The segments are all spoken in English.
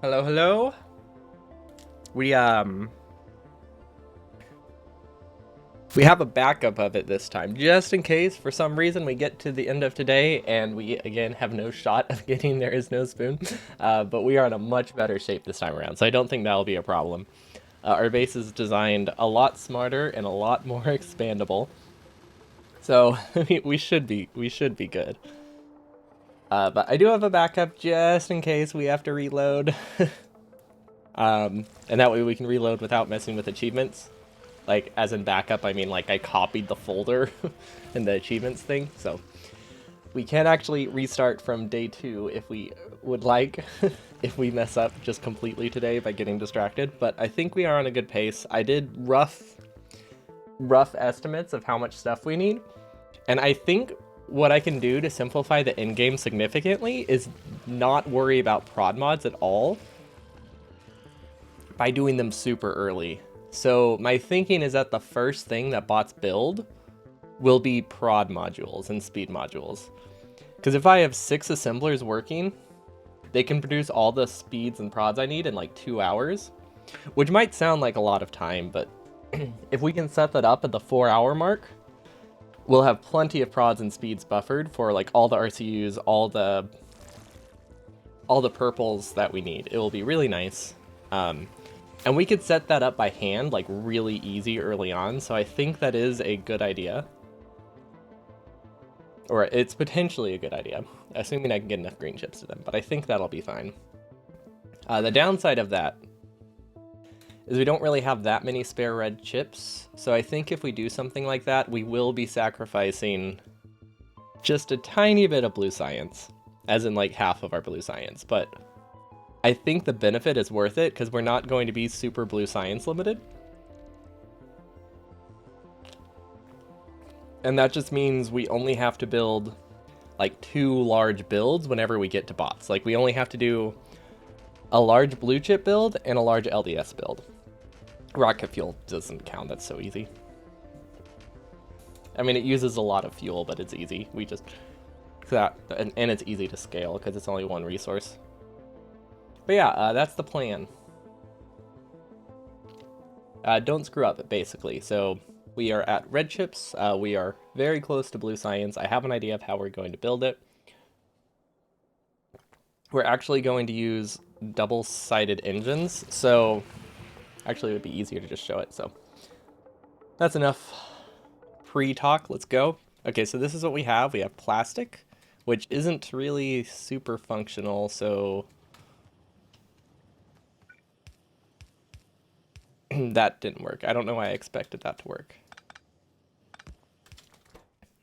Hello, hello. We have a backup of it this time, just in case for some reason we get to the end of today and we again have no shot of getting There Is No Spoon. But we are in a much better shape this time around, so I don't think that'll be a problem. Our base is designed a lot smarter and a lot more expandable, so we should be good. But I do have a backup just in case we have to reload. And that way we can reload without messing with achievements. Like, as in backup, I mean, like, I copied the folder in the achievements thing, so we can actually restart from day 2 if we would like, if we mess up just completely today by getting distracted, but I think we are on a good pace. I did rough estimates of how much stuff we need, and I think what I can do to simplify the endgame significantly is not worry about prod mods at all by doing them super early. So my thinking is that the first thing that bots build will be prod modules and speed modules. Because if I have 6 assemblers working, they can produce all the speeds and prods I need in like 2 hours, which might sound like a lot of time, but if we can set that up at the 4-hour mark, we'll have plenty of prods and speeds buffered for like all the RCUs, all the purples that we need. It will be really nice. And we could set that up by hand, like really easy early on, so I think that is a good idea. Or it's potentially a good idea, assuming I can get enough green chips to them, but I think that'll be fine. The downside of that is we don't really have that many spare red chips, so I think if we do something like that, we will be sacrificing just a tiny bit of blue science, as in like half of our blue science, but I think the benefit is worth it because we're not going to be super blue science limited. And that just means we only have to build like 2 large builds whenever we get to bots. Like we only have to do a large blue chip build and a large LDS build. Rocket fuel doesn't count, that's so easy. I mean, it uses a lot of fuel, but it's easy. We just, and it's easy to scale because it's only one resource. But yeah, that's the plan. Don't screw up, basically. So we are at red chips. We are very close to blue science. I have an idea of how we're going to build it. We're actually going to use double-sided engines. So actually, it would be easier to just show it. So that's enough pre-talk. Let's go. Okay, so this is what we have. We have plastic, which isn't really super functional, so that didn't work. I don't know why I expected that to work.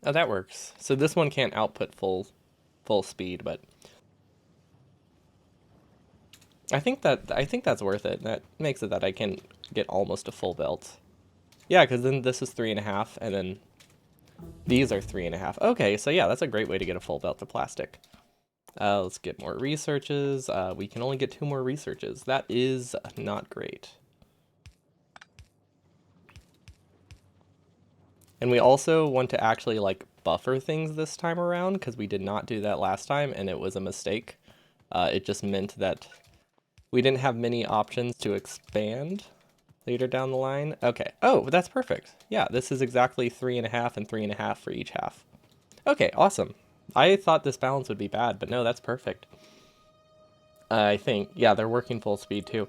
Oh, that works. So this one can't output full speed, but I think that's worth it. That makes it that I can get almost a full belt. Yeah, because then this is 3.5, and then these are 3.5. Okay, so yeah, that's a great way to get a full belt of plastic. Let's get more researches. We can only get 2 more researches. That is not great. And we also want to actually like buffer things this time around because we did not do that last time and it was a mistake. It just meant that we didn't have many options to expand later down the line. Okay. Oh, that's perfect. Yeah, this is exactly 3.5 and 3.5 for each half. Okay, awesome. I thought this balance would be bad, but no, that's perfect. I think, yeah, they're working full speed too.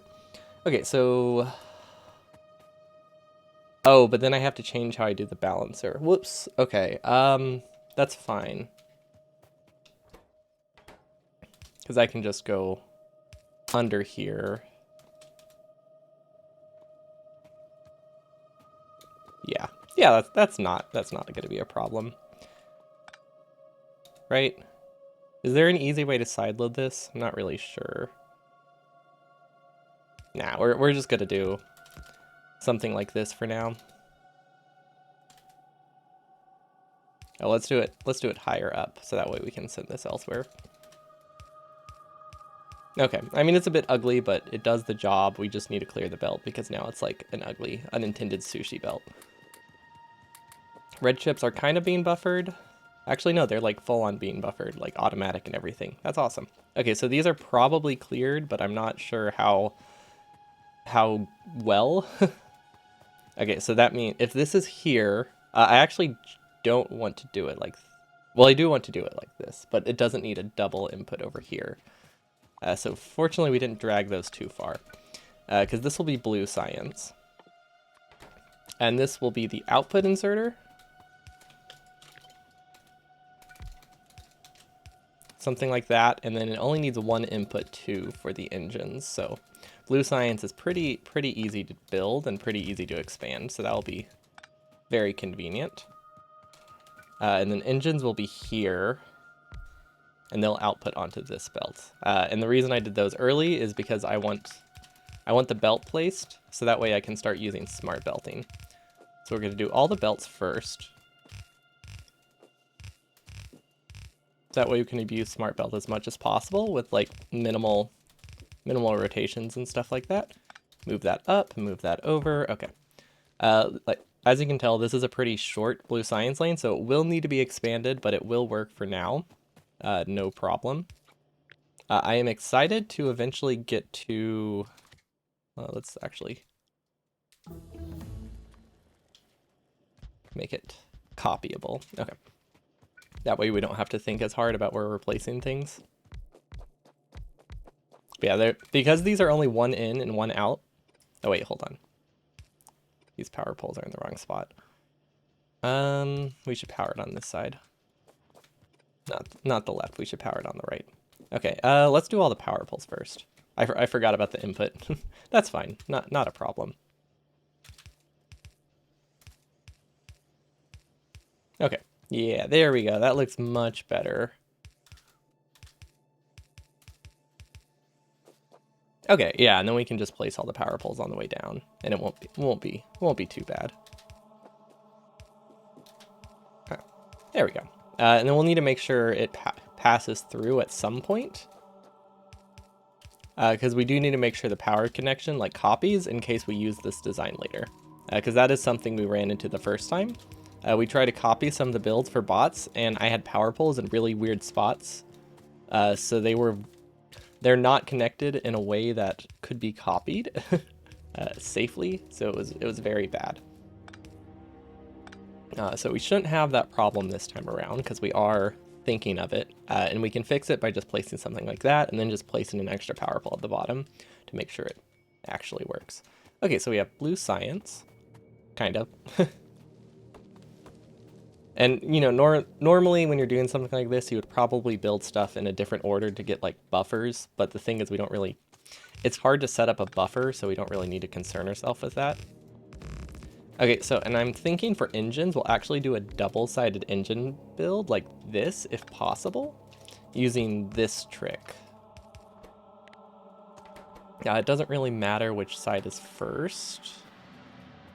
Okay, so oh, but then I have to change how I do the balancer. Whoops. Okay. That's fine. Because I can just go under here. Yeah. Yeah, that's not going to be a problem. Right? Is there an easy way to sideload this? I'm not really sure. Nah, we're just going to do something like this for now. Oh, let's do it higher up, so that way we can send this elsewhere. Okay, I mean, it's a bit ugly, but it does the job. We just need to clear the belt, because now it's like an ugly, unintended sushi belt. Red chips are kind of being buffered. Actually, no, they're like full on being buffered, like automatic and everything. That's awesome. Okay, so these are probably cleared, but I'm not sure how well. Okay, so that means if this is here, I actually don't want to do it like, well, I do want to do it like this, but it doesn't need a double input over here. So fortunately, we didn't drag those too far, because this will be blue science. And this will be the output inserter. Something like that, and then it only needs one input too for the engines. So blue science is pretty easy to build and pretty easy to expand, so that will be very convenient. And then engines will be here, and they'll output onto this belt. And the reason I did those early is because I want the belt placed, so that way I can start using smart belting. So we're going to do all the belts first. That way we can abuse smart belt as much as possible with like minimal rotations and stuff like that. Move that up, move that over. Okay. Like as you can tell, this is a pretty short blue science lane, so it will need to be expanded, but it will work for now. No problem. I am excited to eventually get to. Let's actually make it copyable. Okay. That way we don't have to think as hard about where we're placing things. But yeah, because these are only one in and one out. Oh wait, hold on. These power poles are in the wrong spot. We should power it on this side. Not the left. We should power it on the right. Okay, let's do all the power poles first. I forgot about the input. That's fine. Not a problem. Okay. Yeah, there we go. That looks much better. Okay, yeah, and then we can just place all the power poles on the way down, and it won't be too bad. Okay, there we go. And then we'll need to make sure it passes through at some point, because we do need to make sure the power connection like copies in case we use this design later, because that is something we ran into the first time. We tried to copy some of the builds for bots, and I had power poles in really weird spots, so they're not connected in a way that could be copied safely. So it was very bad. So we shouldn't have that problem this time around because we are thinking of it, and we can fix it by just placing something like that and then just placing an extra power pole at the bottom to make sure it actually works. Okay, so we have blue science, kind of. And, you know, normally when you're doing something like this, you would probably build stuff in a different order to get, like, buffers. But the thing is, we don't really... It's hard to set up a buffer, so we don't really need to concern ourselves with that. Okay, so, and I'm thinking for engines, we'll actually do a double-sided engine build like this, if possible, using this trick. It doesn't really matter which side is first.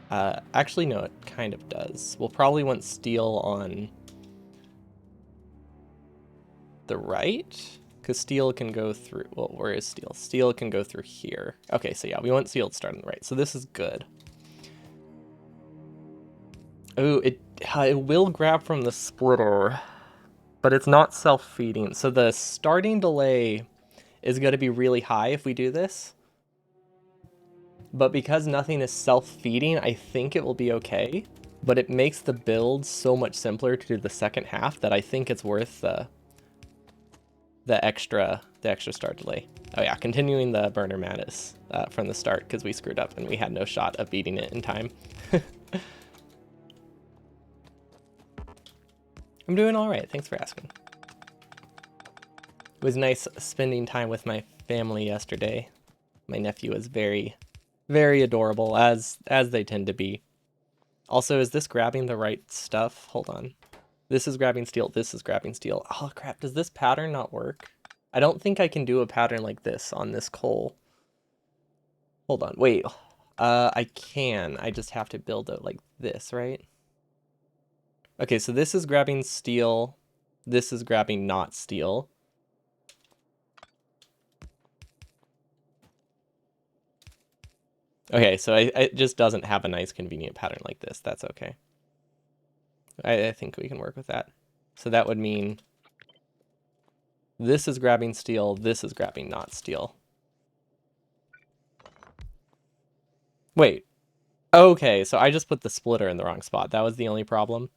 Actually, no, it kind of does. We'll probably want steel on the right, because steel can go through, well, where is steel? Steel can go through here. Okay, so yeah, we want steel to start on the right, so this is good. Oh, it will grab from the splitter, but it's not self-feeding, so the starting delay is going to be really high if we do this. But because nothing is self-feeding, I think it will be okay. But it makes the build so much simpler to do the second half that I think it's worth the extra start delay. Oh yeah, continuing the burner madness from the start because we screwed up and we had no shot of beating it in time. I'm doing all right. Thanks for asking. It was nice spending time with my family yesterday. My nephew is very, very adorable, as they tend to be. Also, is this grabbing the right stuff? Hold on. This is grabbing steel. This is grabbing steel. Oh, crap. Does this pattern not work? I don't think I can do a pattern like this on this coal. Hold on. Wait. I can. I just have to build it like this, right? Okay, so this is grabbing steel. This is grabbing not steel. Okay, so it just doesn't have a nice convenient pattern like this. That's okay. I think we can work with that. So that would mean this is grabbing steel, this is grabbing not steel. Wait. Okay, so I just put the splitter in the wrong spot. That was the only problem.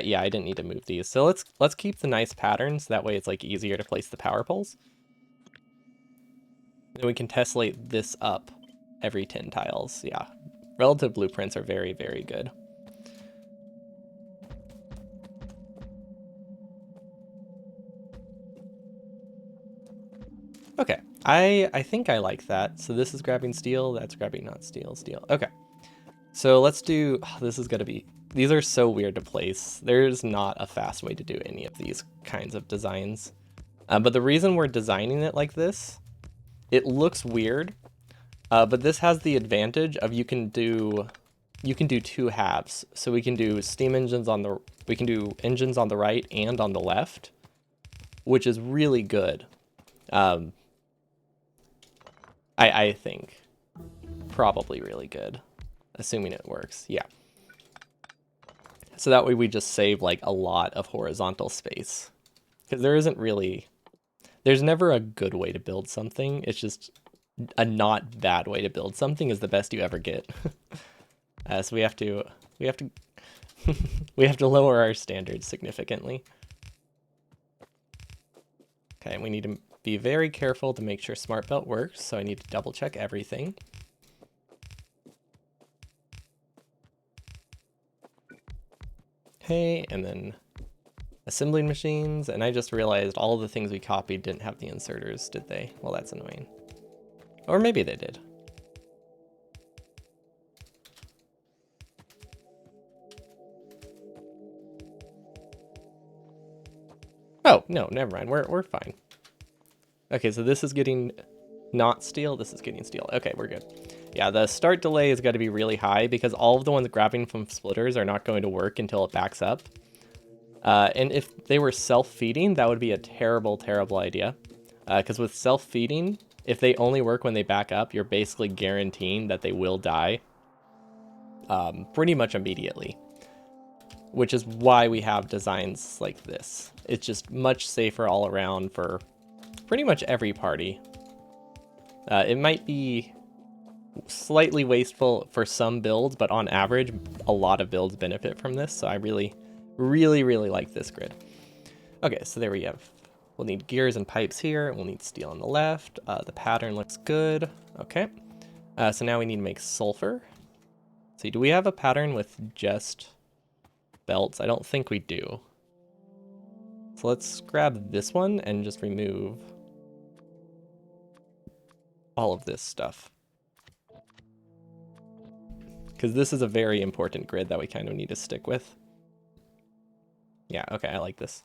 Yeah, I didn't need to move these. So let's keep the nice patterns. That way it's like easier to place the power poles. And we can tessellate this up every 10 tiles. Yeah, relative blueprints are very, very good. Okay, I think I like that. So this is grabbing steel, that's grabbing not steel, steel. Okay, so let's do, this is gonna be, these are so weird to place. There's not a fast way to do any of these kinds of designs. But the reason we're designing it like this, it looks weird, but this has the advantage of you can do two halves. So we can do steam engines we can do engines on the right and on the left, which is really good. I think probably really good, assuming it works. Yeah. So that way we just save like a lot of horizontal space, because there's never a good way to build something. It's just a not bad way to build something is the best you ever get. So we have to we have to lower our standards significantly. Okay, we need to be very careful to make sure smart belt works, so I need to double check everything. Okay, and then assembling machines, and I just realized all the things we copied didn't have the inserters, did they? Well, that's annoying. Or maybe they did. Oh, no, never mind. We're fine. Okay, so this is getting not steel, this is getting steel. Okay, we're good. Yeah, the start delay has got to be really high because all of the ones grabbing from splitters are not going to work until it backs up. And if they were self-feeding, that would be a terrible, terrible idea. Because with self-feeding, if they only work when they back up, you're basically guaranteeing that they will die pretty much immediately. Which is why we have designs like this. It's just much safer all around for pretty much every party. It might be slightly wasteful for some builds, but on average, a lot of builds benefit from this. So I really, really, really like this grid. Okay, so there we have. We'll need gears and pipes here. We'll need steel on the left. The pattern looks good. Okay. So now we need to make sulfur. See, do we have a pattern with just belts? I don't think we do. So let's grab this one and just remove all of this stuff. Because this is a very important grid that we kind of need to stick with. Yeah, okay, I like this.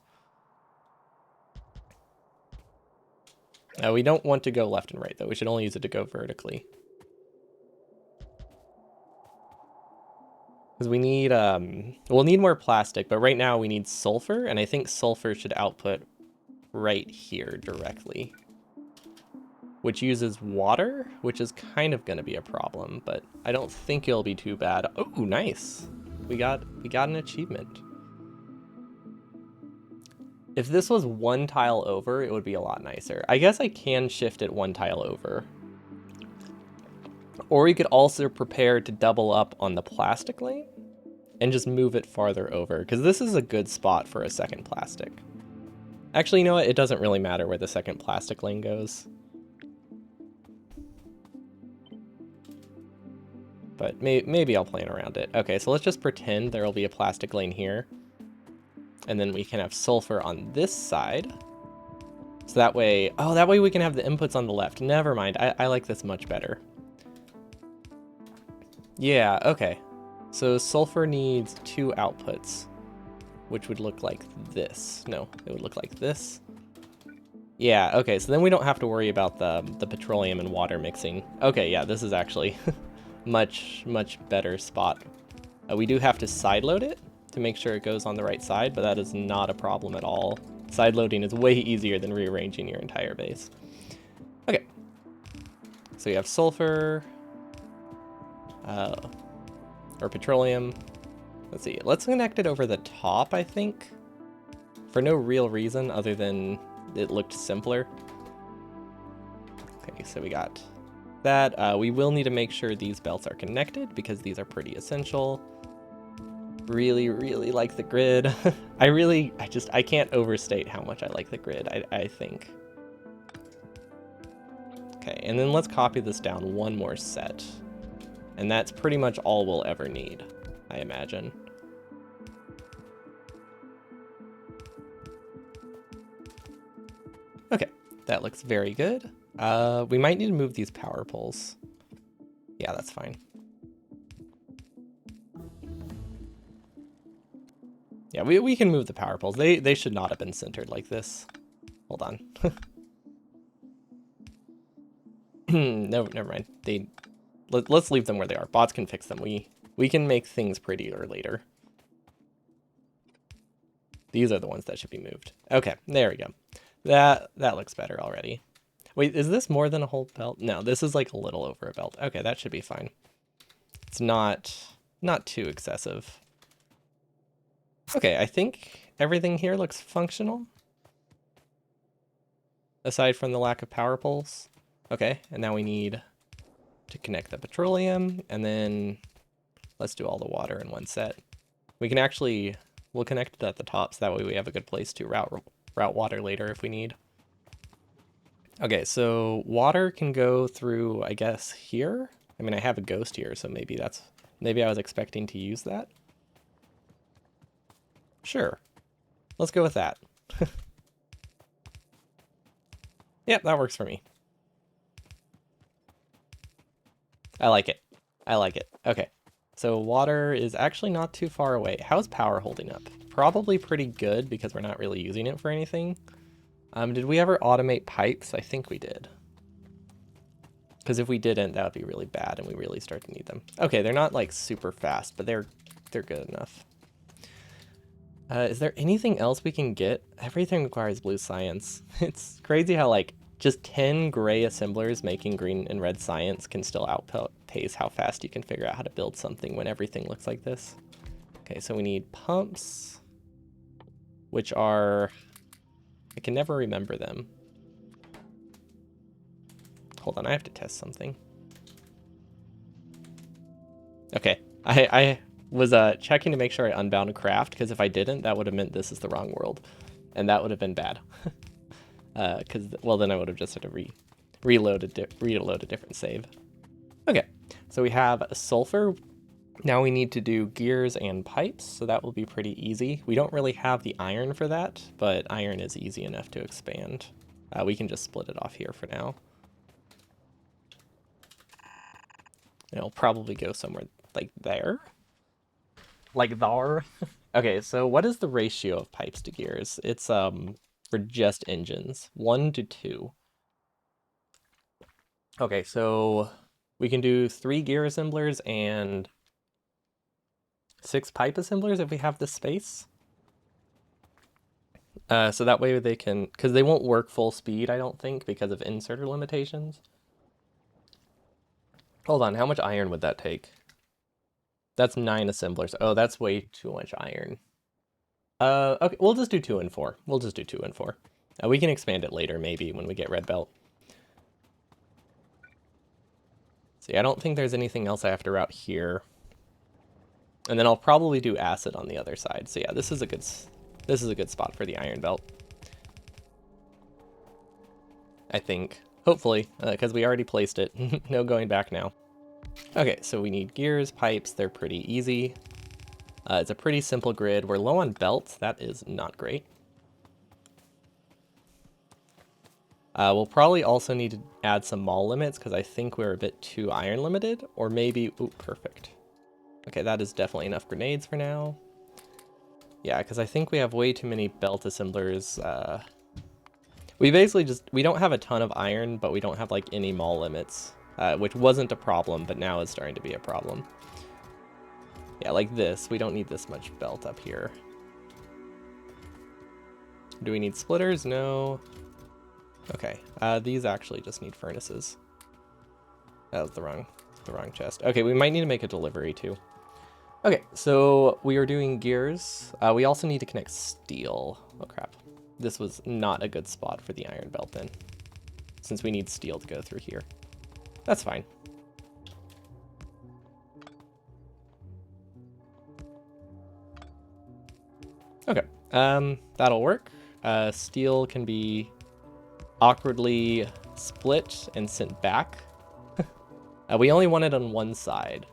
We don't want to go left and right, though. We should only use it to go vertically. Because we need, we'll need more plastic, but right now we need sulfur, and I think sulfur should output right here directly. Which uses water, which is kind of going to be a problem, but I don't think it'll be too bad. Oh, nice. We got an achievement. If this was one tile over, it would be a lot nicer. I guess I can shift it one tile over. Or you could also prepare to double up on the plastic lane and just move it farther over, because this is a good spot for a second plastic. Actually, you know what? It doesn't really matter where the second plastic lane goes. But maybe I'll plan around it. Okay, so let's just pretend there will be a plastic lane here. And then we can have sulfur on this side. So that way, oh, that way we can have the inputs on the left. Never mind, I like this much better. Yeah, okay. So sulfur needs two outputs, which would look like this. No, it would look like this. Yeah, okay, so then we don't have to worry about the petroleum and water mixing. Okay, yeah, this is actually much better spot. We do have to side load it to make sure it goes on the right side, but that is not a problem at all. Side loading is way easier than rearranging your entire base. Okay, so you have sulfur, or petroleum. Let's see, let's connect it over the top, I think. for no real reason other than it looked simpler. Okay, so we got that. We will need to make sure these belts are connected because these are pretty essential. Really, really like the grid. I can't overstate how much I like the grid, I think. Okay, and then let's copy this down one more set. And that's pretty much all we'll ever need, I imagine. Okay, that looks very good. We might need to move these power poles. Yeah, that's fine. Yeah, we can move the power poles. They should not have been centered like this. Hold on. No, never mind. Let's leave them where they are. Bots can fix them. We can make things prettier later. These are the ones that should be moved. Okay, there we go. That looks better already. Wait, is this more than a whole belt? No, this is like a little over a belt. Okay, that should be fine. It's not too excessive. Okay, I think everything here looks functional. Aside from the lack of power poles. Okay, and now we need to connect the petroleum, and then let's do all the water in one set. We can actually, we'll connect it at the top, so that way we have a good place to route water later if we need. Okay, so water can go through, I guess, here. I mean, I have a ghost here, so maybe I was expecting to use that. Sure, let's go with that. Yep, that works for me. I like it. I like it. Okay, so water is actually not too far away. How's power holding up? Probably pretty good because we're not really using it for anything. Did we ever automate pipes? I think we did. Because if we didn't, that would be really bad and we really start to need them. Okay, they're not like super fast, but they're good enough. Is there anything else we can get? Everything requires blue science. It's crazy how like just 10 gray assemblers making green and red science can still outpace how fast you can figure out how to build something when everything looks like this. Okay, so we need pumps, which are, I can never remember them. Hold on, I have to test something. Okay, I was checking to make sure I unbound craft, because if I didn't, that would have meant this is the wrong world, and that would have been bad. Because, well, then I would have just had to reload a different save. Okay, so we have sulfur. Now we need to do gears and pipes, so that will be pretty easy. We don't really have the iron for that, but iron is easy enough to expand. We can just split it off here for now. It'll probably go somewhere like there. Like there. Okay, so what is the ratio of pipes to gears? It's for just engines, 1 to 2. Okay, so we can do 3 gear assemblers and 6 pipe assemblers if we have the space. So that way they can, because they won't work full speed, I don't think, because of inserter limitations. Hold on, how much iron would that take? That's 9 assemblers. Oh, that's way too much iron. Okay, we'll just do 2 and 4. We'll just do 2 and 4. We can expand it later, maybe, when we get red belt. See, I don't think there's anything else I have to route here. And then I'll probably do acid on the other side. So yeah, this is a good spot for the iron belt. I think. Hopefully, because we already placed it. No going back now. Okay, so we need gears, pipes. They're pretty easy. It's a pretty simple grid. We're low on belts. That is not great. We'll probably also need to add some mall limits because I think we're a bit too iron limited. Or maybe... Ooh, perfect. Okay, that is definitely enough grenades for now. Yeah, because I think we have way too many belt assemblers. We basically we don't have a ton of iron, but we don't have like any mall limits, which wasn't a problem, but now is starting to be a problem. Yeah, like this. We don't need this much belt up here. Do we need splitters? No. Okay, these actually just need furnaces. That was the wrong chest. Okay, we might need to make a delivery too. Okay, so we are doing gears. We also need to connect steel. Oh crap. This was not a good spot for the iron belt then, since we need steel to go through here. That's fine. Okay, that'll work. Steel can be awkwardly split and sent back. We only want it on one side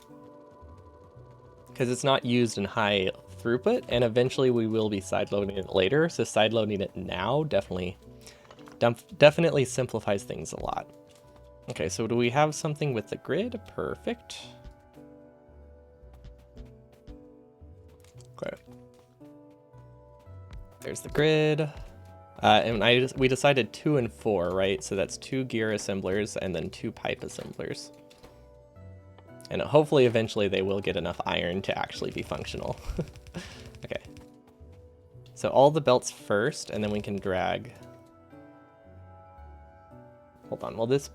because it's not used in high throughput, and eventually we will be sideloading it later. So sideloading it now definitely simplifies things a lot. Okay, so do we have something with the grid? Perfect. Okay. There's the grid. And we decided 2 and 4, right? So that's 2 gear assemblers and then 2 pipe assemblers. And hopefully eventually they will get enough iron to actually be functional. Okay. So all the belts first, and then we can drag. Hold on, well this...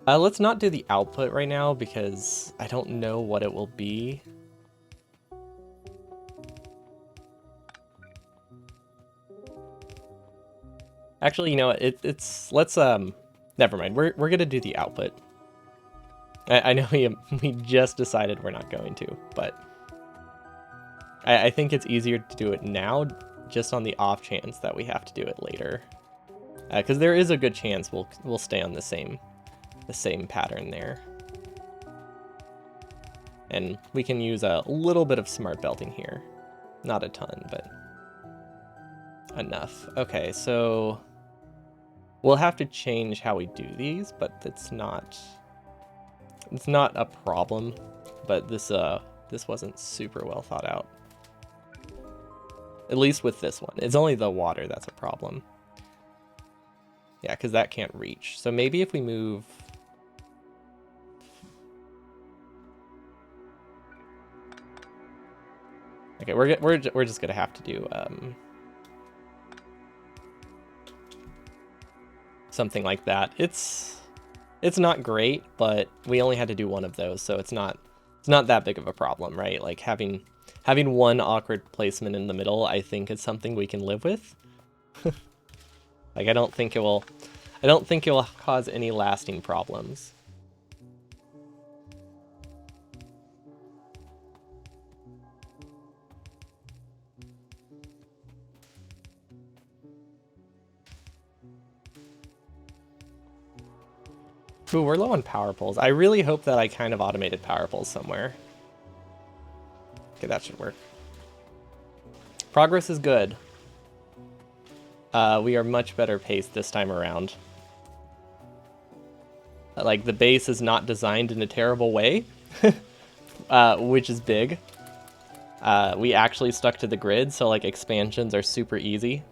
let's not do the output right now because I don't know what it will be. Actually, you know, let's never mind. We're gonna do the output. I know we just decided we're not going to, but I think it's easier to do it now, just on the off chance that we have to do it later, because there is a good chance we'll stay on the same pattern there, and we can use a little bit of smart belting here, not a ton, but enough. Okay, so we'll have to change how we do these, but it's not a problem. But this wasn't super well thought out. At least with this one. It's only the water that's a problem. Yeah, because that can't reach. So maybe if we move... Okay, we're just gonna have to do something like that. It's not great, but we only had to do one of those, so it's not that big of a problem, right? Like having one awkward placement in the middle, I think is something we can live with. Like I don't think it will cause any lasting problems. Ooh, we're low on power poles. I really hope that I kind of automated power poles somewhere. Okay, that should work. Progress is good. We are much better paced this time around. Like, the base is not designed in a terrible way, which is big. We actually stuck to the grid, so like expansions are super easy.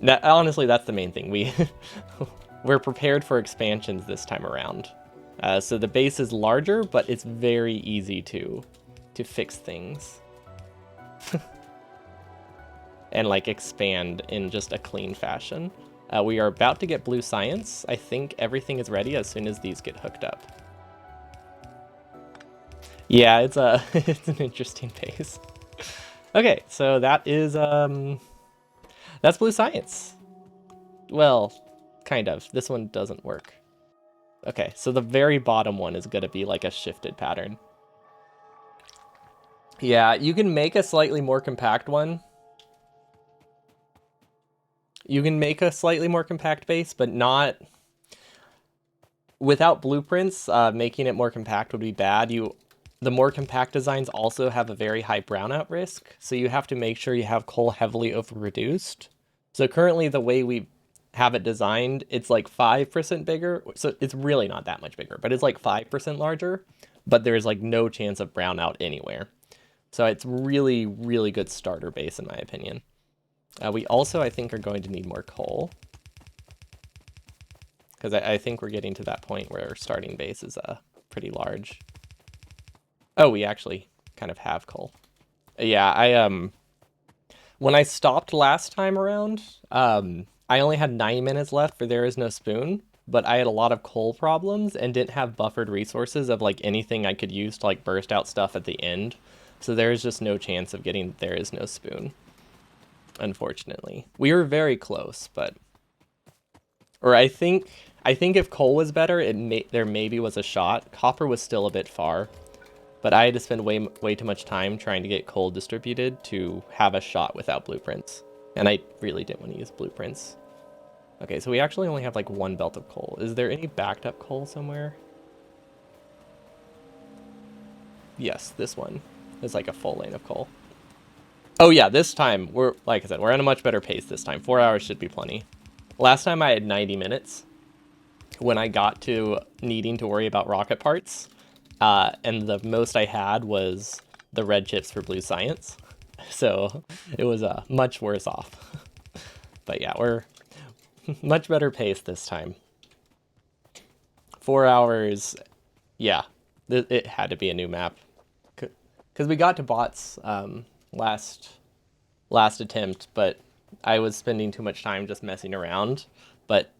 Honestly, that's the main thing. We're prepared for expansions this time around. So the base is larger, but it's very easy to fix things. And like expand in just a clean fashion. We are about to get blue science. I think everything is ready as soon as these get hooked up. Yeah, it's it's an interesting pace. Okay, so that is that's blue science. Well, kind of. This one doesn't work. Okay, so the very bottom one is gonna be like a shifted pattern. Yeah, you can make a slightly more compact one. You can make a slightly more compact base, but not... Without blueprints, making it more compact would be bad. The more compact designs also have a very high brownout risk, so you have to make sure you have coal heavily over-reduced. So currently the way we have it designed, it's like 5% bigger, so it's really not that much bigger, but it's like 5% larger, but there's like no chance of brownout anywhere. So it's really, really good starter base in my opinion. We also, I think, are going to need more coal. Because I think we're getting to that point where our starting base is pretty large. Oh, we actually kind of have coal. Yeah, when I stopped last time around, I only had 9 minutes left for There Is No Spoon. but I had a lot of coal problems and didn't have buffered resources of like anything I could use to like burst out stuff at the end. So there is just no chance of getting There Is No Spoon, unfortunately. We were very close, but or I think if coal was better, there maybe was a shot. Copper was still a bit far, but I had to spend way too much time trying to get coal distributed to have a shot without blueprints. And I really didn't want to use blueprints. Okay, so we actually only have like one belt of coal. Is there any backed up coal somewhere? Yes, this one is like a full lane of coal. Oh yeah, this time we're, like I said, we're at a much better pace this time. 4 hours should be plenty. Last time I had 90 minutes when I got to needing to worry about rocket parts. And the most I had was the red chips for blue science. So it was much worse off. But yeah, we're much better pace this time. 4 hours, yeah, it had to be a new map. Because we got to bots last attempt, but I was spending too much time just messing around. But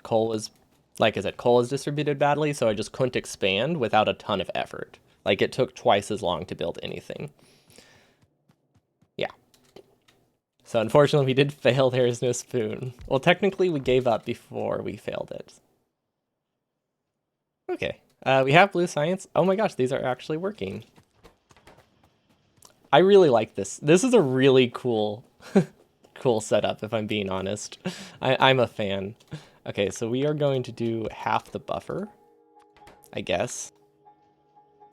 coal is, like I said, coal is distributed badly, so I just couldn't expand without a ton of effort. Like it took twice as long to build anything. Yeah. So unfortunately, we did fail There Is No Spoon. Well, technically, we gave up before we failed it. Okay. We have blue science. Oh my gosh, these are actually working. I really like this. This is a really cool, cool setup, if I'm being honest. I'm a fan. Okay, so we are going to do half the buffer, I guess.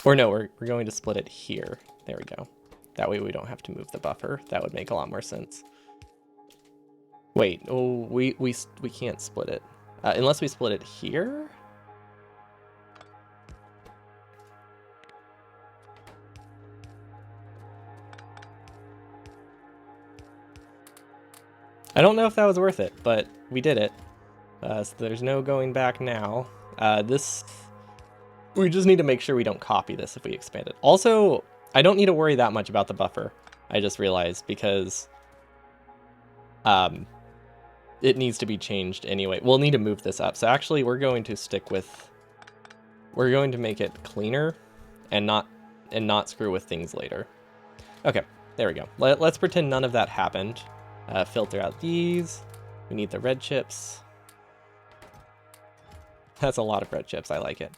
Or no, we're going to split it here. There we go. That way we don't have to move the buffer. That would make a lot more sense. Wait, oh, we can't split it. Unless we split it here? I don't know if that was worth it, but we did it. So there's no going back now. We just need to make sure we don't copy this if we expand it. Also, I don't need to worry that much about the buffer, I just realized, because it needs to be changed anyway. We'll need to move this up. So actually, we're going to make it cleaner and not screw with things later. Okay, there we go. Let's pretend none of that happened. Filter out these. We need the red chips. That's a lot of red chips. I like it.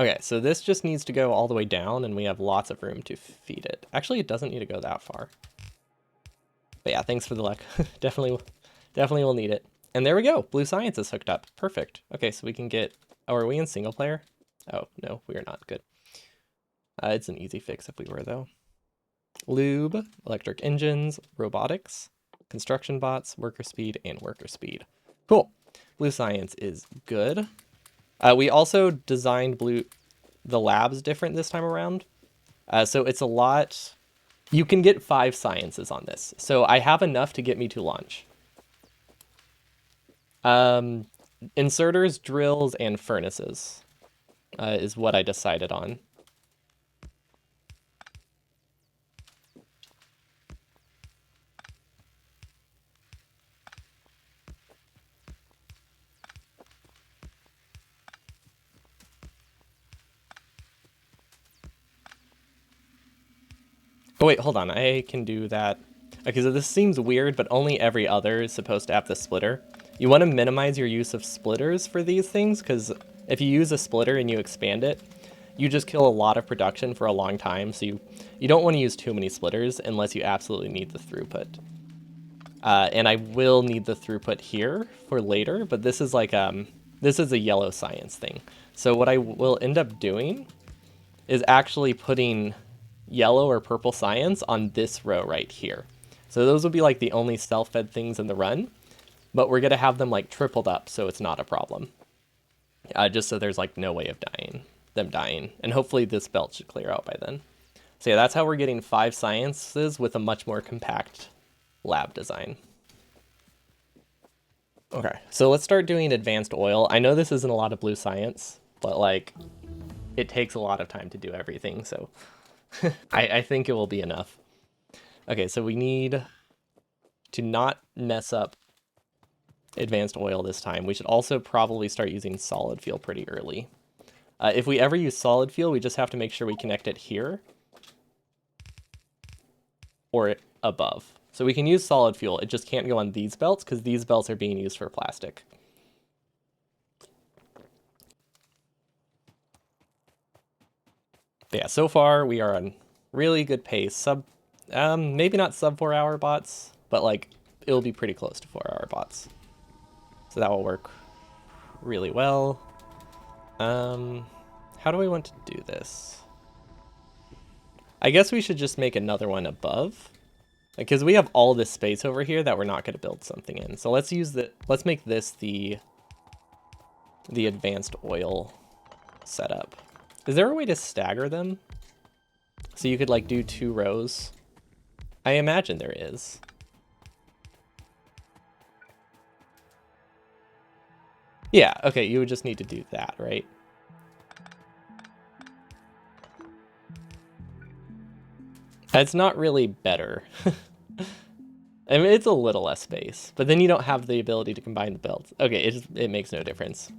Okay, so this just needs to go all the way down, and we have lots of room to feed it. Actually, it doesn't need to go that far. But yeah, thanks for the luck. Definitely will need it. And there we go. Blue science is hooked up. Perfect. Okay, so we can get... Oh, are we in single player? Oh, no, we are not. Good. It's an easy fix if we were, though. Lube, electric engines, robotics, construction bots, worker speed, and worker speed. Cool. Blue science is good. We also designed the labs different this time around. So it's a lot... You can get 5 sciences on this. So I have enough to get me to launch. Inserters, drills, and furnaces is what I decided on. Oh wait, hold on, I can do that. Okay, so this seems weird, but only every other is supposed to have the splitter. You want to minimize your use of splitters for these things, because if you use a splitter and you expand it, you just kill a lot of production for a long time, so you don't want to use too many splitters unless you absolutely need the throughput. And I will need the throughput here for later, but this is like, this is a yellow science thing. So what I will end up doing is actually putting yellow or purple science on this row right here. So those will be like the only self-fed things in the run, but we're going to have them like tripled up so it's not a problem. Just so there's like no way of them dying. And hopefully this belt should clear out by then. So yeah, that's how we're getting 5 sciences with a much more compact lab design. Okay, so let's start doing advanced oil. I know this isn't a lot of blue science, but like it takes a lot of time to do everything, so I think it will be enough. Okay, so we need to not mess up advanced oil this time. We should also probably start using solid fuel pretty early. If we ever use solid fuel, we just have to make sure we connect it here or above. So we can use solid fuel, it just can't go on these belts because these belts are being used for plastic. But yeah, so far we are on really good pace. Maybe not sub 4 hour bots, but like it'll be pretty close to 4 hour bots. So that will work really well. How do we want to do this? I guess we should just make another one above. Because we have all this space over here that we're not going to build something in. So let's make this the advanced oil setup. Is there a way to stagger them? So you could like do 2 rows? I imagine there is. Yeah, okay, you would just need to do that, right? It's not really better. I mean, it's a little less space, but then you don't have the ability to combine the belts. Okay, it makes no difference.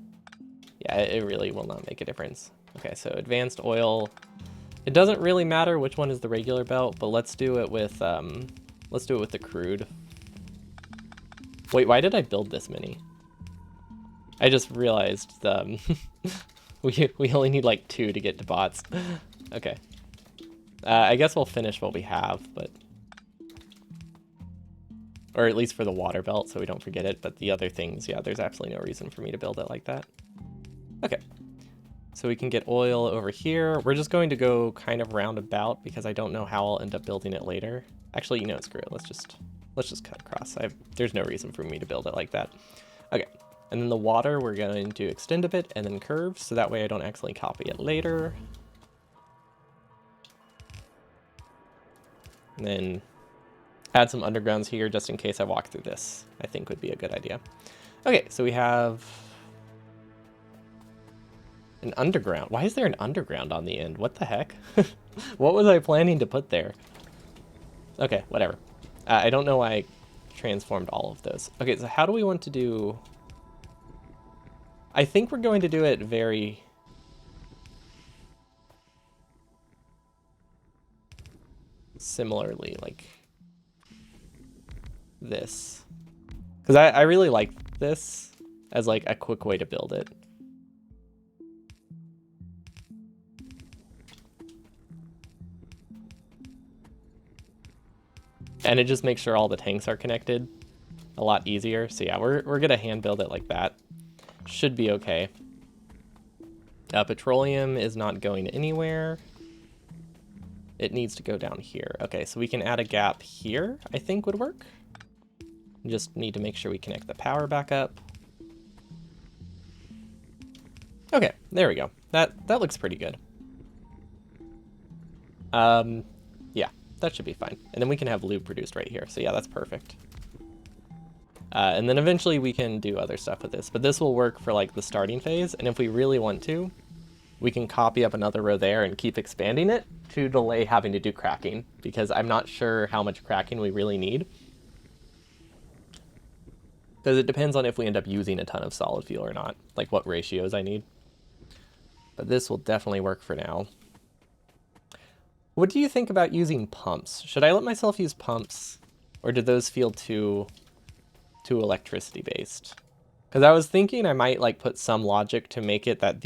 Yeah, it really will not make a difference. Okay, so advanced oil. It doesn't really matter which one is the regular belt, but let's do it with the crude. Wait, why did I build this many? I just realized we only need like 2 to get to bots. Okay. I guess we'll finish what we have, but or at least for the water belt so we don't forget it, but the other things, yeah, there's absolutely no reason for me to build it like that. Okay. So we can get oil over here. We're just going to go kind of roundabout because I don't know how I'll end up building it later. Actually, you know, screw it. Let's just cut across. There's no reason for me to build it like that. Okay. And then the water, we're going to extend a bit and then curve, so that way I don't accidentally copy it later. And then add some undergrounds here just in case I walk through this, I think would be a good idea. Okay, so we have an underground. Why is there an underground on the end? What the heck? What was I planning to put there? Okay, whatever. I don't know why I transformed all of those. Okay, so how do we want to do... I think we're going to do it very... similarly, like this. Because I really like this as like a quick way to build it. And it just makes sure all the tanks are connected a lot easier. So yeah, we're gonna hand build it like that. Should be okay. Petroleum is not going anywhere. It needs to go down here. Okay, so we can add a gap here, I think would work. Just need to make sure we connect the power back up. Okay, there we go. That looks pretty good. Yeah, that should be fine. And then we can have lube produced right here. So yeah, that's perfect. And then eventually we can do other stuff with this, but this will work for like the starting phase. And if we really want to, we can copy up another row there and keep expanding it to delay having to do cracking, because I'm not sure how much cracking we really need. Because it depends on if we end up using a ton of solid fuel or not, like what ratios I need. But this will definitely work for now. What do you think about using pumps? Should I let myself use pumps, or do those feel too electricity based? Because I was thinking I might like put some logic to make it that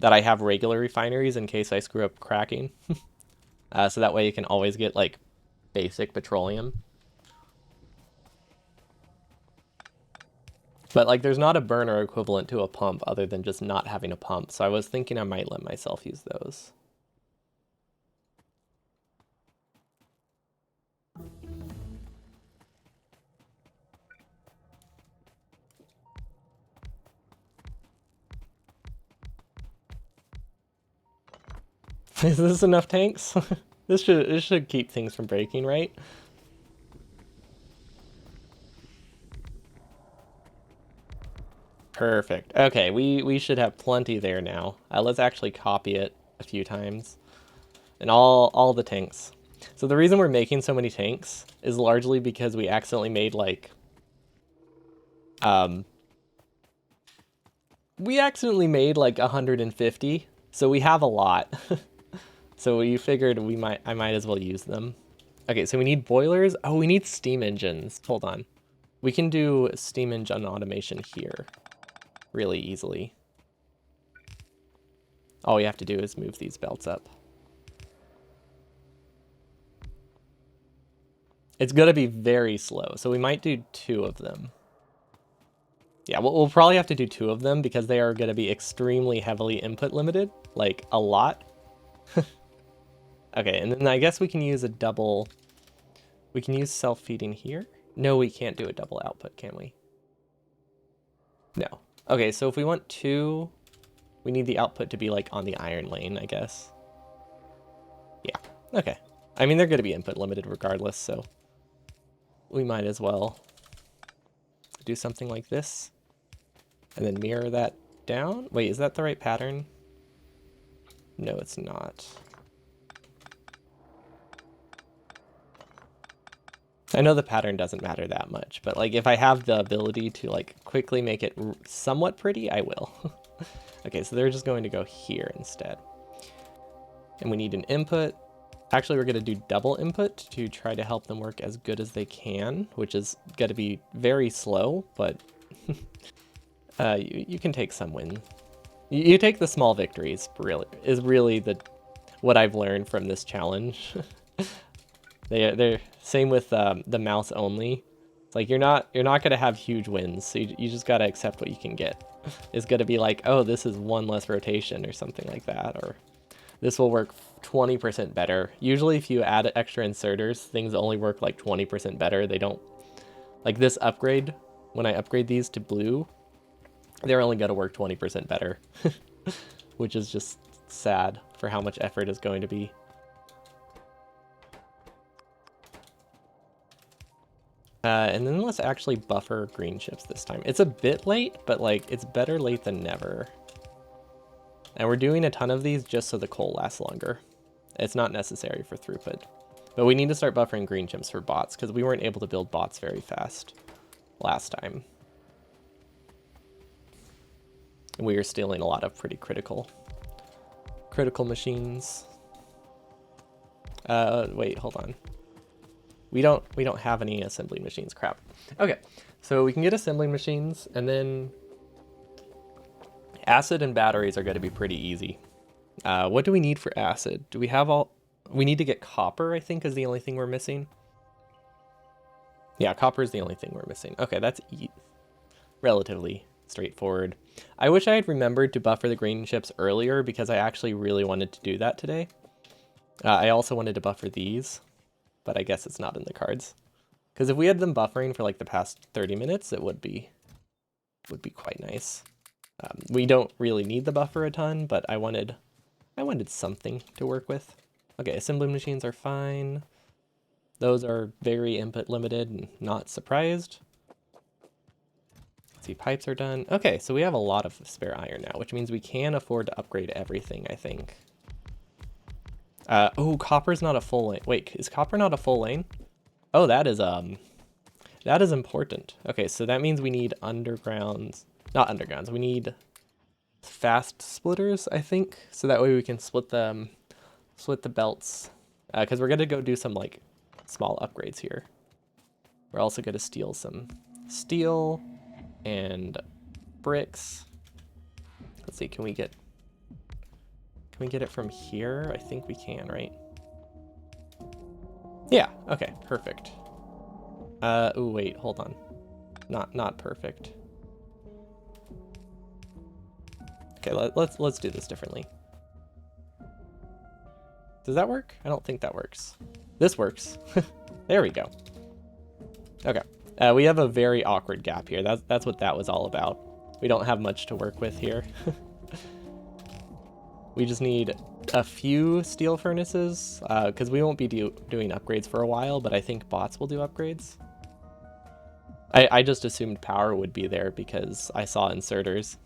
that I have regular refineries in case I screw up cracking. So that way you can always get like basic petroleum. But like there's not a burner equivalent to a pump other than just not having a pump. So I was thinking I might let myself use those. Is this enough tanks? This should keep things from breaking, right? Perfect. Okay, we should have plenty there now. Let's actually copy it a few times. And all the tanks. So the reason we're making so many tanks is largely because we accidentally made like Um, we accidentally made like 150, so we have a lot. So we figured I might as well use them. Okay, so we need boilers. Oh, we need steam engines. Hold on. We can do steam engine automation here really easily. All we have to do is move these belts up. It's going to be very slow, so we might do 2 of them. Yeah, we'll probably have to do 2 of them because they are going to be extremely heavily input limited, like a lot. Okay, and then I guess we can use a double... We can use self-feeding here? No, we can't do a double output, can we? No. Okay, so if we want 2, we need the output to be like on the iron lane, I guess. Yeah, okay. I mean, they're going to be input limited regardless, so we might as well do something like this. And then mirror that down. Wait, is that the right pattern? No, it's not. I know the pattern doesn't matter that much, but like if I have the ability to like quickly make it somewhat pretty, I will. Okay, so they're just going to go here instead. And we need an input. Actually, we're going to do double input to try to help them work as good as they can, which is going to be very slow, but you can take some win. You take the small victories, really what I've learned from this challenge. They're same with the mouse only. It's like you're not gonna have huge wins, so you just gotta accept what you can get. It's gonna be like, oh, this is 1 less rotation or something like that, or this will work 20% better. Usually, if you add extra inserters, things only work like 20% better. They don't like this upgrade. When I upgrade these to blue, they're only gonna work 20% better, which is just sad for how much effort is going to be. And then let's actually buffer green chips this time. It's a bit late, but like it's better late than never. And we're doing a ton of these just so the coal lasts longer. It's not necessary for throughput. But we need to start buffering green chips for bots because we weren't able to build bots very fast last time. And we were stealing a lot of pretty critical machines. Wait, hold on. We don't have any assembly machines. Crap. Okay, so we can get assembly machines, and then acid and batteries are going to be pretty easy. What do we need for acid? Do we have all? We need to get copper, I think, is the only thing we're missing. Yeah, copper is the only thing we're missing. Okay, that's relatively straightforward. I wish I had remembered to buffer the green chips earlier because I actually really wanted to do that today. I also wanted to buffer these, but I guess it's not in the cards. Because if we had them buffering for like the past 30 minutes, it would be quite nice. We don't really need the buffer a ton, but I wanted something to work with. Okay, assembly machines are fine. Those are very input limited and not surprised. Let's see, pipes are done. Okay, so we have a lot of spare iron now, which means we can afford to upgrade everything, I think. Oh, copper's not a full lane. Wait, is copper not a full lane? Oh, that is important. Okay, so that means we need undergrounds. Not undergrounds, we need fast splitters, I think. So that way we can split the belts. Because we're gonna go do some like small upgrades here. We're also gonna steal some steel and bricks. Let's see, can we get it from here? I think we can, right? Yeah, okay, perfect. Oh wait, hold on. Not perfect. Okay, let's do this differently. Does that work? I don't think that works. This works. There we go. Okay. We have a very awkward gap here. That's what that was all about. We don't have much to work with here. We just need a few steel furnaces, because we won't be doing upgrades for a while, but I think bots will do upgrades. I just assumed power would be there because I saw inserters.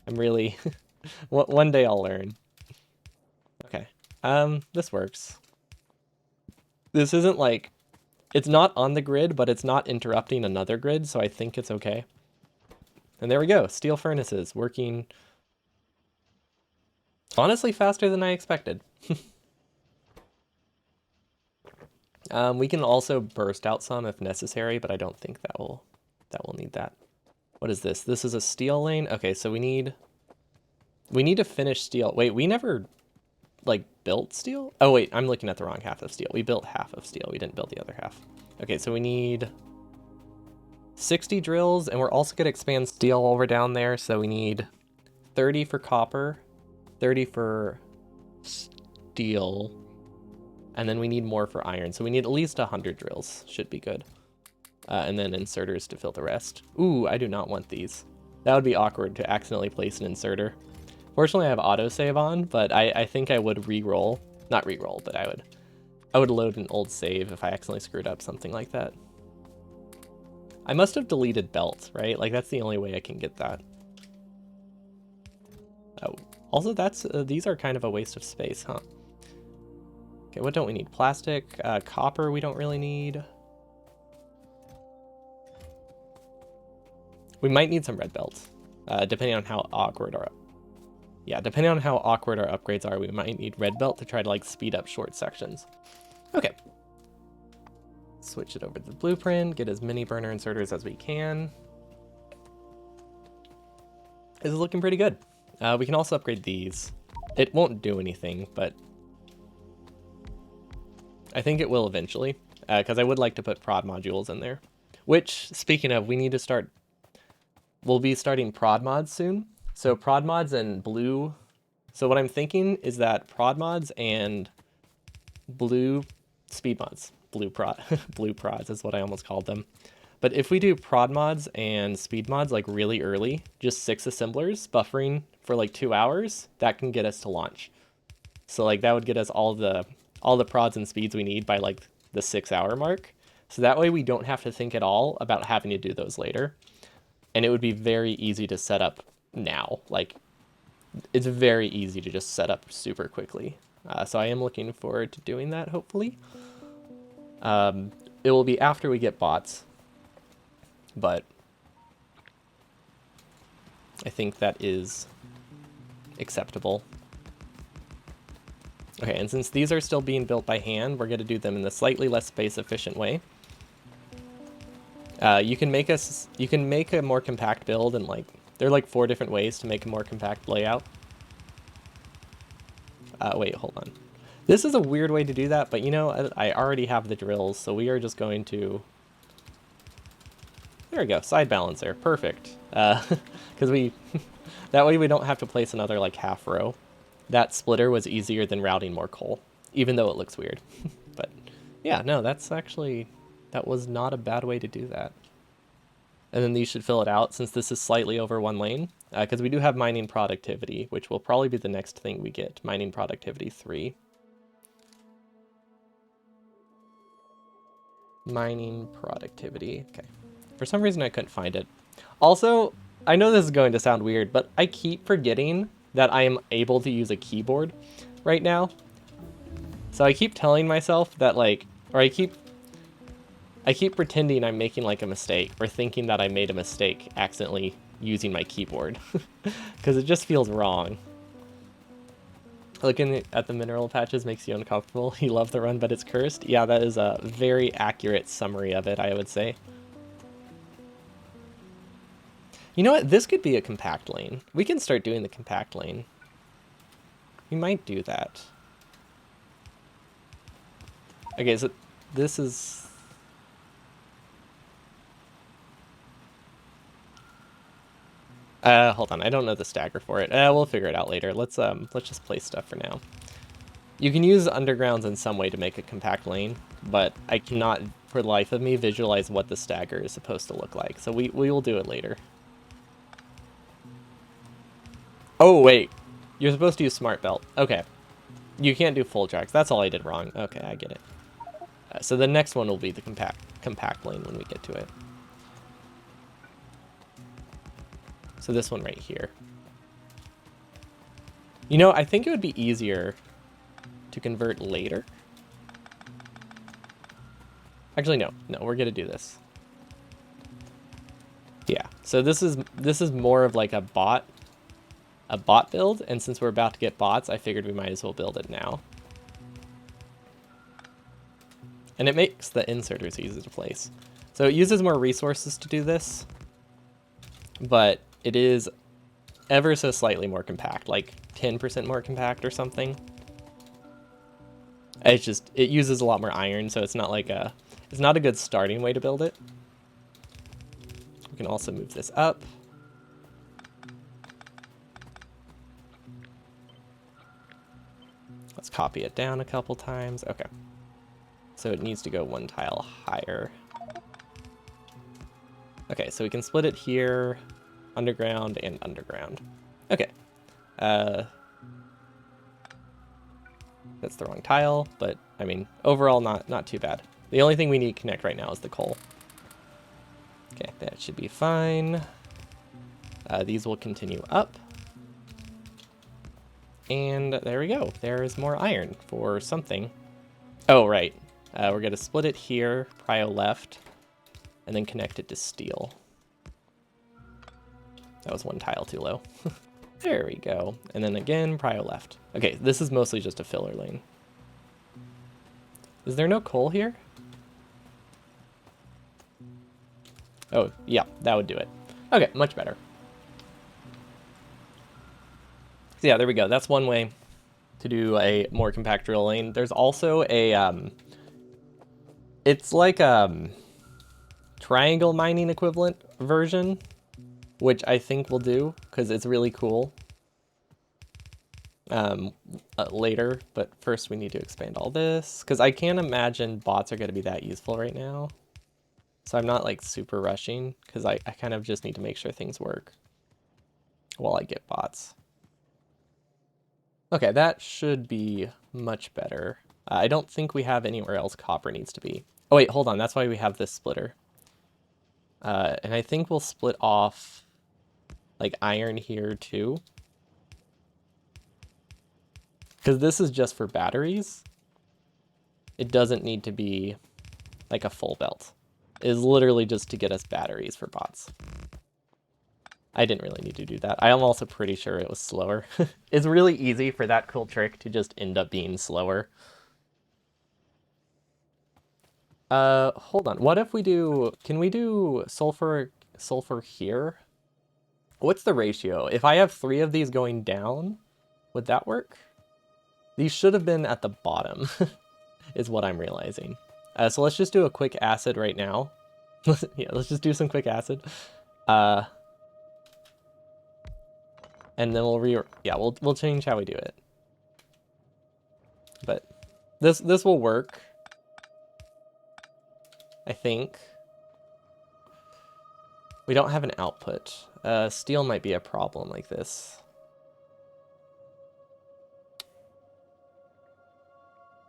I'm really... One day I'll learn. Okay. This works. This isn't like It's not on the grid, but it's not interrupting another grid, so I think it's okay. And there we go, steel furnaces working honestly faster than I expected. We can also burst out some if necessary, but I don't think that will need that. What is this? This is a steel lane. Okay, so we need to finish steel. Wait, we never like built steel? Oh wait, I'm looking at the wrong half of steel. We built half of steel. We didn't build the other half. Okay, so we need 60 drills, and we're also going to expand steel over down there, so we need 30 for copper, 30 for steel, and then we need more for iron. So we need at least 100 drills. Should be good. And then inserters to fill the rest. Ooh, I do not want these. That would be awkward to accidentally place an inserter. Fortunately, I have autosave on, but I think I would re-roll. Not re-roll, but I would load an old save if I accidentally screwed up something like that. I must have deleted belts, right? Like, that's the only way I can get that. Oh, also that's, these are kind of a waste of space, huh? Okay, what don't we need? Plastic, copper we don't really need. We might need some red belts, depending on how awkward our... Yeah, depending on how awkward our upgrades are, we might need red belt to try to, like, speed up short sections. Okay. Switch it over to the blueprint, get as many burner inserters as we can. This is looking pretty good. We can also upgrade these. It won't do anything, but I think it will eventually, because I would like to put prod modules in there. Which, speaking of, we need to start... We'll be starting prod mods soon. So prod mods and blue... So what I'm thinking is that prod mods and blue speed mods... Blue prods is what I almost called them. But if we do prod mods and speed mods like really early, just 6 assemblers buffering for like 2 hours, that can get us to launch. So like that would get us all the prods and speeds we need by like the 6-hour mark. So that way we don't have to think at all about having to do those later. And it would be very easy to set up now. Like, it's very easy to just set up super quickly. So I am looking forward to doing that, hopefully. It will be after we get bots, but I think that is acceptable. Okay, and since these are still being built by hand, we're going to do them in the slightly less space efficient way. You can make a more compact build, and like there are like 4 different ways to make a more compact layout. Wait, hold on. This is a weird way to do that, but you know, I already have the drills, so we are just going to... There we go, side balancer, perfect. Because that way we don't have to place another like half row. That splitter was easier than routing more coal, even though it looks weird. But yeah, no, that was not a bad way to do that. And then these should fill it out since this is slightly over 1 lane, because we do have mining productivity, which will probably be the next thing we get, mining productivity 3. Mining productivity, okay. For some reason I couldn't find it. Also, I know this is going to sound weird, but I keep forgetting that I am able to use a keyboard right now. So I keep telling myself that like, or I keep pretending I'm making like a mistake or thinking that I made a mistake accidentally using my keyboard because it just feels wrong. Looking at the mineral patches makes you uncomfortable. You love the run, but it's cursed. Yeah, that is a very accurate summary of it, I would say. You know what? This could be a compact lane. We can start doing the compact lane. We might do that. Okay, so this is... hold on, I don't know the stagger for it. We'll figure it out later. Let's just place stuff for now. You can use undergrounds in some way to make a compact lane, but I cannot, for the life of me, visualize what the stagger is supposed to look like. So we will do it later. Oh, wait. You're supposed to use smart belt. Okay. You can't do full tracks. That's all I did wrong. Okay, I get it. So the next one will be the compact lane when we get to it. So this one right here. You know, I think it would be easier to convert later. Actually, no, we're gonna do this. Yeah, so this is more of like a bot build, and since we're about to get bots, I figured we might as well build it now. And it makes the inserters easy to place. So it uses more resources to do this, but it is ever so slightly more compact, like 10% more compact or something. It's just, it uses a lot more iron, so it's not like it's not a good starting way to build it. We can also move this up. Let's copy it down a couple times. Okay. So it needs to go one tile higher. Okay, so we can split it here, underground and underground. Okay. That's the wrong tile, but I mean, overall not too bad. The only thing we need to connect right now is the coal. Okay, that should be fine. These will continue up. And there we go. There's more iron for something. Oh, right. We're going to split it here, prio left, and then connect it to steel. That was one tile too low. There we go. And then again, prio left. Okay, this is mostly just a filler lane. Is there no coal here? Oh, yeah, that would do it. Okay, much better. So yeah, there we go. That's one way to do a more compact drill lane. There's also a, it's like triangle mining equivalent version, which I think we'll do because it's really cool later. But first we need to expand all this because I can't imagine bots are going to be that useful right now. So I'm not like super rushing because I kind of just need to make sure things work while I get bots. Okay, that should be much better. I don't think we have anywhere else copper needs to be. Oh wait, hold on. That's why we have this splitter. And I think we'll split off like iron here too. Because this is just for batteries. It doesn't need to be like a full belt. It is literally just to get us batteries for bots. I didn't really need to do that. I am also pretty sure it was slower. It's really easy for that cool trick to just end up being slower. Hold on. What if we do, can we do sulfur here? What's the ratio? If I have 3 of these going down, would that work? These should have been at the bottom, is what I'm realizing. So let's just do a quick acid right now. Yeah, let's just do some quick acid. And then we'll change how we do it. But this will work, I think. We don't have an output. Steel might be a problem like this.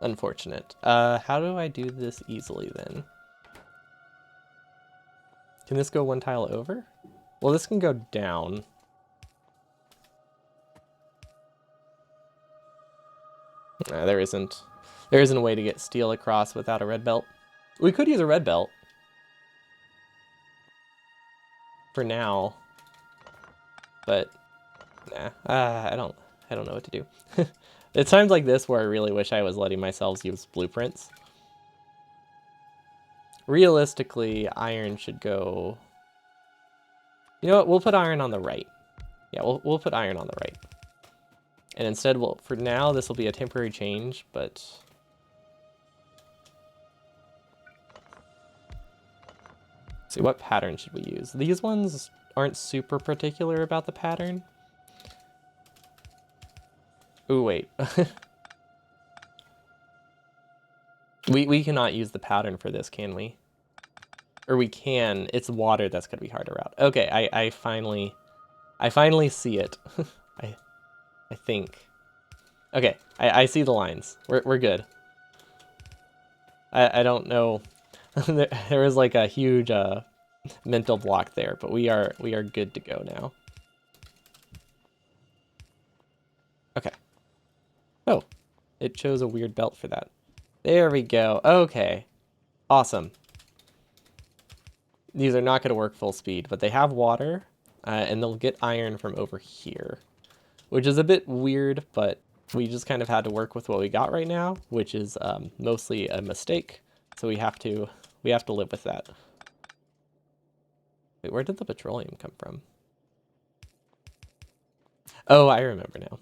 Unfortunate. How do I do this easily then? Can this go one tile over? Well, this can go down. There isn't. There isn't a way to get steel across without a red belt. We could use a red belt. For now. But nah. I don't know what to do. It's times like this where I really wish I was letting myself use blueprints. Realistically, iron should go. You know what? We'll put iron on the right. Yeah, we'll put iron on the right. And instead, for now, this will be a temporary change, but let's see, what pattern should we use? These ones aren't super particular about the pattern. Ooh, wait. We cannot use the pattern for this, can we? Or we can. It's water that's gonna be hard to route. Okay, I finally see it. I think. Okay, I see the lines. We're good. I don't know. There is like a huge mental block there, but we are good to go now. Okay. Oh, it chose a weird belt for that. There we go. Okay. Awesome. These are not going to work full speed, but they have water, and they'll get iron from over here, which is a bit weird, but we just kind of had to work with what we got right now, which is mostly a mistake. So we have to live with that. Wait, where did the petroleum come from? Oh, I remember now.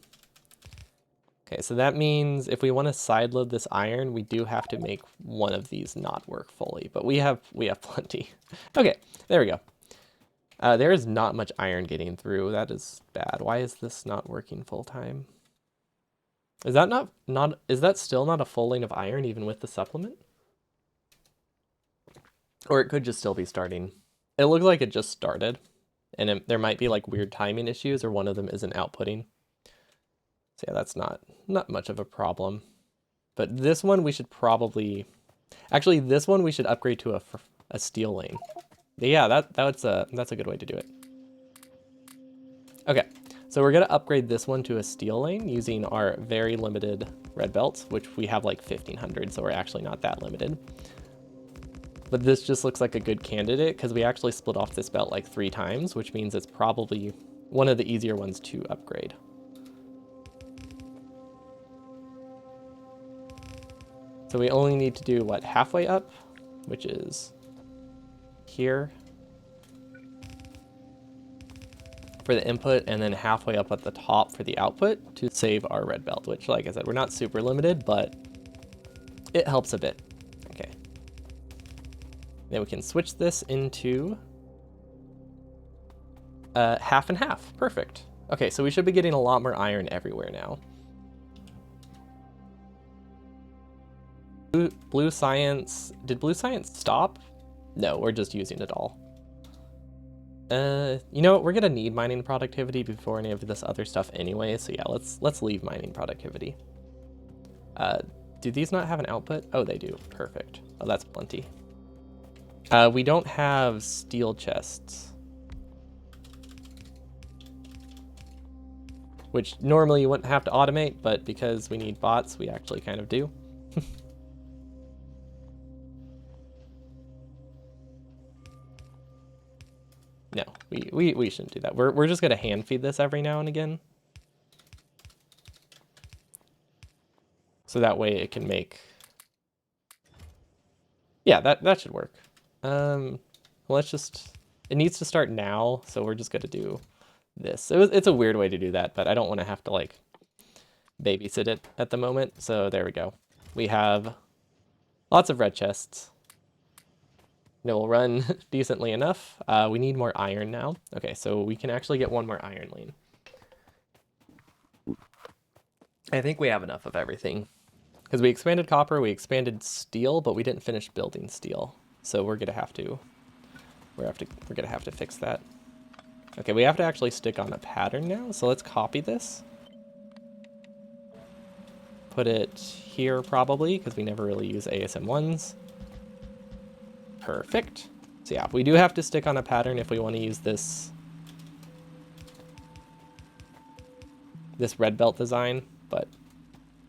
Okay, so that means if we want to sideload this iron, we do have to make one of these not work fully, but we have plenty. Okay, there we go. There is not much iron getting through. That is bad. Why is this not working full time? Is that is that still not a full lane of iron even with the supplement? Or it could just still be starting. It looked like it just started, and there might be like weird timing issues, or one of them isn't outputting. So yeah, that's not much of a problem. But this one we should probably, actually this one we should upgrade to a steel lane. Yeah, that's a good way to do it. Okay, so we're gonna upgrade this one to a steel lane using our very limited red belts, which we have like 1,500, so we're actually not that limited. But this just looks like a good candidate because we actually split off this belt like 3 times, which means it's probably one of the easier ones to upgrade. So we only need to do, what, halfway up, which is here for the input, and then halfway up at the top for the output to save our red belt, which, like I said, we're not super limited, but it helps a bit. Okay. Then we can switch this into half and half. Perfect. Okay, so we should be getting a lot more iron everywhere now. Blue science, did blue science stop? No, we're just using it all. You know what, we're gonna need mining productivity before any of this other stuff anyway, so yeah, let's leave mining productivity. Do these not have an output? Oh, they do, perfect. Oh, that's plenty. We don't have steel chests, which normally you wouldn't have to automate, but because we need bots, we actually kind of do. No, we shouldn't do that. We're just gonna hand feed this every now and again. So that way it can make, yeah, that should work. Let's just, it needs to start now, so we're just gonna do this. It's a weird way to do that, but I don't want to have to like babysit it at the moment. So there we go. We have lots of red chests. It will run decently enough. We need more iron now. Okay, so we can actually get one more iron lane. I think we have enough of everything. Because we expanded copper, we expanded steel, but we didn't finish building steel. So we're gonna have to fix that. Okay, we have to actually stick on a pattern now, so let's copy this. Put it here probably, because we never really use ASM1s. Perfect. So yeah, we do have to stick on a pattern if we want to use this red belt design, but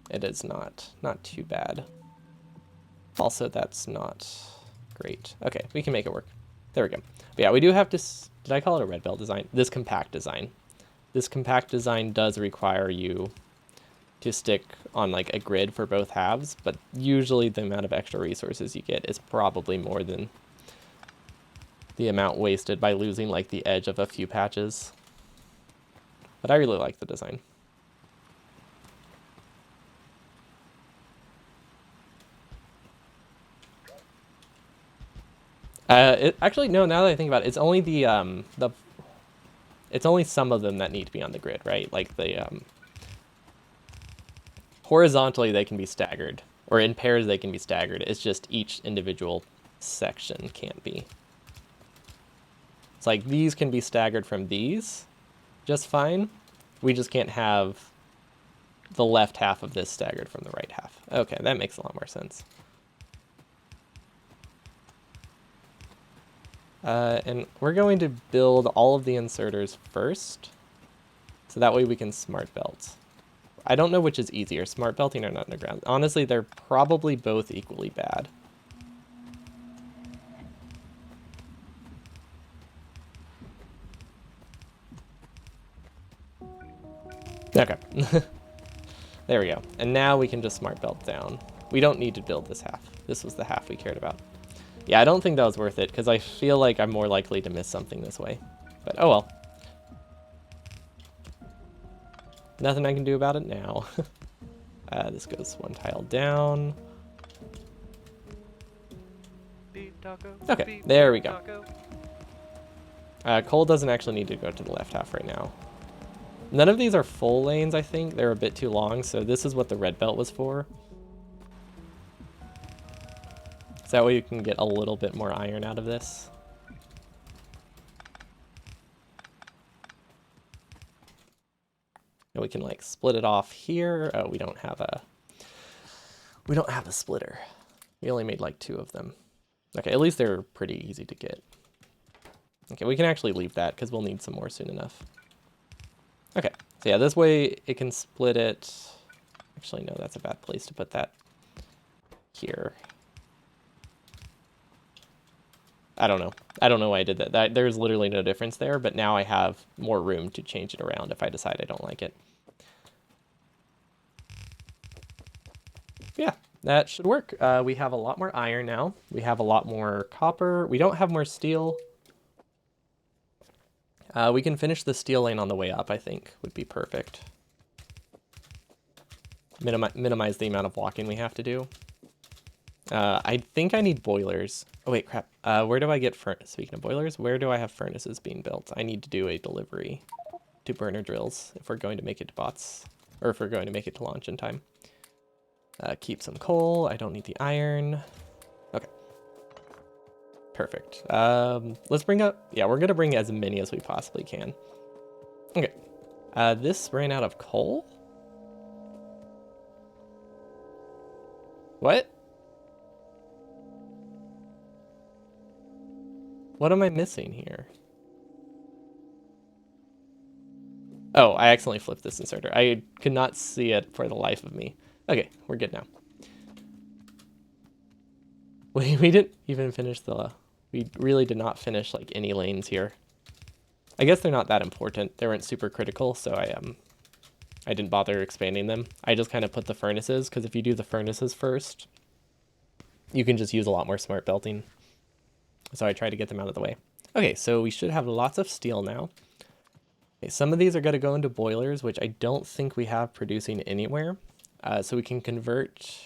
it is not too bad. Also, that's not great. Okay, we can make it work. There we go. But yeah, we do have to, did I call it a red belt design? This compact design. This compact design does require you to stick on like a grid for both halves, but usually the amount of extra resources you get is probably more than the amount wasted by losing like the edge of a few patches. But I really like the design. Actually, no, now that I think about it, it's only it's only some of them that need to be on the grid, right? Like the, horizontally they can be staggered, or in pairs they can be staggered. It's just each individual section can't be. It's like these can be staggered from these just fine. We just can't have the left half of this staggered from the right half. Okay, that makes a lot more sense. And we're going to build all of the inserters first, so that way we can smart belt. I don't know which is easier, smart belting or not underground. Honestly, they're probably both equally bad. Okay. There we go. And now we can just smart belt down. We don't need to build this half. This was the half we cared about. Yeah, I don't think that was worth it, because I feel like I'm more likely to miss something this way. But oh well. Nothing I can do about it now. This goes one tile down. Okay, there we go. Coal doesn't actually need to go to the left half right now. None of these are full lanes, I think. They're a bit too long, so this is what the red belt was for. So that way you can get a little bit more iron out of this. And we can like split it off here. Oh, we don't have a splitter. We only made like 2 of them. Okay, at least they're pretty easy to get. Okay, we can actually leave that because we'll need some more soon enough. Okay, so yeah, this way it can split it. Actually, no, that's a bad place to put that. Here. I don't know. I don't know why I did that. There's literally no difference there, but now I have more room to change it around if I decide I don't like it. Yeah, that should work. We have a lot more iron now. We have a lot more copper. We don't have more steel. We can finish the steel lane on the way up, I think, would be perfect. Minimize the amount of walking we have to do. I think I need boilers. Oh, wait, crap. Where do I get speaking of boilers, where do I have furnaces being built? I need to do a delivery to burner drills if we're going to make it to bots, or if we're going to make it to launch in time. Keep some coal. I don't need the iron. Okay. Perfect. Let's bring up... Yeah, we're going to bring as many as we possibly can. Okay. This ran out of coal? What? What am I missing here? Oh, I accidentally flipped this inserter. I could not see it for the life of me. Okay, we're good now. We didn't even finish the... We really did not finish like any lanes here. I guess they're not that important. They weren't super critical, so I didn't bother expanding them. I just kind of put the furnaces, because if you do the furnaces first, you can just use a lot more smart belting. So I tried to get them out of the way. Okay, so we should have lots of steel now. Okay, some of these are going to go into boilers, which I don't think we have producing anywhere. So we can convert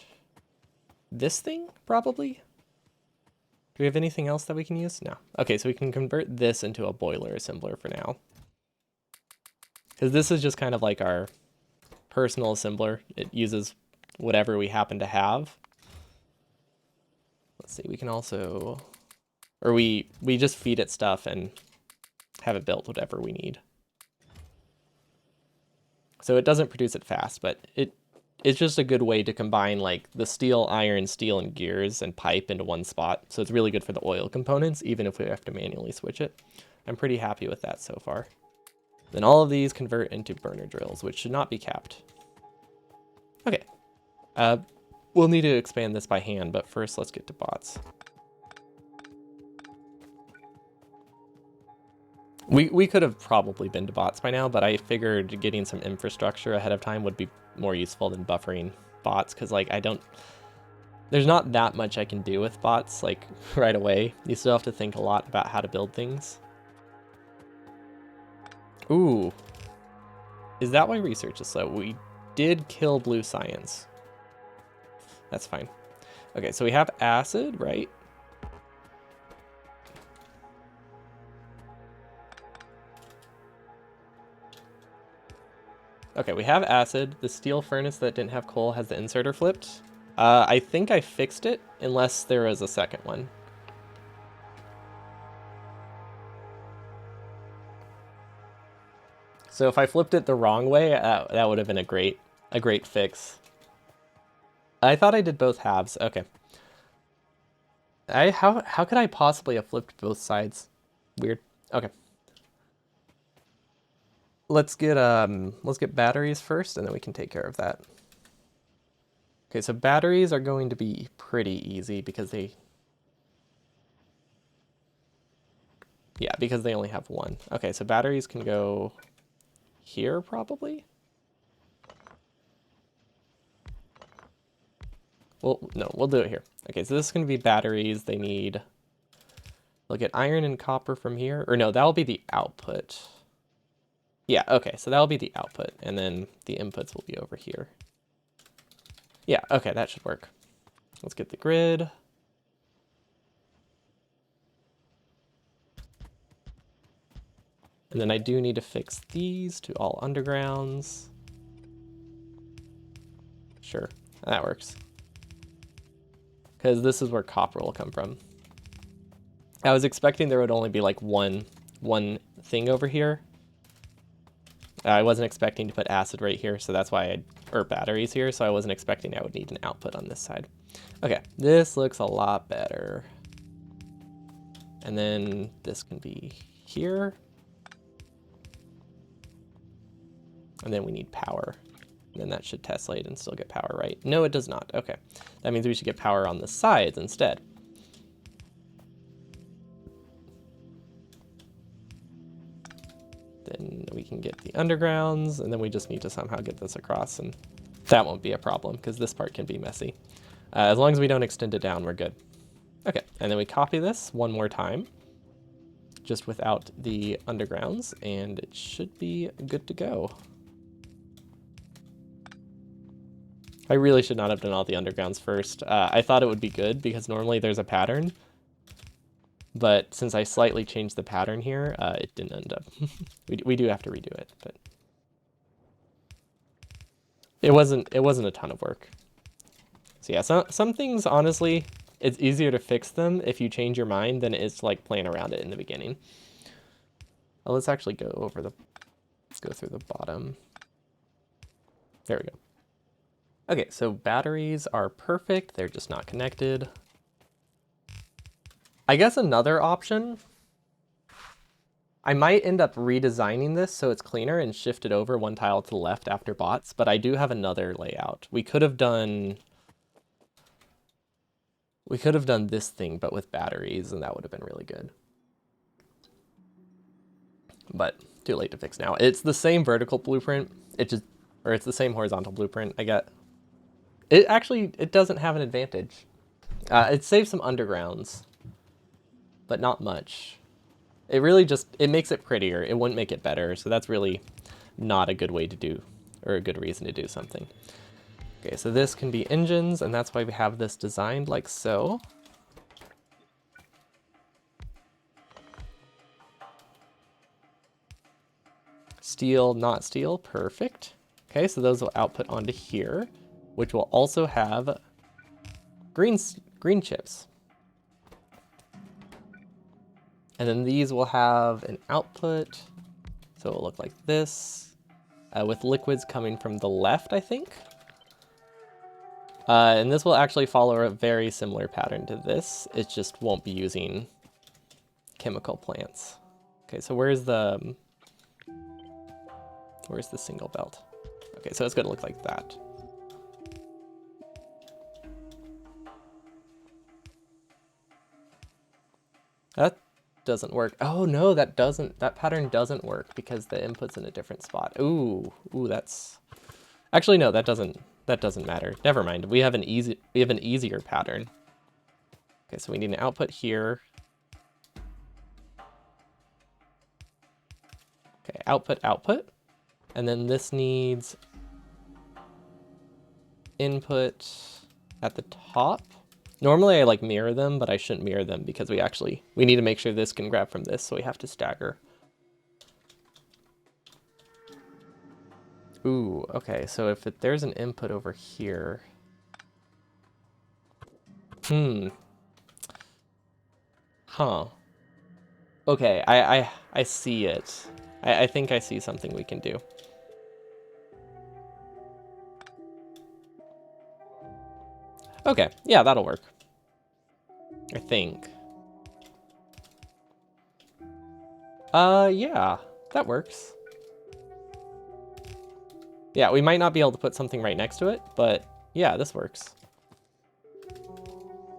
this thing, probably. Do we have anything else that we can use? No. Okay, so we can convert this into a boiler assembler for now. Because this is just kind of like our personal assembler. It uses whatever we happen to have. Let's see, we can also... Or we just feed it stuff and have it built whatever we need. So it doesn't produce it fast, but it's just a good way to combine like the steel, iron, steel, and gears and pipe into one spot. So it's really good for the oil components, even if we have to manually switch it. I'm pretty happy with that so far. Then all of these convert into burner drills, which should not be capped. Okay. We'll need to expand this by hand, but first let's get to bots. We could have probably been to bots by now, but I figured getting some infrastructure ahead of time would be more useful than buffering bots, because like there's not that much I can do with bots like right away. You still have to think a lot about how to build things. Ooh. Is that why research is slow? We did kill blue science. That's fine. Okay, so we have acid, right? Okay, we have acid. The steel furnace that didn't have coal has the inserter flipped. I think I fixed it, unless there is a second one. So if I flipped it the wrong way, that would have been a great fix. I thought I did both halves. Okay. How could I possibly have flipped both sides? Weird. Okay. Let's get batteries first, and then we can take care of that. Okay, so batteries are going to be pretty easy because they only have one. Okay, so batteries can go here probably. Well, no, we'll do it here. Okay, so this is going to be batteries. They need, they'll get iron and copper from here. Or no, that'll be the output. Yeah, okay, so that'll be the output. And then the inputs will be over here. Yeah, okay, that should work. Let's get the grid. And then I do need to fix these to all undergrounds. Sure, that works. Because this is where copper will come from. I was expecting there would only be like one thing over here. I wasn't expecting to put acid right here, so that's why or batteries here, so I wasn't expecting I would need an output on this side. Okay, this looks a lot better. And then this can be here. And then we need power. And then that should tessellate and still get power, right? No, it does not. Okay, that means we should get power on the sides instead. Then we can get the undergrounds, and then we just need to somehow get this across, and that won't be a problem because this part can be messy. As long as we don't extend it down, we're good. Okay, and then we copy this one more time, just without the undergrounds, and it should be good to go. I really should not have done all the undergrounds first. I thought it would be good because normally there's a pattern, but since I slightly changed the pattern here, it didn't end up. we do have to redo it, but it wasn't a ton of work. So yeah, some things, honestly, it's easier to fix them if you change your mind than it is to like playing around it in the beginning. Well, let's actually go over let's go through the bottom. There we go. Okay, so batteries are perfect. They're just not connected. I guess another option, I might end up redesigning this so it's cleaner and shift it over one tile to the left after bots, but I do have another layout. We could have done this thing, but with batteries, and that would have been really good. But too late to fix now. It's the same vertical blueprint. It's the same horizontal blueprint. It doesn't have an advantage. It saves some undergrounds, but not much. It really it makes it prettier. It wouldn't make it better. So that's really not a good way to do, or a good reason to do something. Okay, so this can be engines, and that's why we have this designed like so. Steel, not steel, perfect. Okay, so those will output onto here, which will also have green chips. And then these will have an output, so it'll look like this, with liquids coming from the left, I think. And this will actually follow a very similar pattern to this. It just won't be using chemical plants. Okay, so where's the single belt? Okay, so it's gonna look like that. That doesn't work. Oh no, that pattern doesn't work because the input's in a different spot. Ooh, that's actually no, that doesn't matter. Never mind. We have an easier pattern. Okay, so we need an output here. Okay, output. And then this needs input at the top. Normally I like mirror them, but I shouldn't mirror them because we need to make sure this can grab from this, so we have to stagger. Ooh, okay, so if there's an input over here. Huh. Okay, I see it. I think I see something we can do. Okay, yeah, that'll work. I think. Yeah, that works. Yeah, we might not be able to put something right next to it, but yeah, this works.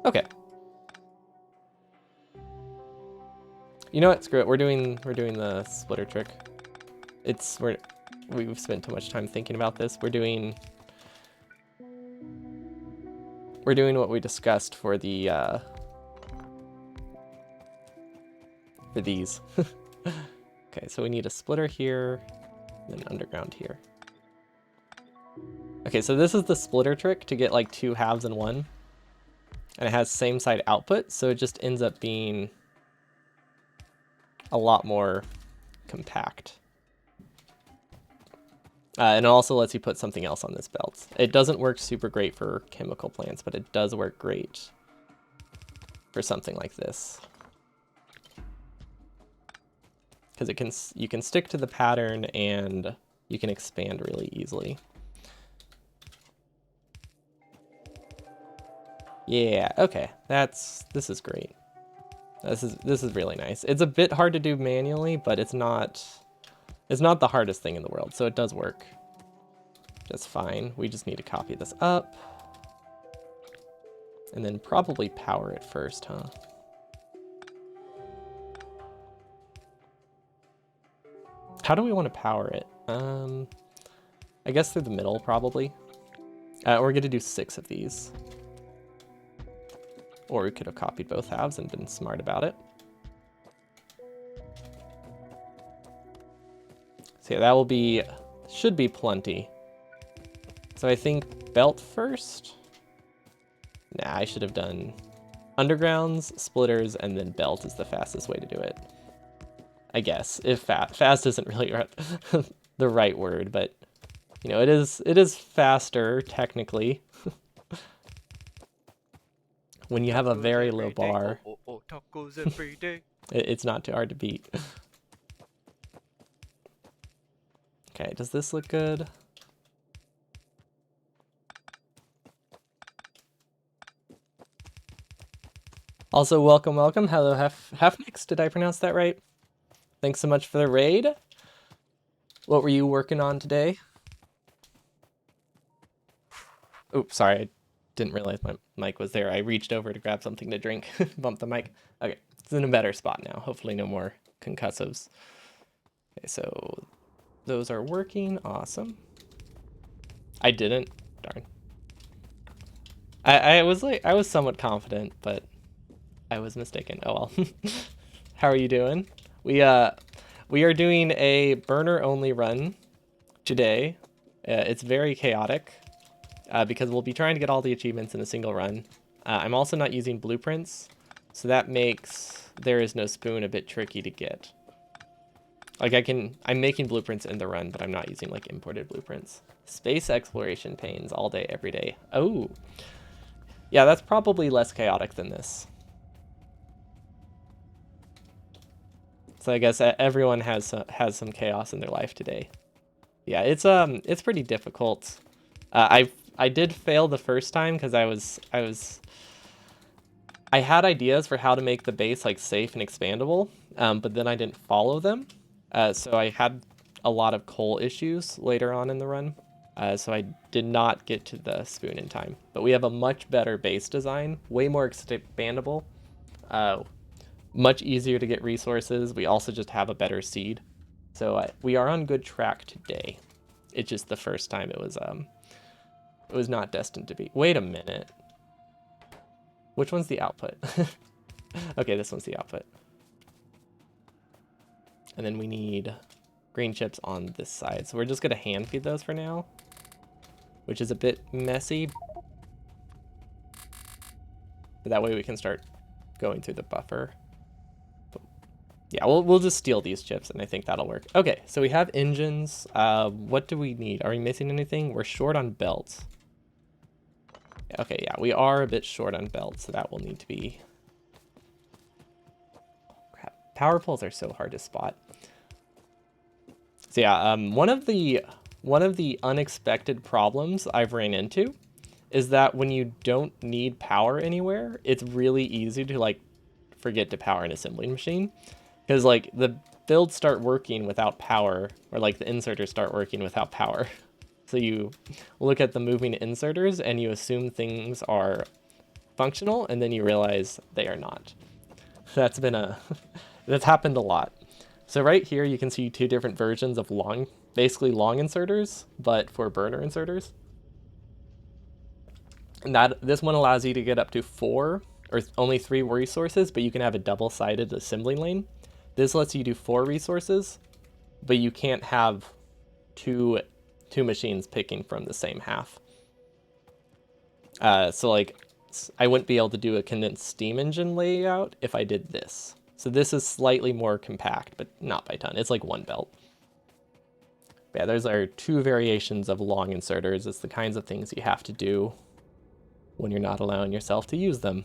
Okay. You know what? Screw it. We're doing the splitter trick. We've spent too much time thinking about this. We're doing we're doing what we discussed for the for these. Okay, so we need a splitter here, and then underground here. Okay, so this is the splitter trick to get like 2 halves in one. And it has same side output, so it just ends up being a lot more compact. And it also lets you put something else on this belt. It doesn't work super great for chemical plants, but it does work great for something like this. Because you can stick to the pattern and you can expand really easily. Yeah, okay. This is great. This is really nice. It's a bit hard to do manually, but it's not the hardest thing in the world, so it does work just fine. We just need to copy this up. And then probably power it first, huh? How do we want to power it? I guess through the middle, probably. We're going to do 6 of these. Or we could have copied both halves and been smart about it. So yeah, that will be, should be plenty. So I think belt first. Nah, I should have done undergrounds, splitters, and then belt is the fastest way to do it. I guess, if fast isn't really the right word, but you know, it is faster technically. When you have a very low bar, tacos every day. It's not too hard to beat. Okay, does this look good? Also, welcome. Hello, Halfnix. Did I pronounce that right? Thanks so much for the raid. What were you working on today? Oops, sorry. I didn't realize my mic was there. I reached over to grab something to drink. Bumped the mic. Okay, it's in a better spot now. Hopefully no more concussives. Okay, so those are working. Awesome. I didn't. Darn. I was somewhat confident, but I was mistaken. Oh well. How are you doing? We are doing a burner only run today. It's very chaotic because we'll be trying to get all the achievements in a single run. I'm also not using blueprints, so that makes there is no spoon a bit tricky to get. Like I'm making blueprints in the run, but I'm not using like imported blueprints. Space exploration pains all day, every day. Oh, yeah, that's probably less chaotic than this. So I guess everyone has some chaos in their life today. Yeah, it's pretty difficult. I did fail the first time because I had ideas for how to make the base like safe and expandable, but then I didn't follow them. So I had a lot of coal issues later on in the run. So I did not get to the spoon in time. But we have a much better base design, way more expandable, much easier to get resources. We also just have a better seed. So we are on good track today. It's just the first time it was not destined to be. Wait a minute. Which one's the output? Okay, this one's the output. And then we need green chips on this side. So we're just going to hand feed those for now, which is a bit messy. But that way we can start going through the buffer. Yeah, we'll just steal these chips, and I think that'll work. Okay, so we have engines. What do we need? Are we missing anything? We're short on belts. Okay, yeah, we are a bit short on belts, so that will need to be... Crap, power poles are so hard to spot. So yeah, one of the unexpected problems I've ran into is that when you don't need power anywhere, it's really easy to like forget to power an assembly machine. Because like the builds start working without power, or like the inserters start working without power. So you look at the moving inserters and you assume things are functional, and then you realize they are not. That's happened a lot. So right here you can see 2 different versions of basically long inserters, but for burner inserters. And this one allows you to get up to 4 or only 3 resources, but you can have a double-sided assembly lane. This lets you do 4 resources, but you can't have two machines picking from the same half. So like, I wouldn't be able to do a condensed steam engine layout if I did this. So this is slightly more compact, but not by a ton. It's like 1 belt. But yeah, those are 2 variations of long inserters. It's the kinds of things you have to do when you're not allowing yourself to use them.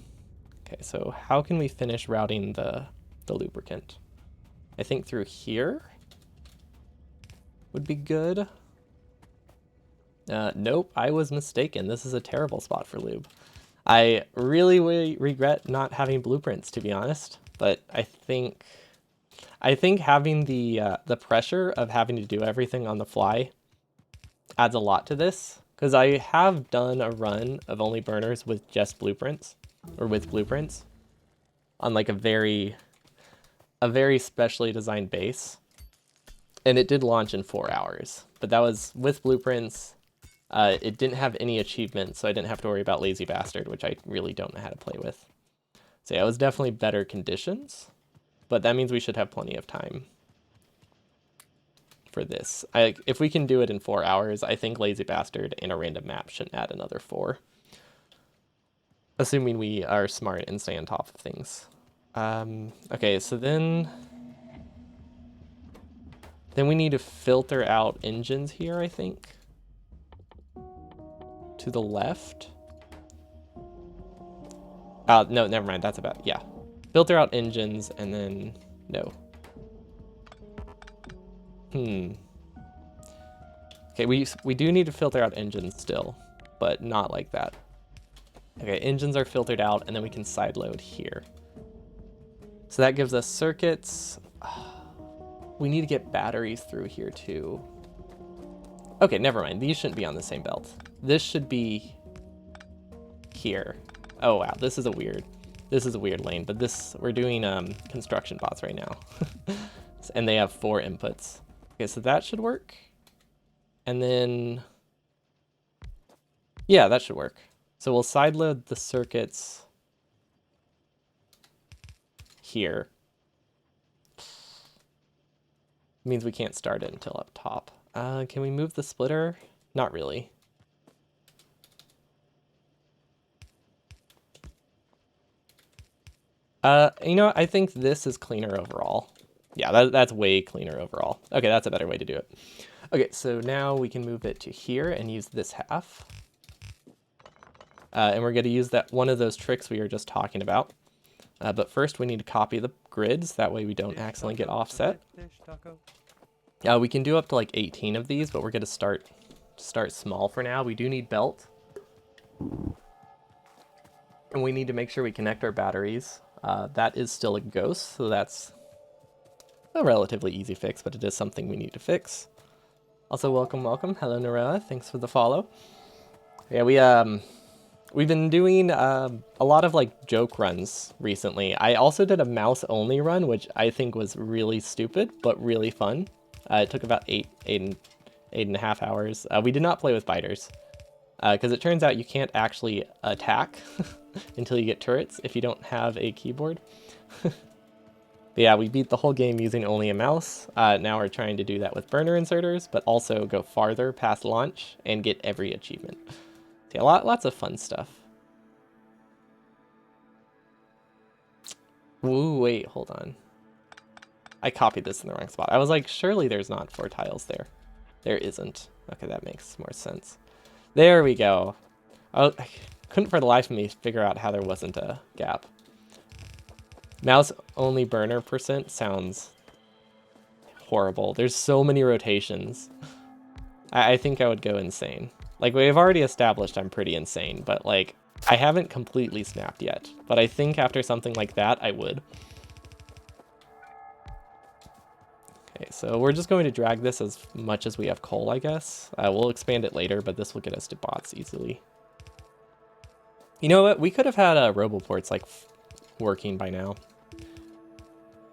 Okay, so how can we finish routing the lubricant? I think through here would be good. Nope, I was mistaken. This is a terrible spot for lube. I really regret not having blueprints, to be honest, but I think having the pressure of having to do everything on the fly adds a lot to this, because I have done a run of only burners with just blueprints, or with blueprints, on like a very specially designed base, and it did launch in 4 hours, but that was with blueprints. It didn't have any achievements, so I didn't have to worry about Lazy Bastard, which I really don't know how to play with. So yeah, it was definitely better conditions, but that means we should have plenty of time for this. If we can do it in 4 hours, I think Lazy Bastard in a random map shouldn't add another 4. Assuming we are smart and stay on top of things. Okay, so then we need to filter out engines here, I think. To the left. No, never mind. That's about, yeah. Filter out engines and then, no. Okay, we do need to filter out engines still, but not like that. Okay, engines are filtered out, and then we can sideload here. So that gives us circuits. We need to get batteries through here too. Okay, never mind. These shouldn't be on the same belt. This should be here. Oh wow, this is a weird lane, but we're doing construction bots right now. And they have 4 inputs. Okay, so that should work. And then, yeah, that should work. So we'll sideload the circuits here. Means we can't start it until up top. Can we move the splitter? Not really. You know what? I think this is cleaner overall. Yeah, that's way cleaner overall. Okay, that's a better way to do it. Okay, so now we can move it to here and use this half. And we're going to use that one of those tricks we were just talking about. But first we need to copy the grids. That way we don't accidentally get offset. We can do up to like 18 of these, but we're going to start small for now. We do need belt. And we need to make sure we connect our batteries. That is still a ghost, so that's a relatively easy fix, but it is something we need to fix. Also, welcome. Hello, Narella. Thanks for the follow. Yeah, we've been doing a lot of like joke runs recently. I also did a mouse only run, which I think was really stupid, but really fun. It took about eight and a half hours. We did not play with biters, because it turns out you can't actually attack until you get turrets if you don't have a keyboard. But yeah, we beat the whole game using only a mouse. Now we're trying to do that with burner inserters, but also go farther past launch and get every achievement. So yeah, lots of fun stuff. Ooh, wait, hold on. I copied this in the wrong spot. I was like, surely there's not 4 tiles there. There isn't. Okay, that makes more sense. There we go. I couldn't for the life of me figure out how there wasn't a gap. Mouse only burner % sounds horrible. There's so many rotations. I think I would go insane. Like, we've already established I'm pretty insane, but like, I haven't completely snapped yet. But I think after something like that, I would. Okay, so we're just going to drag this as much as we have coal, I guess. We'll expand it later, but this will get us to bots easily. You know what? We could have had Roboports like working by now.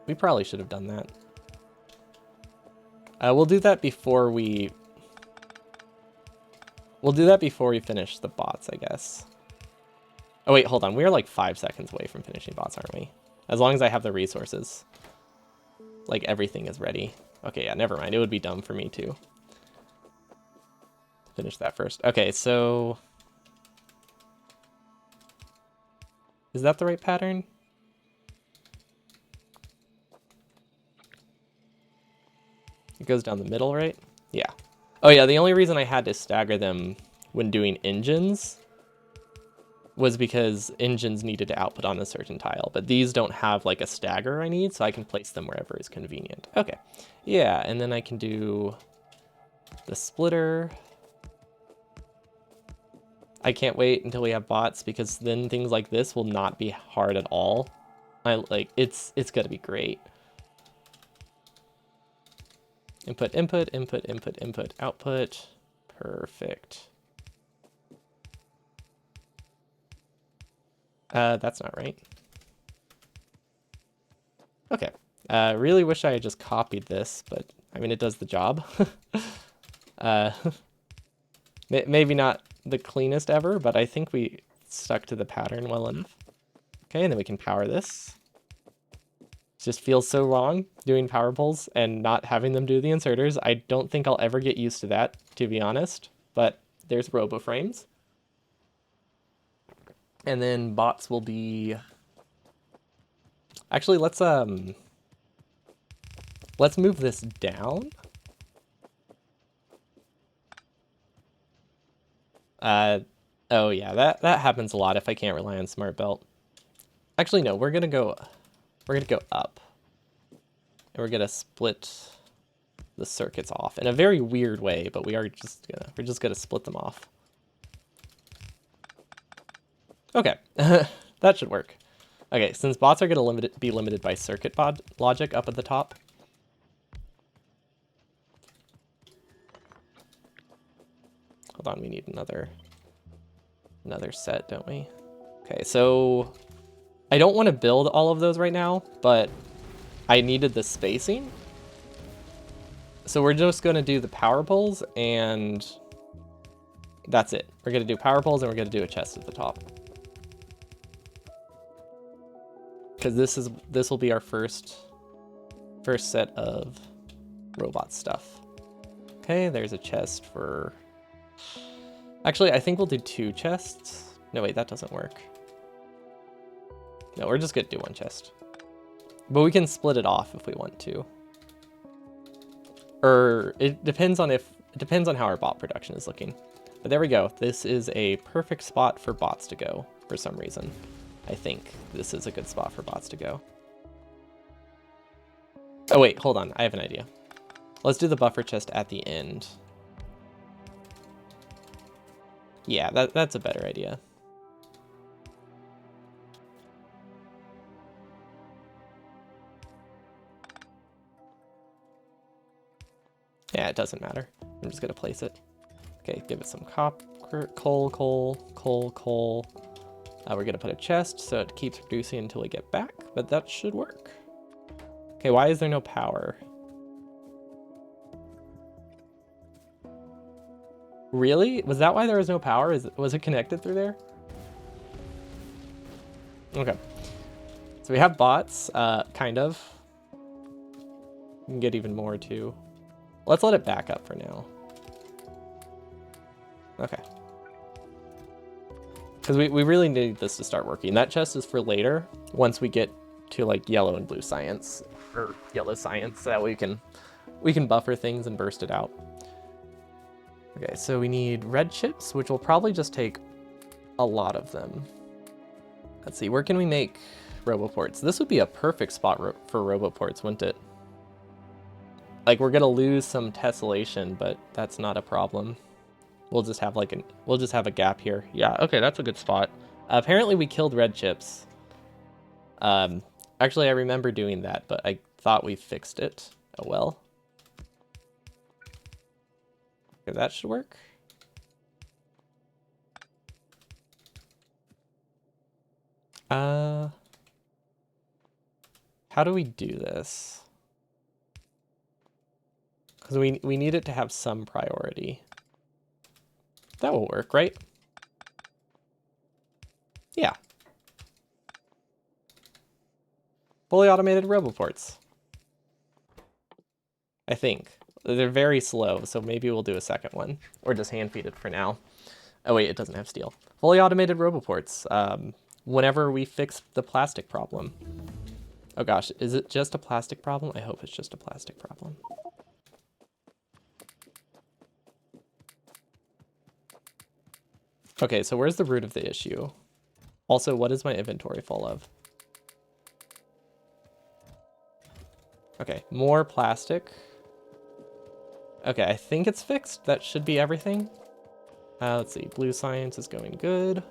We probably should have done that. We'll do that before we finish the bots, I guess. Oh wait, hold on. We are like 5 seconds away from finishing bots, aren't we? As long as I have the resources. Like everything is ready. Okay, yeah, never mind. It would be dumb for me to finish that first. Okay, so... Is that the right pattern? It goes down the middle, right? Yeah. Oh yeah, the only reason I had to stagger them when doing engines was because engines needed to output on a certain tile, but these don't have like a stagger I need, so I can place them wherever is convenient. Okay. Yeah, and then I can do the splitter. I can't wait until we have bots because then things like this will not be hard at all. It's gonna be great. Input, input, input, input, input, output. Perfect. That's not right. Okay. Really wish I had just copied this, but I mean, it does the job. uh, maybe not the cleanest ever, but I think we stuck to the pattern well enough. Okay, and then we can power this. It just feels so wrong doing power pulls and not having them do the inserters. I don't think I'll ever get used to that, to be honest, but there's robo frames. And then bots will be... Actually, let's move this down. Oh yeah, that happens a lot if I can't rely on smart belt. Actually, no, we're gonna go up. And we're gonna split the circuits off in a very weird way, but we're just gonna split them off. Okay, that should work. Okay, since bots are gonna be limited by circuit pod logic up at the top. Hold on, we need another set, don't we? Okay, so I don't want to build all of those right now, but I needed the spacing. So we're just going to do the power poles and that's it. We're going to do power poles and we're going to do a chest at the top. Because this will be our first set of robot stuff. Okay, there's a chest for... Actually, I think we'll do 2 chests. No, wait, that doesn't work. No, we're just going to do 1 chest. But we can split it off if we want to. Or it depends on how our bot production is looking. But there we go. This is a perfect spot for bots to go for some reason. I think this is a good spot for bots to go. Oh wait, hold on. I have an idea. Let's do the buffer chest at the end. Yeah, that's a better idea. Yeah, it doesn't matter. I'm just gonna place it. Okay, give it some copper, coal. We're gonna put a chest so it keeps reducing until we get back, but that should work. Okay, why is there no power? Really? Was that why there was no power? Was it connected through there? Okay. So we have bots, kind of. We can get even more too. Let's let it back up for now. Okay. Because we really need this to start working. That chest is for later, once we get to like yellow and blue science, or yellow science, so that we can buffer things and burst it out. Okay, so we need red chips, which will probably just take a lot of them. Let's see, where can we make roboports? This would be a perfect spot for roboports, wouldn't it? Like, we're gonna lose some tessellation, but that's not a problem. We'll just have a gap here. Yeah, okay, that's a good spot. Apparently we killed red chips. Actually, I remember doing that, but I thought we fixed it. Oh well. Okay, that should work. How do we do this? Because we need it to have some priority. That will work, right? Yeah. Fully automated roboports. I think. They're very slow, so maybe we'll do a second one. Or just hand feed it for now. Oh wait, it doesn't have steel. Fully automated roboports. Whenever we fix the plastic problem. Oh gosh, is it just a plastic problem? I hope it's just a plastic problem. Okay, so where's the root of the issue? Also, what is my inventory full of? Okay, more plastic. Okay, I think it's fixed. That should be everything. Let's see, blue science is going good.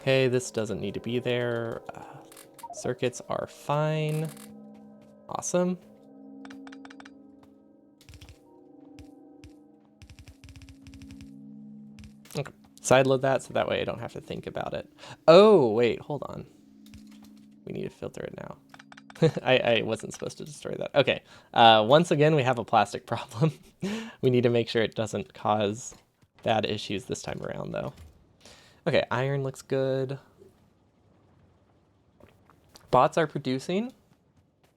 Okay, this doesn't need to be there. Circuits are fine. Awesome. Okay, sideload that so that way I don't have to think about it. Oh, wait, hold on. We need to filter it now. I wasn't supposed to destroy that. Okay, once again, we have a plastic problem. We need to make sure it doesn't cause bad issues this time around, though. Okay, iron looks good. Bots are producing,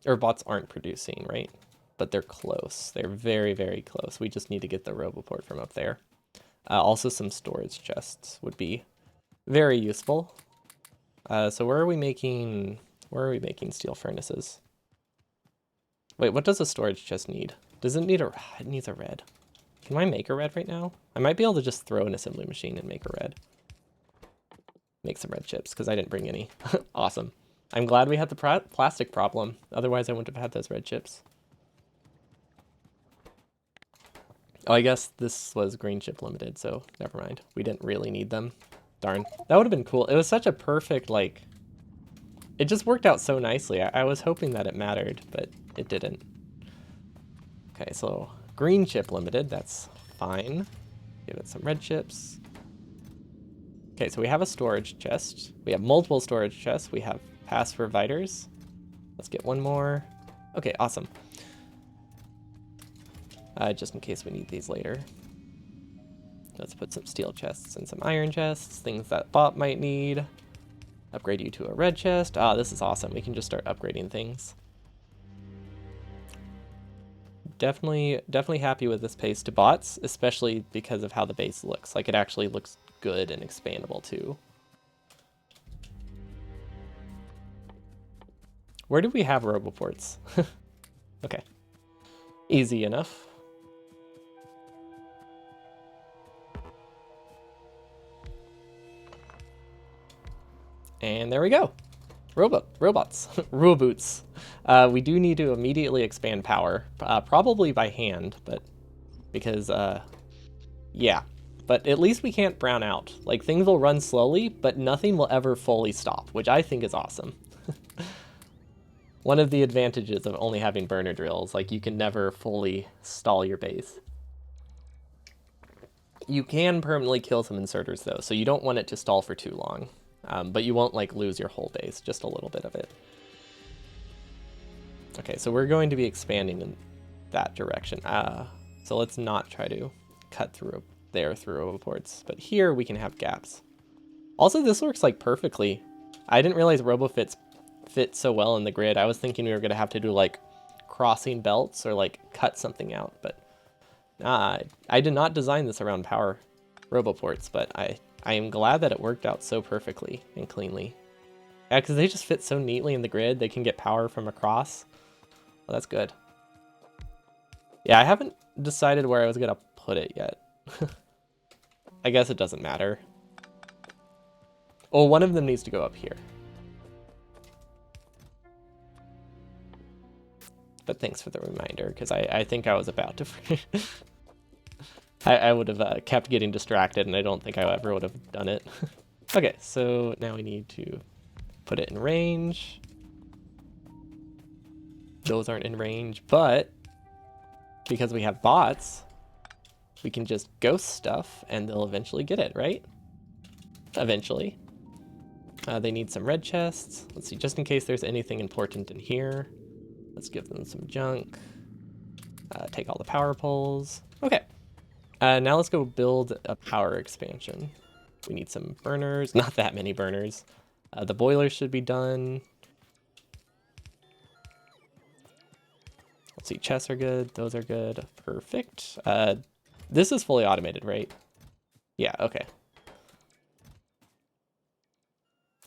or bots aren't producing, right? But they're close. They're very, very close. We just need to get the roboport from up there. Also, some storage chests would be very useful. So where are we making steel furnaces? Wait, what does a storage chest need? Does it need a, it needs a red. Can I make a red right now? I might be able to just throw an assembly machine and make a red. Make some red chips, because I didn't bring any. Awesome. I'm glad we had the plastic problem. Otherwise, I wouldn't have had those red chips. Oh, I guess this was green chip limited, so never mind. We didn't really need them. Darn. That would have been cool. It was such a perfect, like... It just worked out so nicely. I was hoping that it mattered, but it didn't. Okay, so green chip limited. That's fine. Give it some red chips. Okay, so we have a storage chest. We have multiple storage chests. We have pass providers. Let's get one more. Okay, awesome. Just in case we need these later. Let's put some steel chests and some iron chests, things that bot might need. Upgrade you to a red chest. Ah, this is awesome. We can just start upgrading things. Definitely happy with this pace to bots, especially because of how the base looks. Like, it actually looks good and expandable too. Where do we have roboports? Okay. Easy enough. And there we go. Robots. Roboots. We do need to immediately expand power. Probably by hand, but because, yeah. But at least we can't brown out. Like, things will run slowly, but nothing will ever fully stop, which I think is awesome. One of the advantages of only having burner drills, like, you can never fully stall your base. You can permanently kill some inserters, though, so you don't want it to stall for too long. But you won't, like, lose your whole base, just a little bit of it. Okay, so we're going to be expanding in that direction. So let's not try to cut through there through roboports, but here we can have gaps. Also, this works, like, perfectly. I didn't realize RoboFits fit so well in the grid. I was thinking we were going to have to do, like, crossing belts or, like, cut something out, but I did not design this around power roboports, but I am glad that it worked out so perfectly and cleanly. Yeah, because they just fit so neatly in the grid. They can get power from across. Well, that's good. Yeah, I haven't decided where I was going to put it yet. I guess it doesn't matter. Well, one of them needs to go up here. But thanks for the reminder, because I think I was about to... I would have kept getting distracted, and I don't think I ever would have done it. Okay, so now we need to put it in range. Those aren't in range, but because we have bots, we can just ghost stuff, and they'll eventually get it, right? Eventually. They need some red chests. Let's see, just in case there's anything important in here. Let's give them some junk. Take all the power poles. Okay. Now let's go build a power expansion. We need some burners. Not that many burners. The boilers should be done. Let's see, chests are good. Those are good. Perfect. This is fully automated, right? Yeah, okay.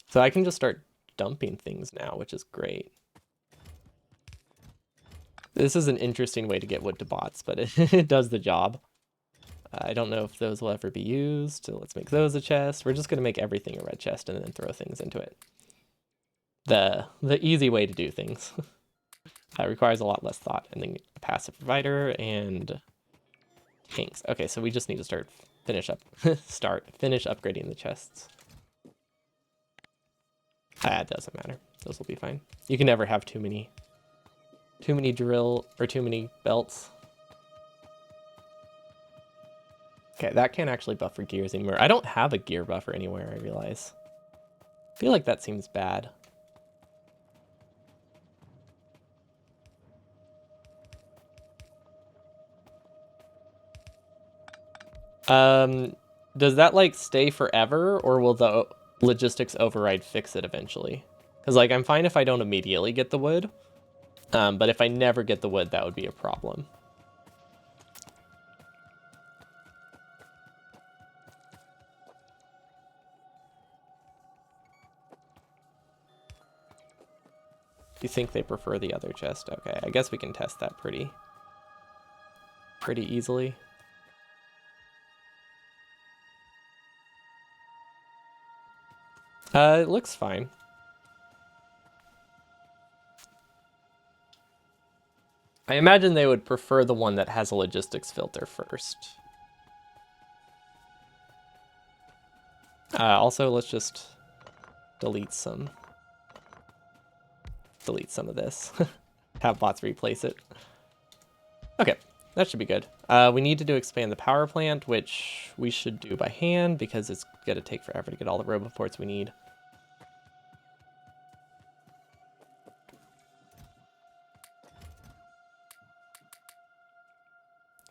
So I can just start dumping things now, which is great. This is an interesting way to get wood to bots, but it does the job. I don't know if those will ever be used, so let's make those a chest. We're just going to make everything a red chest and then throw things into it. The easy way to do things. Requires a lot less thought. And then a passive provider and tanks. Okay, so we just need to finish upgrading the chests. It doesn't matter. Those will be fine. You can never have too many drill or too many belts. Okay, that can't actually buffer gears anymore. I don't have a gear buffer anywhere, I realize. I feel like that seems bad. Does that like stay forever, or will the logistics override fix it eventually? Because like I'm fine if I don't immediately get the wood, but if I never get the wood, that would be a problem. Do you think they prefer the other chest? Okay, I guess we can test that pretty easily. It looks fine. I imagine they would prefer the one that has a logistics filter first. Also, let's just delete some of this. Have bots replace it. Okay, that should be good. We need to expand the power plant, which we should do by hand because it's going to take forever to get all the roboports we need.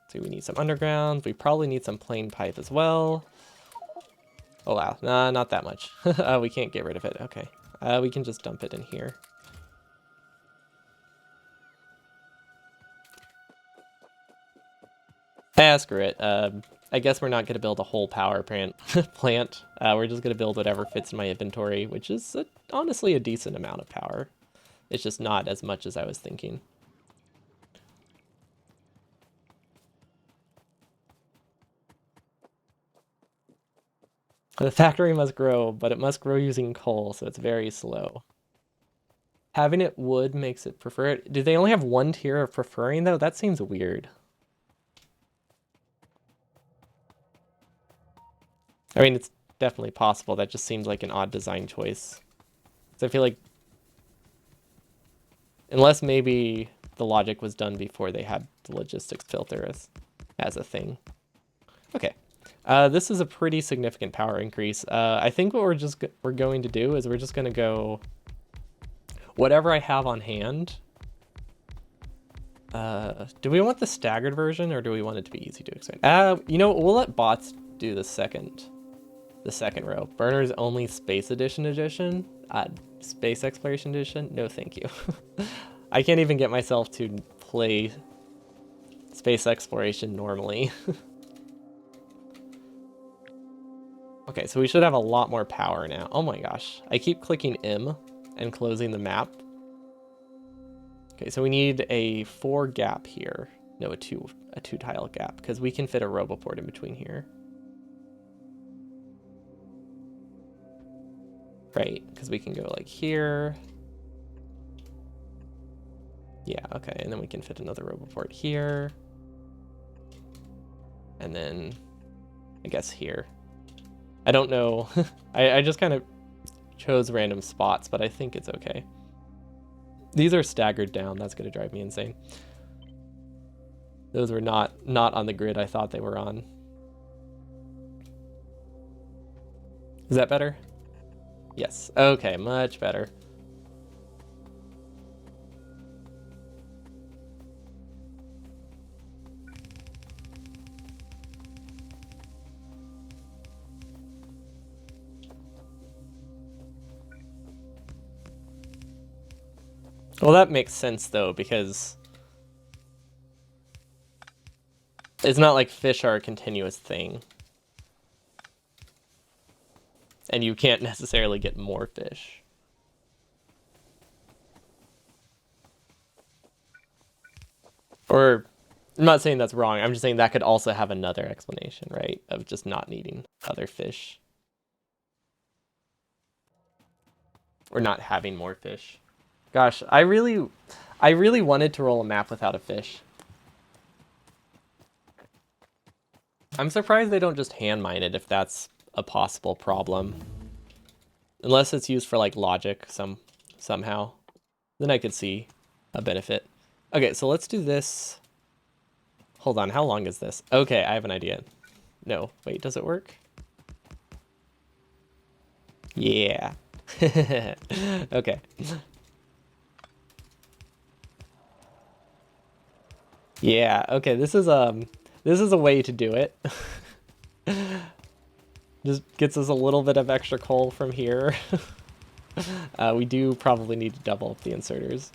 So we need some underground. We probably need some plain pipe as well. Oh wow, nah, not that much. We can't get rid of it. Okay, we can just dump it in here. Screw it. I guess we're not going to build a whole power plant. We're just going to build whatever fits in my inventory, which is honestly a decent amount of power. It's just not as much as I was thinking. The factory must grow, but it must grow using coal, so it's very slow. Having it wood makes it prefer it. Do they only have one tier of preferring, though? That seems weird. I mean, it's definitely possible. That just seems like an odd design choice. So I feel like, unless maybe the logic was done before they had the logistics filter as a thing. Okay. This is a pretty significant power increase. I think what we're going to do is we're just going to go whatever I have on hand. Do we want the staggered version or do we want it to be easy to expand? You know, we'll let bots do the second row. Burners only space edition. Space exploration edition. No, thank you. I can't even get myself to play space exploration normally. Okay, so we should have a lot more power now. Oh my gosh. I keep clicking M and closing the map. Okay, so we need a 4 gap here. No, a 2 tile gap, because we can fit a roboport in between here. Right, because we can go like here. Yeah, okay, and then we can fit another roboport here. And then, I guess here. I don't know. I just kind of chose random spots, but I think it's okay. These are staggered down. That's going to drive me insane. Those were not on the grid I thought they were on. Is that better? Yes. Okay, much better. Well, that makes sense though, because it's not like fish are a continuous thing. And you can't necessarily get more fish. Or, I'm not saying that's wrong, I'm just saying that could also have another explanation, right? Of just not needing other fish. Or not having more fish. Gosh, I really wanted to roll a map without a fish. I'm surprised they don't just hand mine it if that's a possible problem. Unless it's used for like logic somehow. Then I could see a benefit. Okay, so let's do this. Hold on, how long is this? Okay, I have an idea. No, wait, does it work? Yeah. Okay. Yeah, okay, this is a way to do it. Just gets us a little bit of extra coal from here. We do probably need to double up the inserters.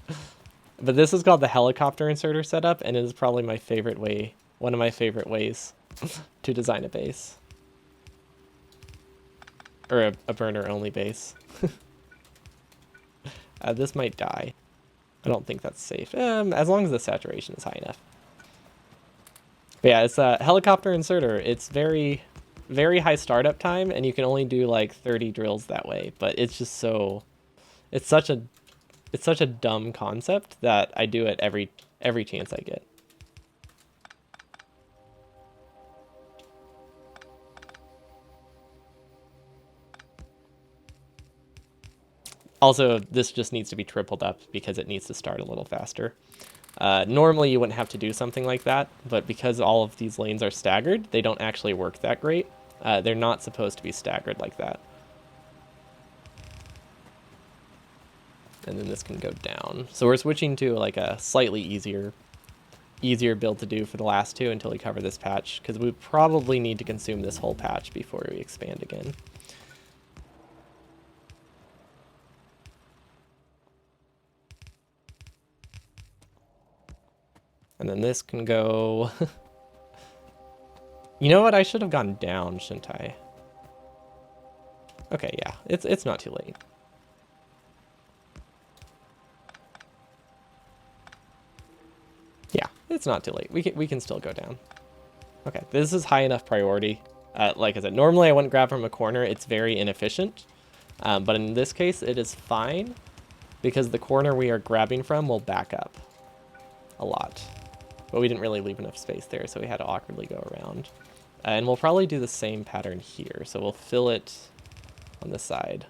But this is called the helicopter inserter setup, and it is probably my favorite way, one of my favorite ways to design a base. Or a burner-only base. This might die. I don't think that's safe. As long as the saturation is high enough. But yeah, it's a helicopter inserter. It's very, very high startup time, and you can only do like 30 drills that way. But it's just so, it's such a dumb concept that I do it every chance I get. Also, this just needs to be tripled up because it needs to start a little faster. Normally, you wouldn't have to do something like that, but because all of these lanes are staggered, they don't actually work that great. They're not supposed to be staggered like that. And then this can go down. So we're switching to like a slightly easier build to do for the last two until we cover this patch, because we probably need to consume this whole patch before we expand again. And then this can go... You know what? I should have gone down, shouldn't I? Okay, yeah. It's not too late. Yeah, it's not too late. We can still go down. Okay, this is high enough priority. Like I said, normally I wouldn't grab from a corner. It's very inefficient. But in this case, it is fine because the corner we are grabbing from will back up a lot. But we didn't really leave enough space there, so we had to awkwardly go around. And we'll probably do the same pattern here. So we'll fill it on the side.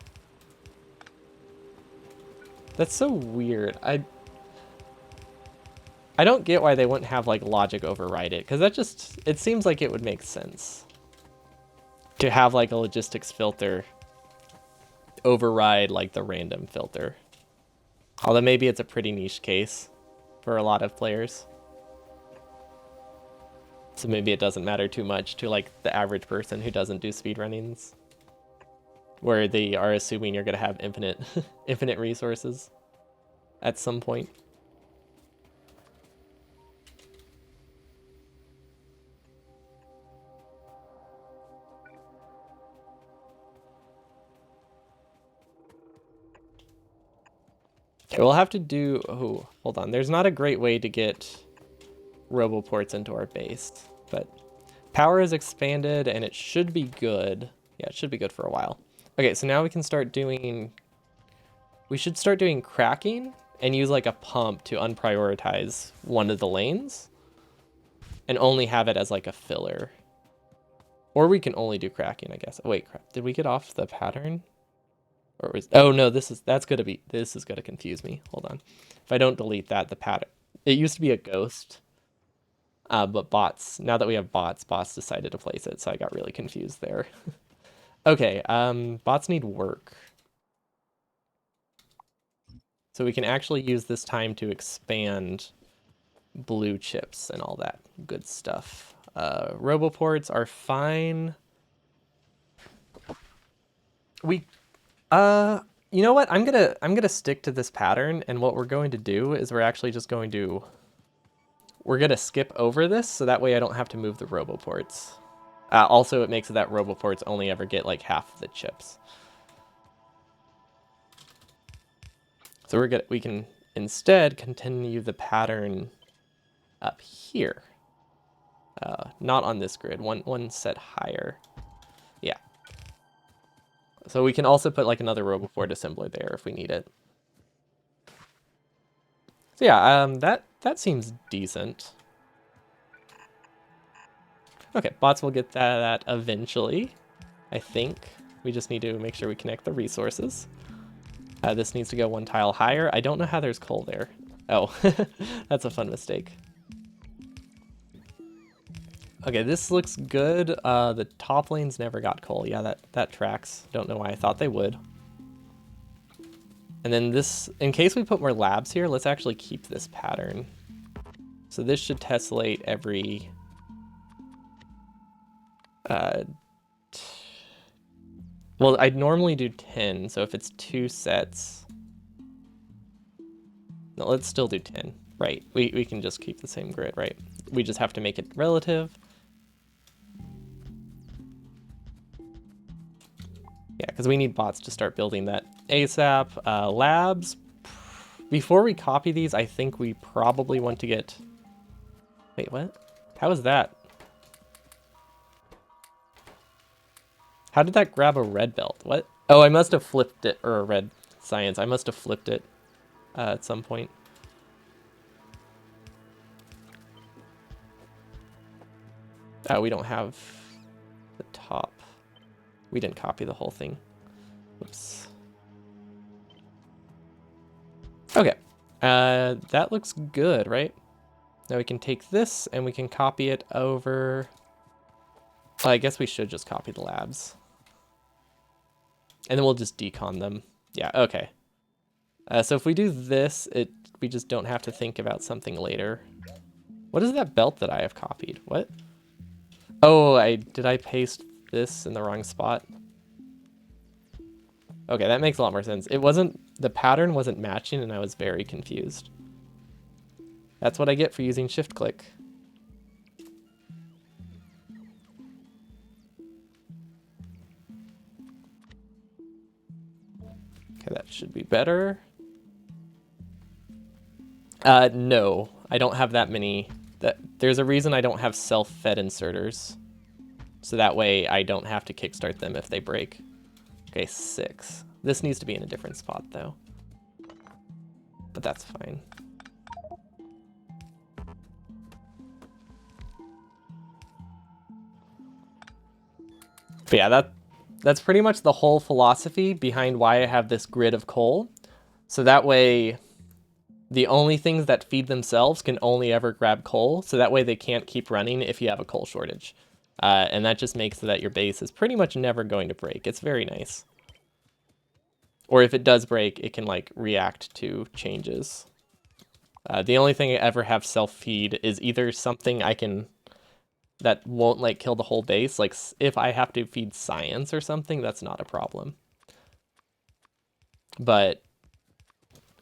That's so weird. I don't get why they wouldn't have like logic override it, because that just, it seems like it would make sense to have like a logistics filter override like the random filter. Although maybe it's a pretty niche case for a lot of players. So maybe it doesn't matter too much to like the average person who doesn't do speedrunnings, where they are assuming you're gonna have infinite infinite resources at some point. Okay, we'll have to do... Oh, hold on. There's not a great way to get Roboports into our base, but power is expanded and it should be good. Yeah, it should be good for a while. Okay, so now we can start doing... We should start doing cracking and use like a pump to unprioritize one of the lanes and only have it as like a filler. Or we can only do cracking, I guess. Oh, wait, crap. Did we get off the pattern? Or was, oh no, this is gonna confuse me. Hold on. If I don't delete that, the pattern, it used to be a ghost. But bots, now that we have bots decided to place it, so I got really confused there. Okay, bots need work. So we can actually use this time to expand blue chips and all that good stuff. Roboports are fine. You know what? I'm gonna stick to this pattern, and what we're going to do is we're actually just going to skip over this, so that way I don't have to move the roboports. Also, it makes it that roboports only ever get like half of the chips. So we can instead continue the pattern up here. Not on this grid, one set higher. Yeah. So we can also put like another roboport assembler there if we need it. So yeah, that seems decent. Okay, bots will get that eventually, I think. We just need to make sure we connect the resources. This needs to go one tile higher. I don't know how there's coal there. Oh, that's a fun mistake. Okay, this looks good. The top lanes never got coal. Yeah, that tracks. Don't know why I thought they would. And then this, in case we put more labs here, let's actually keep this pattern. So this should tessellate every... well, I'd normally do 10, so if it's 2 sets... No, let's still do 10. Right, we can just keep the same grid, right? We just have to make it relative. Yeah, because we need bots to start building that ASAP. Labs, before we copy these, I think we probably want to get... Wait, what? How is that? How did that grab a red belt? What? Oh, I must have flipped it, or a red science. I must have flipped it at some point. Oh, we don't have the top. We didn't copy the whole thing. Oops. Okay. That looks good, right? Now we can take this and we can copy it over. Well, I guess we should just copy the labs. And then we'll just decon them. Yeah, okay. So if we do this, we just don't have to think about something later. What is that belt that I have copied? What? Oh, did I paste this in the wrong spot? Okay, that makes a lot more sense. The pattern wasn't matching and I was very confused. That's what I get for using shift click. Okay, that should be better. No, I don't have that many. There's a reason I don't have self-fed inserters. So that way I don't have to kickstart them if they break. Okay, 6. This needs to be in a different spot though. But that's fine. But yeah, that's pretty much the whole philosophy behind why I have this grid of coal. So that way the only things that feed themselves can only ever grab coal. So that way they can't keep running if you have a coal shortage. And that just makes it that your base is pretty much never going to break. It's very nice. Or if it does break, it can like react to changes. The only thing I ever have self-feed is either something that won't like kill the whole base. Like if I have to feed science or something, that's not a problem. But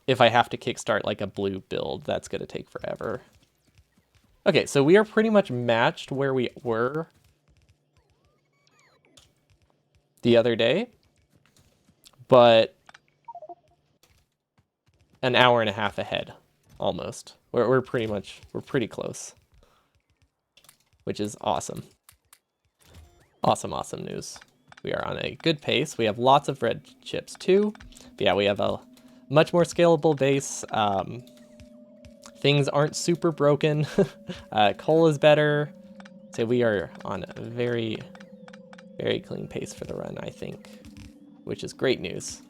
if I have to kickstart like a blue build, that's going to take forever. Okay, so we are pretty much matched where we were the other day, but an hour and a half ahead, almost. We're pretty close, which is awesome. Awesome news. We are on a good pace. We have lots of red chips too. But yeah, we have a much more scalable base. Things aren't super broken. Coal is better. So we are on a very, very clean pace for the run, I think, which is great news.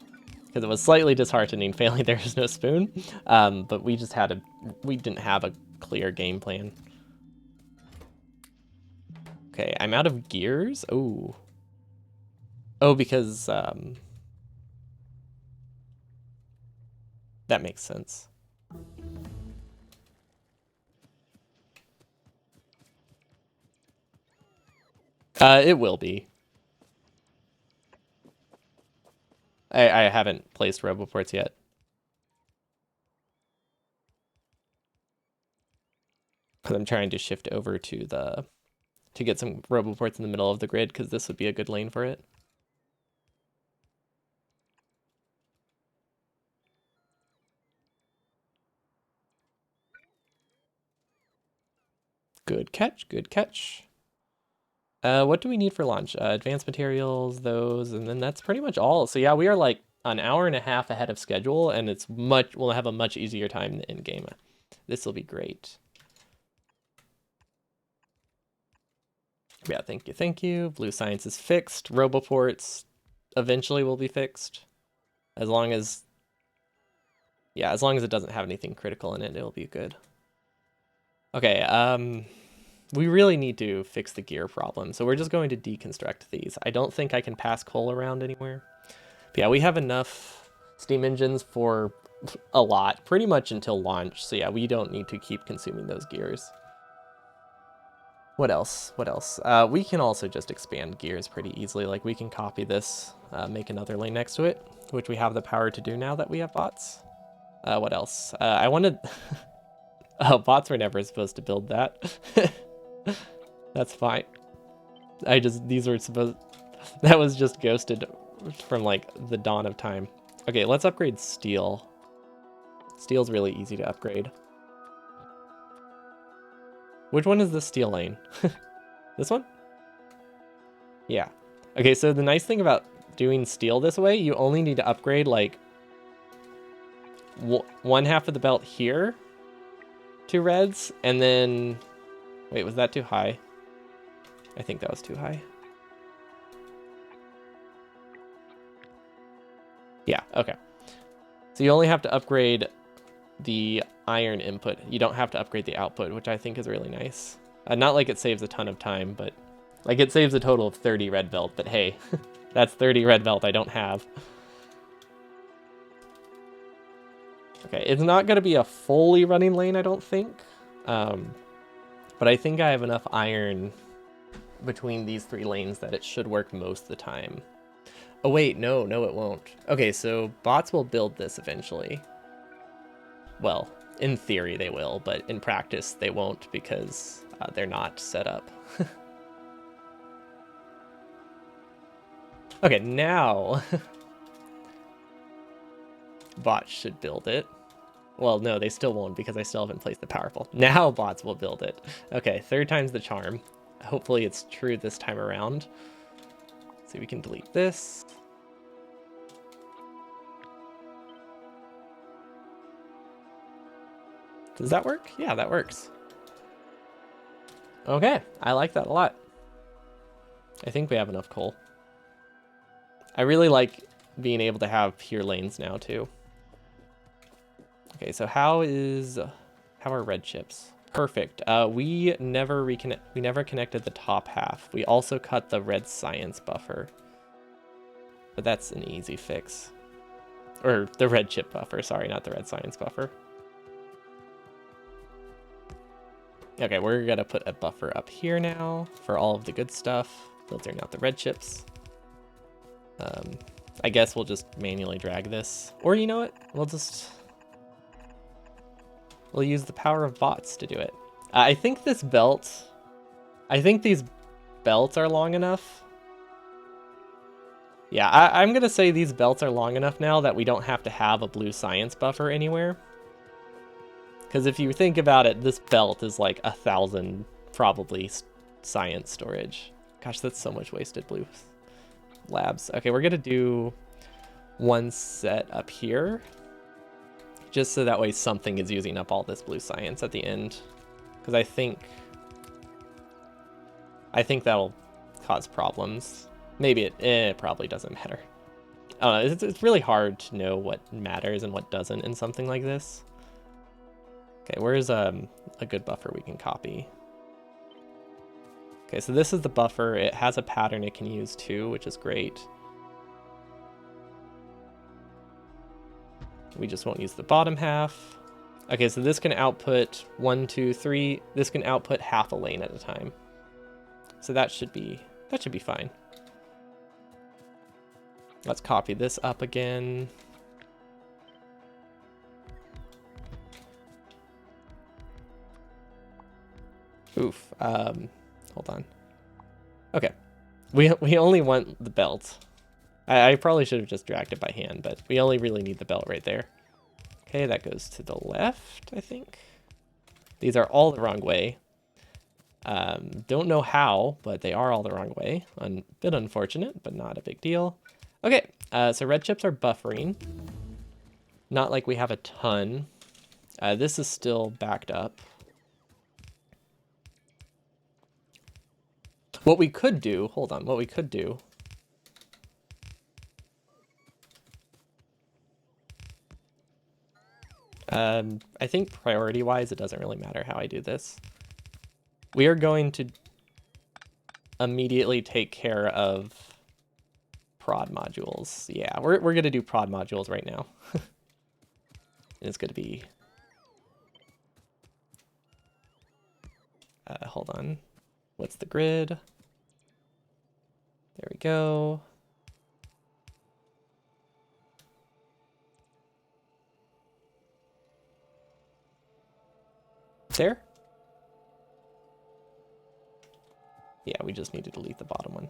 Because it was slightly disheartening failing There's No Spoon, but we didn't have a clear game plan. Okay, I'm out of gears. Oh, because that makes sense. It will be. I haven't placed Roboports yet. Because I'm trying to shift over to get some Roboports in the middle of the grid, because this would be a good lane for it. Good catch, good catch. What do we need for launch? Advanced materials, those, and then that's pretty much all. So yeah, we are like an hour and a half ahead of schedule, and we'll have a much easier time in game. This will be great. Yeah, thank you, thank you. Blue science is fixed. Roboports eventually will be fixed. As long as it doesn't have anything critical in it, it'll be good. Okay, we really need to fix the gear problem, so we're just going to deconstruct these. I don't think I can pass coal around anywhere. But yeah, we have enough steam engines for a lot, pretty much until launch. So yeah, we don't need to keep consuming those gears. What else? What else? We can also just expand gears pretty easily. Like we can copy this, make another lane next to it, which we have the power to do now that we have bots. What else? I wanted... Oh, bots were never supposed to build that. That's fine. These were supposed... That was just ghosted from like the dawn of time. Okay, let's upgrade steel. Steel's really easy to upgrade. Which one is the steel lane? This one? Yeah. Okay, so the nice thing about doing steel this way, you only need to upgrade like one half of the belt here to reds, and then... Wait, was that too high? I think that was too high. Yeah, okay. So you only have to upgrade the iron input. You don't have to upgrade the output, which I think is really nice. Not like it saves a ton of time, but like it saves a total of 30 red belt, but hey, that's 30 red belt I don't have. Okay, it's not going to be a fully running lane, I don't think. But I think I have enough iron between these 3 lanes that it should work most of the time. Oh wait, no, it won't. Okay, so bots will build this eventually. Well, in theory they will, but in practice they won't because they're not set up. Okay, now bots should build it. Well, no, they still won't because I still haven't placed the powerful. Now bots will build it. Okay, 3rd time's the charm. Hopefully it's true this time around. So we can delete this. Does that work? Yeah, that works. Okay, I like that a lot. I think we have enough coal. I really like being able to have pure lanes now too. Okay, so how are red chips? Perfect. We never connected the top half. We also cut the red science buffer. But that's an easy fix. Or the red chip buffer, sorry, not the red science buffer. Okay, we're gonna put a buffer up here now for all of the good stuff, filtering out the red chips. I guess we'll just manually drag this. Or you know what? We'll use the power of bots to do it. I think these belts are long enough. Yeah, I'm gonna say these belts are long enough now that we don't have to have a blue science buffer anywhere. Because if you think about it, this belt is like 1,000 probably science storage. Gosh, that's so much wasted blue labs. Okay, we're gonna do 1 set up here. Just so that way something is using up all this blue science at the end. Because I think that'll cause problems. Maybe it probably doesn't matter. I don't know, it's really hard to know what matters and what doesn't in something like this. Okay, where's a good buffer we can copy? Okay, so this is the buffer. It has a pattern it can use too, which is great. We just won't use the bottom half. Okay, so this can output 1, 2, 3. This can output half a lane at a time. So that should be fine. Let's copy this up again. Oof. Hold on. Okay. We only want the belt. I probably should have just dragged it by hand, but we only really need the belt right there. Okay, that goes to the left, I think. These are all the wrong way. Don't know how, but they are all the wrong way. A bit unfortunate, but not a big deal. Okay, so red chips are buffering. Not like we have a ton. This is still backed up. What we could do, hold on, what we could do. I think priority-wise, it doesn't really matter how I do this. We are going to immediately take care of prod modules. Yeah, we're going to do prod modules right now. And it's going to be... hold on. What's the grid? There we go. There? Yeah, we just need to delete the bottom one.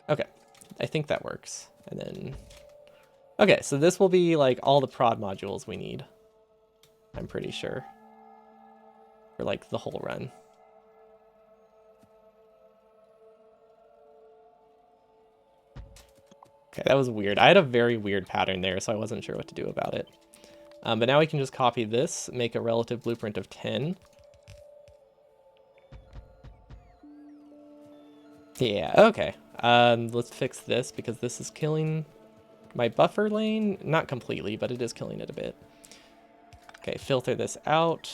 Okay, I think that works. And then... Okay, so this will be like all the prod modules we need. I'm pretty sure. For like the whole run. Okay, that was weird. I had a very weird pattern there, so I wasn't sure what to do about it. But now we can just copy this, make a relative blueprint of 10. Yeah, okay. Let's fix this because this is killing my buffer lane. Not completely, but it is killing it a bit. Okay, filter this out.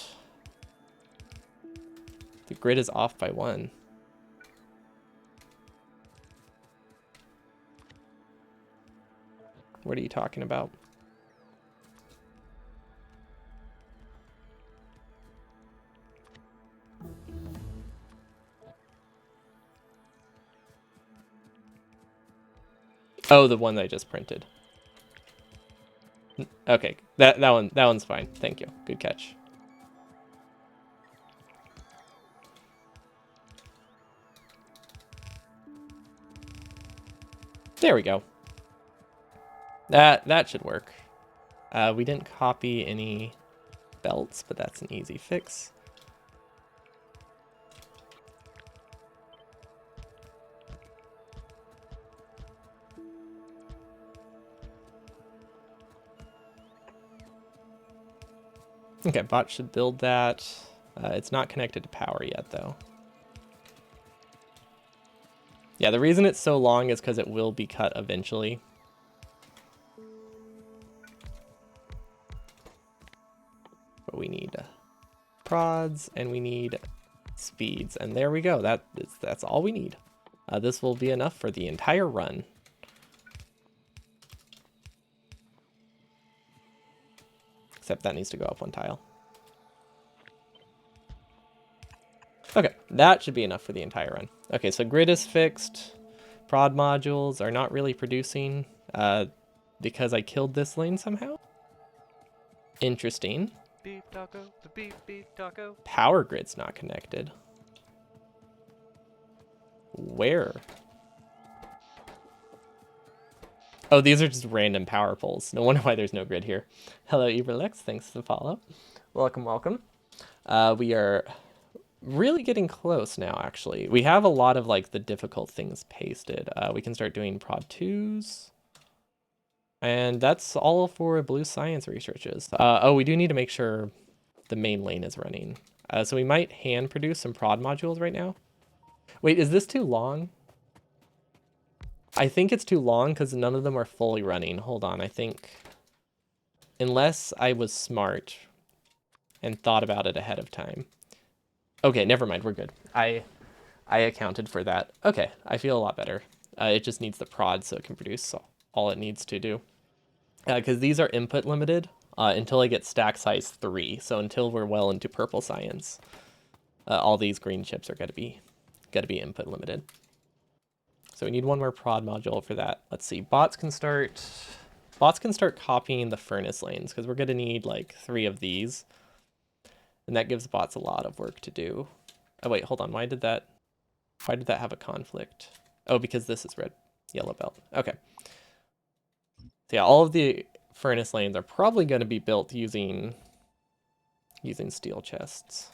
The grid is off by 1. What are you talking about? Oh, the one that I just printed. Okay, that one's fine. Thank you. Good catch. There we go. That should work. We didn't copy any belts, but that's an easy fix. Okay, bot should build that. It's not connected to power yet, though. Yeah, the reason it's so long is because it will be cut eventually. But we need prods and we need speeds, and there we go. That's all we need. This will be enough for the entire run. Except that needs to go up 1 tile. Okay, that should be enough for the entire run. Okay, so grid is fixed. Prod modules are not really producing because I killed this lane somehow. Interesting. Beef taco, the beef taco. Power grid's not connected. Where? Oh, these are just random power poles. No wonder why there's no grid here. Hello, Uberlex. Thanks for the follow. Welcome, welcome. We are really getting close now, actually. We have a lot of like the difficult things pasted. We can start doing prod 2s. And that's all for blue science researches. Oh, we do need to make sure the main lane is running. So we might hand produce some prod modules right now. Wait, is this too long? I think it's too long because none of them are fully running. Hold on, I think... Unless I was smart and thought about it ahead of time. Okay, never mind, we're good. I accounted for that. Okay, I feel a lot better. It just needs the prod so it can produce all it needs to do. Because these are input limited until I get stack size 3. So until we're well into purple science, all these green chips are going to be input limited. So we need one more prod module for that. Let's see, bots can start copying the furnace lanes because we're gonna need like 3 of these. And that gives bots a lot of work to do. Oh wait, hold on, why did that have a conflict? Oh, because this is red, yellow belt. Okay. So yeah, all of the furnace lanes are probably gonna be built using steel chests.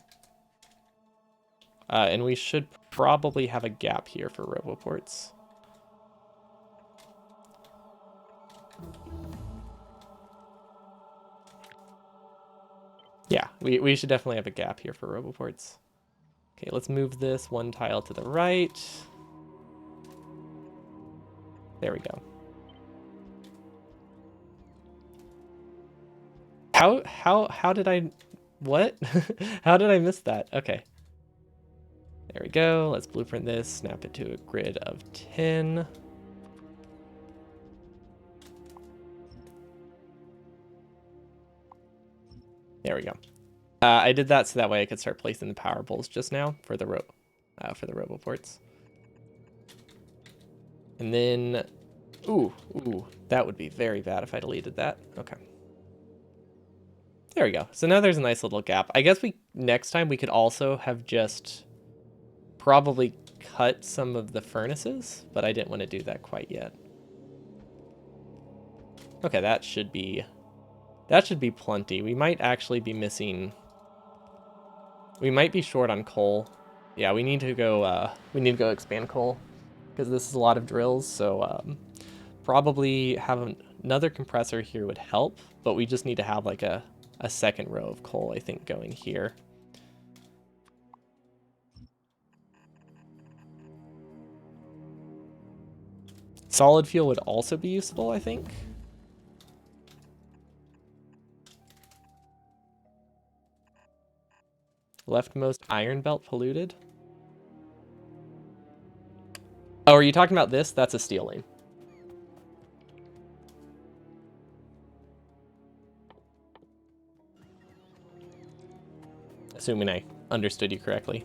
And we should probably have a gap here for roboports. Yeah, we should definitely have a gap here for roboports. Okay, let's move this 1 tile to the right. There we go. How did I, what? How did I miss that? Okay. There we go. Let's blueprint this, snap it to a grid of 10. There we go. I did that so that way I could start placing the power poles just now for the roboports. And then, ooh, that would be very bad if I deleted that. Okay. There we go. So now there's a nice little gap. I guess next time we could also have just probably cut some of the furnaces, but I didn't want to do that quite yet. Okay, that should be plenty. We might actually be missing, we might be short on coal. Yeah, we need to go expand coal because this is a lot of drills, so probably have another compressor here would help, but we just need to have like a second row of coal, I think, going here. Solid fuel would also be useful, I think. Leftmost iron belt polluted. Oh, are you talking about this? That's a steel lane. Assuming I understood you correctly.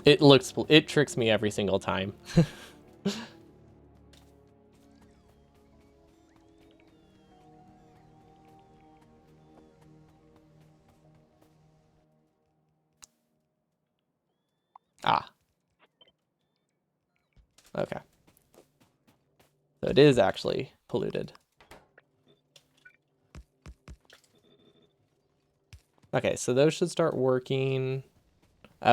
It tricks me every single time. Ah. Okay. So it is actually polluted. Okay, so those should start working.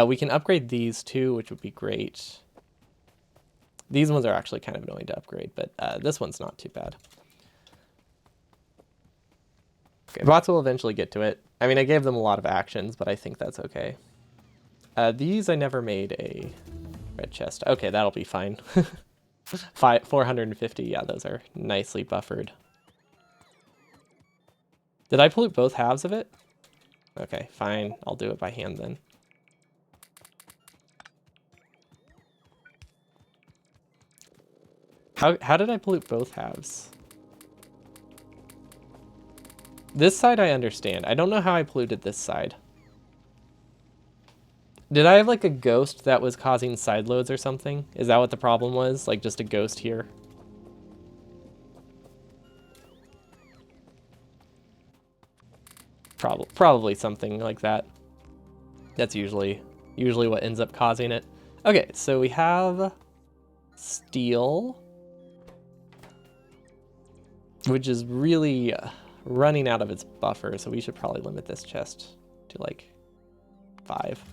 We can upgrade these two, which would be great. These ones are actually kind of annoying to upgrade, but this one's not too bad. Okay, bots will eventually get to it. I mean, I gave them a lot of actions, but I think that's okay. These I never made a red chest. Okay, that'll be fine. 450, yeah, those are nicely buffered. Did I pollute both halves of it? Okay, fine. I'll do it by hand then. How did I pollute both halves? This side I understand. I don't know how I polluted this side. Did I have like a ghost that was causing side loads or something? Is that what the problem was? Like just a ghost here? Probably something like that. That's usually what ends up causing it. Okay, so we have steel, which is really running out of its buffer, so we should probably limit this chest to like 5.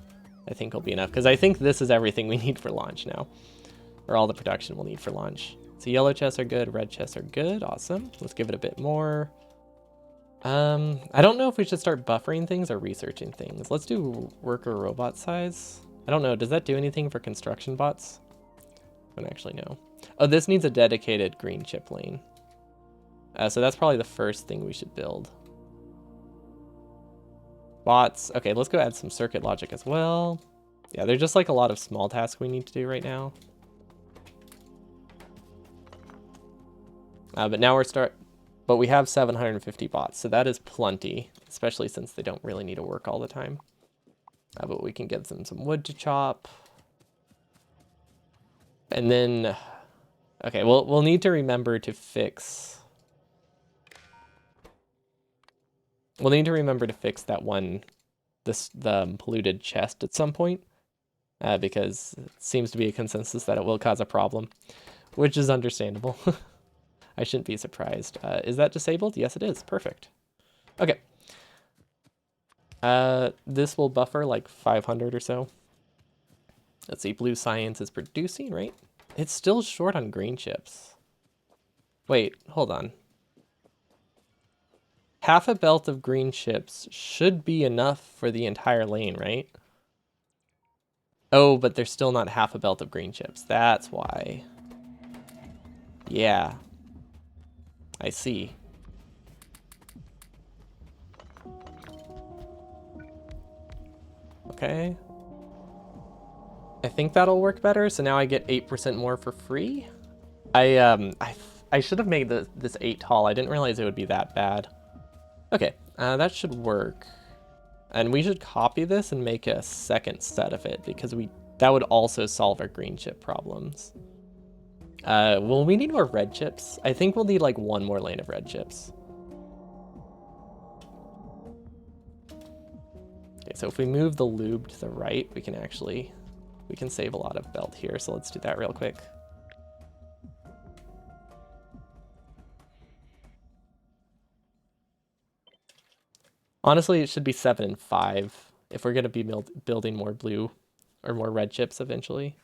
I think will be enough, because I think this is everything we need for launch now, or all the production we'll need for launch. So yellow chests are good, red chests are good, awesome. Let's give it a bit more. I don't know if we should start buffering things or researching things. Let's do worker robot size. I don't know, does that do anything for construction bots? I don't actually know. Oh, this needs a dedicated green chip lane. So that's probably the first thing we should build. Bots. Okay, let's go add some circuit logic as well. Yeah, there's just like a lot of small tasks we need to do right now. But now but we have 750 bots, so that is plenty, especially since they don't really need to work all the time. But we can give them some wood to chop. And then, okay, we'll need to remember to fix. We'll need to remember to fix that one, the polluted chest at some point, because it seems to be a consensus that it will cause a problem, which is understandable. I shouldn't be surprised. Is that disabled? Yes, it is. Perfect. Okay. This will buffer like 500 or so. Let's see, blue science is producing, right? It's still short on green chips. Wait, hold on. Half a belt of green chips should be enough for the entire lane, right? Oh, but there's still not half a belt of green chips. That's why. Yeah. I see. Okay. I think that'll work better. So now I get 8% more for free. I should have made this 8 tall. I didn't realize it would be that bad. Okay, that should work. And we should copy this and make a second set of it because that would also solve our green chip problems. Will we need more red chips? I think we'll need like one more lane of red chips. Okay, so if we move the lube to the right, we can save a lot of belt here. So let's do that real quick. Honestly, it should be 7 and 5 if we're going to be building more blue or more red chips eventually.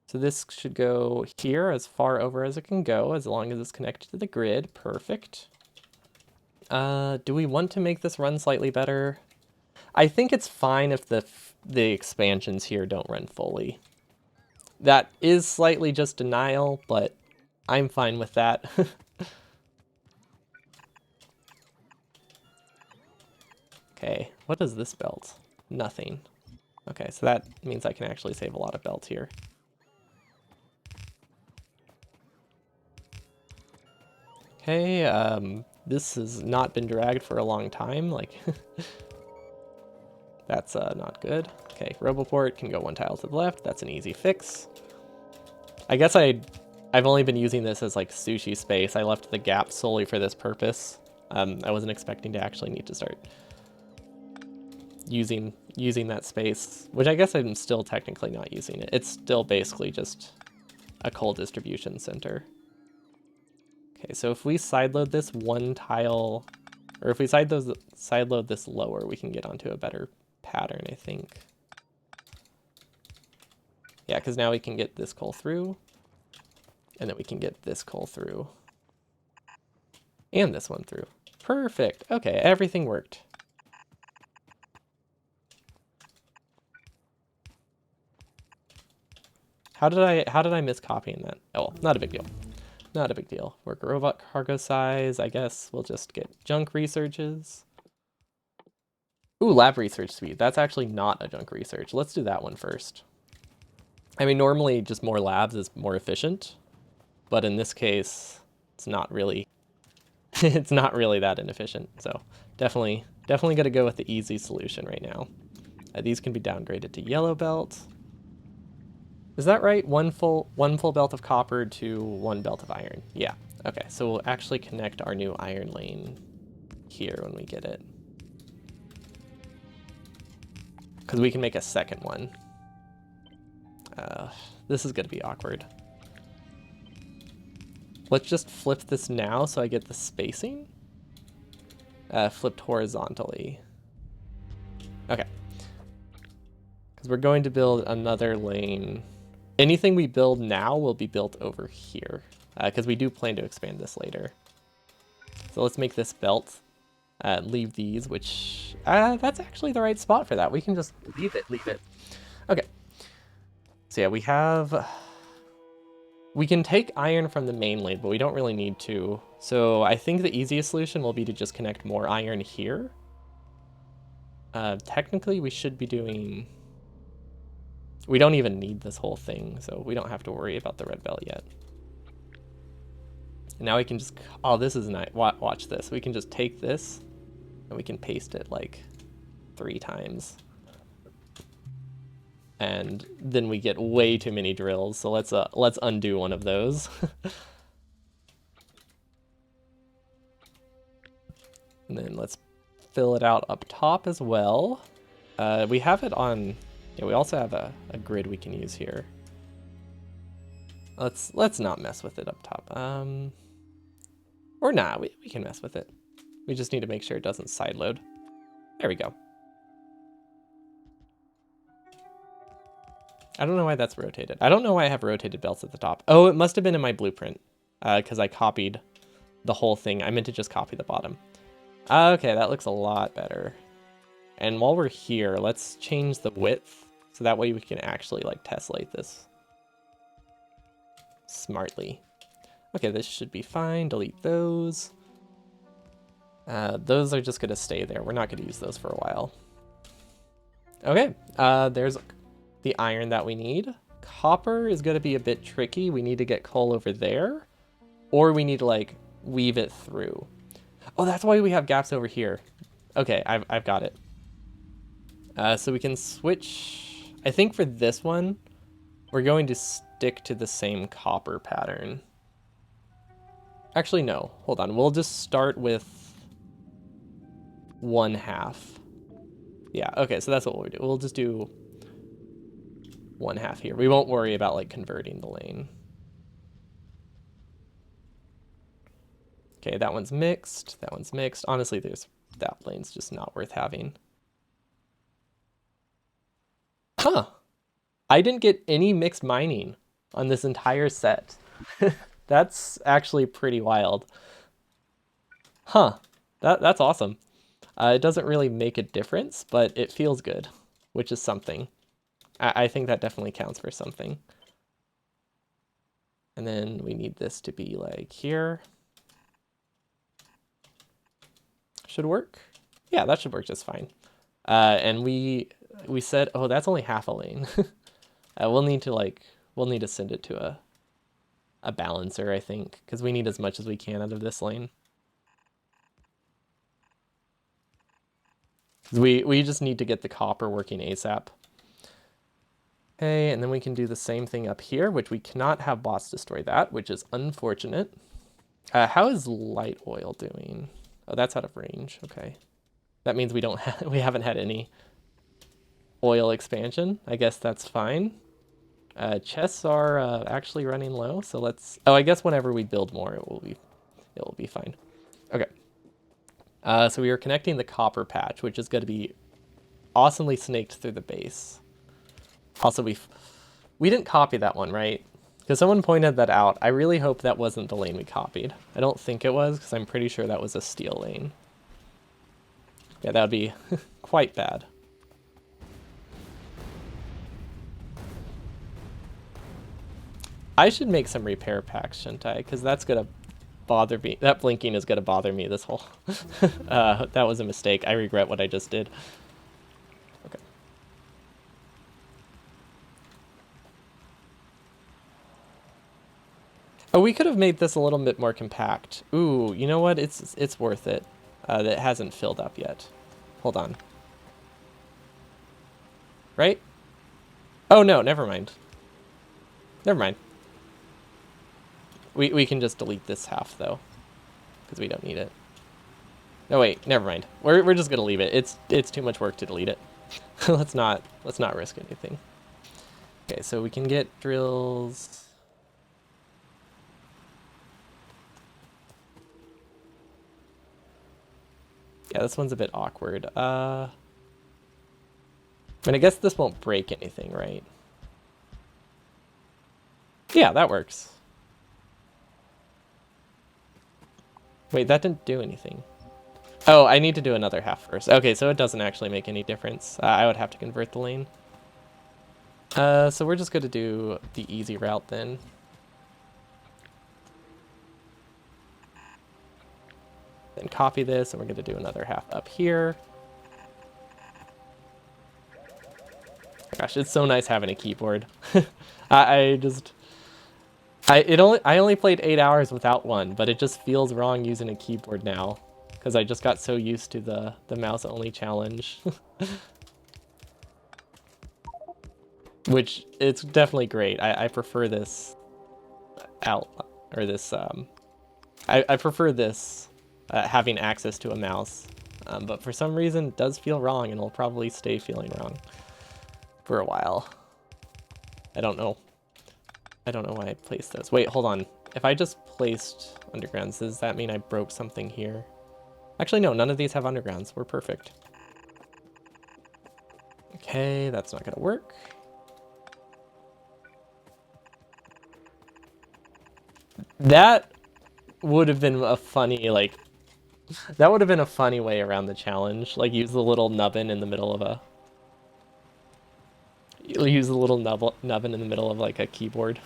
So this should go here as far over as it can go, as long as it's connected to the grid. Perfect. Do we want to make this run slightly better? I think it's fine if the expansions here don't run fully. That is slightly just denial, but I'm fine with that. Okay, what is this belt? Nothing. Okay, so that means I can actually save a lot of belt here. Okay, this has not been dragged for a long time, like, that's not good. Okay, Roboport can go one tile to the left, that's an easy fix. I guess I've only been using this as like sushi space. I left the gap solely for this purpose. I wasn't expecting to actually need to start using that space, which I guess I'm still technically not using it. It's still basically just a coal distribution center. Okay, so if we sideload this one tile, or if we sideload this lower, we can get onto a better pattern, I think. Yeah, because now we can get this coal through, and then we can get this coal through, and this one through. Perfect. Okay, everything worked. How did I miss copying that? Oh, well, not a big deal. Not a big deal. Work robot cargo size. I guess we'll just get junk researches. Ooh, lab research speed. That's actually not a junk research. Let's do that one first. I mean, normally just more labs is more efficient, but in this case, it's not really, it's not really that inefficient. So definitely gotta go with the easy solution right now. These can be downgraded to yellow belt. Is that right? One full belt of copper to one belt of iron. Yeah. Okay, so we'll actually connect our new iron lane here when we get it. Because we can make a second one. This is going to be awkward. Let's just flip this now so I get the spacing. Flipped horizontally. Okay. Because we're going to build another lane. Anything we build now will be built over here. Because we do plan to expand this later. So let's make this belt. Leave these, which... that's actually the right spot for that. We can just leave it. Okay. So yeah, we can take iron from the main lane, but we don't really need to. So I think the easiest solution will be to just connect more iron here. Technically, we should be doing... We don't even need this whole thing, so we don't have to worry about the red belt yet. And now we can just... Oh, this is nice. Watch this. We can just take this, and we can paste it like 3 times. and then we get way too many drills. So let's undo one of those. And then let's fill it out up top as well. We have it on, yeah, we also have a grid we can use here. Let's not mess with it up top. Or nah, we can mess with it. We just need to make sure it doesn't sideload. There we go. I don't know why that's rotated. I don't know why I have rotated belts at the top. Oh, it must have been in my blueprint, because I copied the whole thing. I meant to just copy the bottom. Okay, that looks a lot better. And while we're here, let's change the width so that way we can actually like tessellate this smartly. Okay, this should be fine. Delete those. Those are just going to stay there. We're not going to use those for a while. Okay, there's the iron that we need. Copper is going to be a bit tricky. We need to get coal over there, or we need to like weave it through. Oh, that's why we have gaps over here. Okay, I've got it. So we can switch. I think for this one, we're going to stick to the same copper pattern. Actually, no. Hold on. We'll just start with 1/2. Yeah, okay, so that's what we'll do. We'll just do 1/2 here. We won't worry about like converting the lane. Okay, that one's mixed. That one's mixed. Honestly, that lane's just not worth having. Huh. I didn't get any mixed mining on this entire set. That's actually pretty wild. Huh. That's awesome. It doesn't really make a difference, but it feels good, which is something. I think that definitely counts for something. And then we need this to be like here. Should work. Yeah, that should work just fine. And we said, oh, that's only half a lane. We'll need to send it to a balancer, I think, because we need as much as we can out of this lane. We just need to get the copper working ASAP. Okay, and then we can do the same thing up here, which we cannot have bots destroy that, which is unfortunate. How is light oil doing? Oh, that's out of range. Okay, that means we haven't had any oil expansion. I guess that's fine. Chests are actually running low, so let's. Oh, I guess whenever we build more, it will be fine. Okay. So we are connecting the copper patch, which is going to be awesomely snaked through the base. Also, we didn't copy that one, right? Because someone pointed that out. I really hope that wasn't the lane we copied. I don't think it was, because I'm pretty sure that was a steel lane. Yeah, that would be quite bad. I should make some repair packs, shouldn't I? Because that's going to bother me. That blinking is going to bother me this whole... that was a mistake. I regret what I just did. Okay. Oh, we could have made this a little bit more compact. Ooh, you know what? It's worth it. That hasn't filled up yet. Hold on. Right? Oh, no, never mind. Never mind. We can just delete this half, though, because we don't need it. No, wait, never mind. We're just gonna leave it. It's too much work to delete it. let's not risk anything. Okay, so we can get drills. Yeah, this one's a bit awkward. I mean, I guess this won't break anything, right? Yeah, that works. Wait, that didn't do anything. Oh, I need to do another half first. Okay, so it doesn't actually make any difference. I would have to convert the lane. So we're just going to do the easy route then. Then copy this, and we're going to do another half up here. Gosh, it's so nice having a keyboard. I only played 8 hours without one, but it just feels wrong using a keyboard now because I just got so used to the mouse only challenge. which it's definitely great. I prefer this out, or this, I prefer this having access to a mouse. But for some reason it does feel wrong, and will probably stay feeling wrong for a while. I don't know why I placed those. Wait, hold on. If I just placed undergrounds, does that mean I broke something here? Actually, no, none of these have undergrounds. We're perfect. Okay, that's not gonna work. That would have been a funny, like, that would have been a funny way around the challenge. Like, use the little nubbin in the middle of a, use the little nubbin in the middle of, like, a keyboard.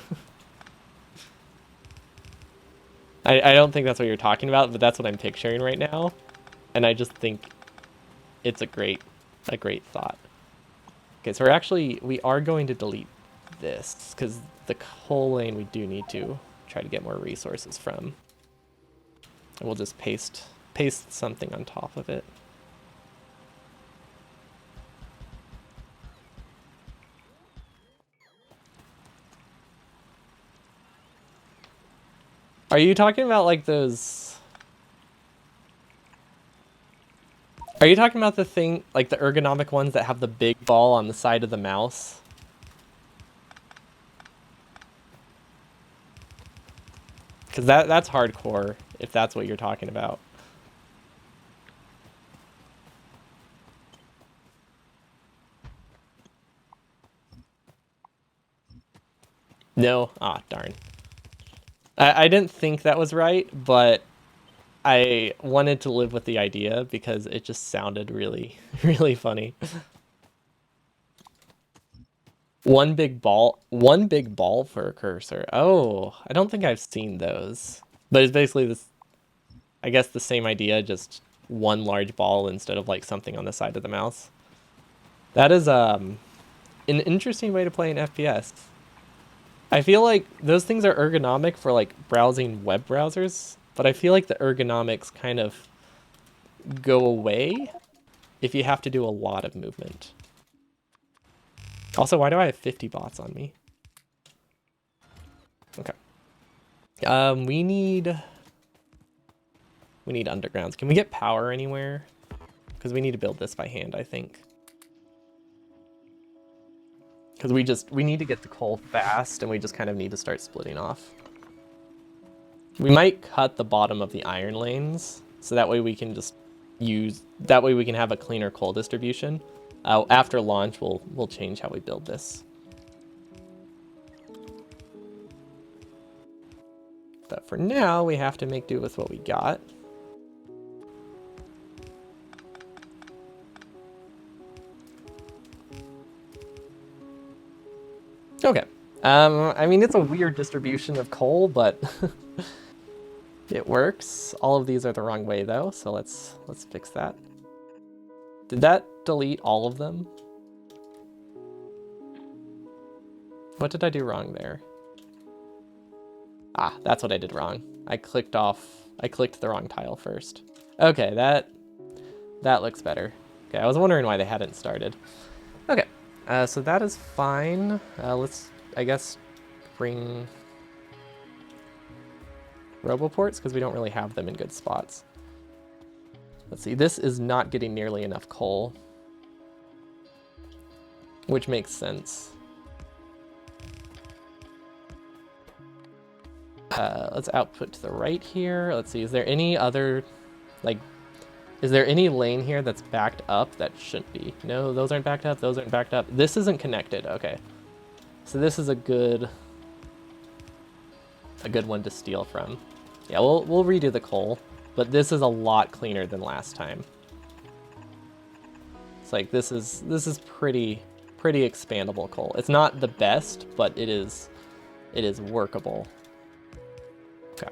I don't think that's what you're talking about, but that's what I'm picturing right now. And I just think it's a great thought. Okay, so we are going to delete this, because the coal lane we do need to try to get more resources from. And we'll just paste something on top of it. Are you talking about like those? Are you talking about the thing, like the ergonomic ones that have the big ball on the side of the mouse? Because that's hardcore, if that's what you're talking about. No? Ah, darn. I didn't think that was right, but I wanted to live with the idea because it just sounded really, really funny. One big ball for a cursor. Oh, I don't think I've seen those. But it's basically this, I guess the same idea, just one large ball instead of like something on the side of the mouse. That is an interesting way to play an FPS. I feel like those things are ergonomic for like browsing web browsers, but I feel like the ergonomics kind of go away if you have to do a lot of movement. Also, why do I have 50 bots on me? Okay. We need undergrounds. Can we get power anywhere? Because we need to build this by hand, I think. Because we need to get the coal fast, and we just kind of need to start splitting off. We might cut the bottom of the iron lanes, so that way we can just that way we can have a cleaner coal distribution. After launch, we'll change how we build this. But for now, we have to make do with what we got. Okay. I mean, it's a weird distribution of coal, but it works. All of these are the wrong way though, so let's fix that. Did that delete all of them? What did I do wrong there? Ah, that's what I did wrong. I clicked the wrong tile first. Okay, that looks better. Okay, I was wondering why they hadn't started. Okay, so that is fine. Let's, I guess, bring Roboports, because we don't really have them in good spots. Let's see, this is not getting nearly enough coal, which makes sense. Let's output to the right here. Let's see, is there any other, like, is there any lane here that's backed up that shouldn't be? No, those aren't backed up, those aren't backed up. This isn't connected, okay. So this is a good one to steal from. Yeah, we'll redo the coal, but this is a lot cleaner than last time. It's like this is pretty expandable coal. It's not the best, but it is workable. Okay.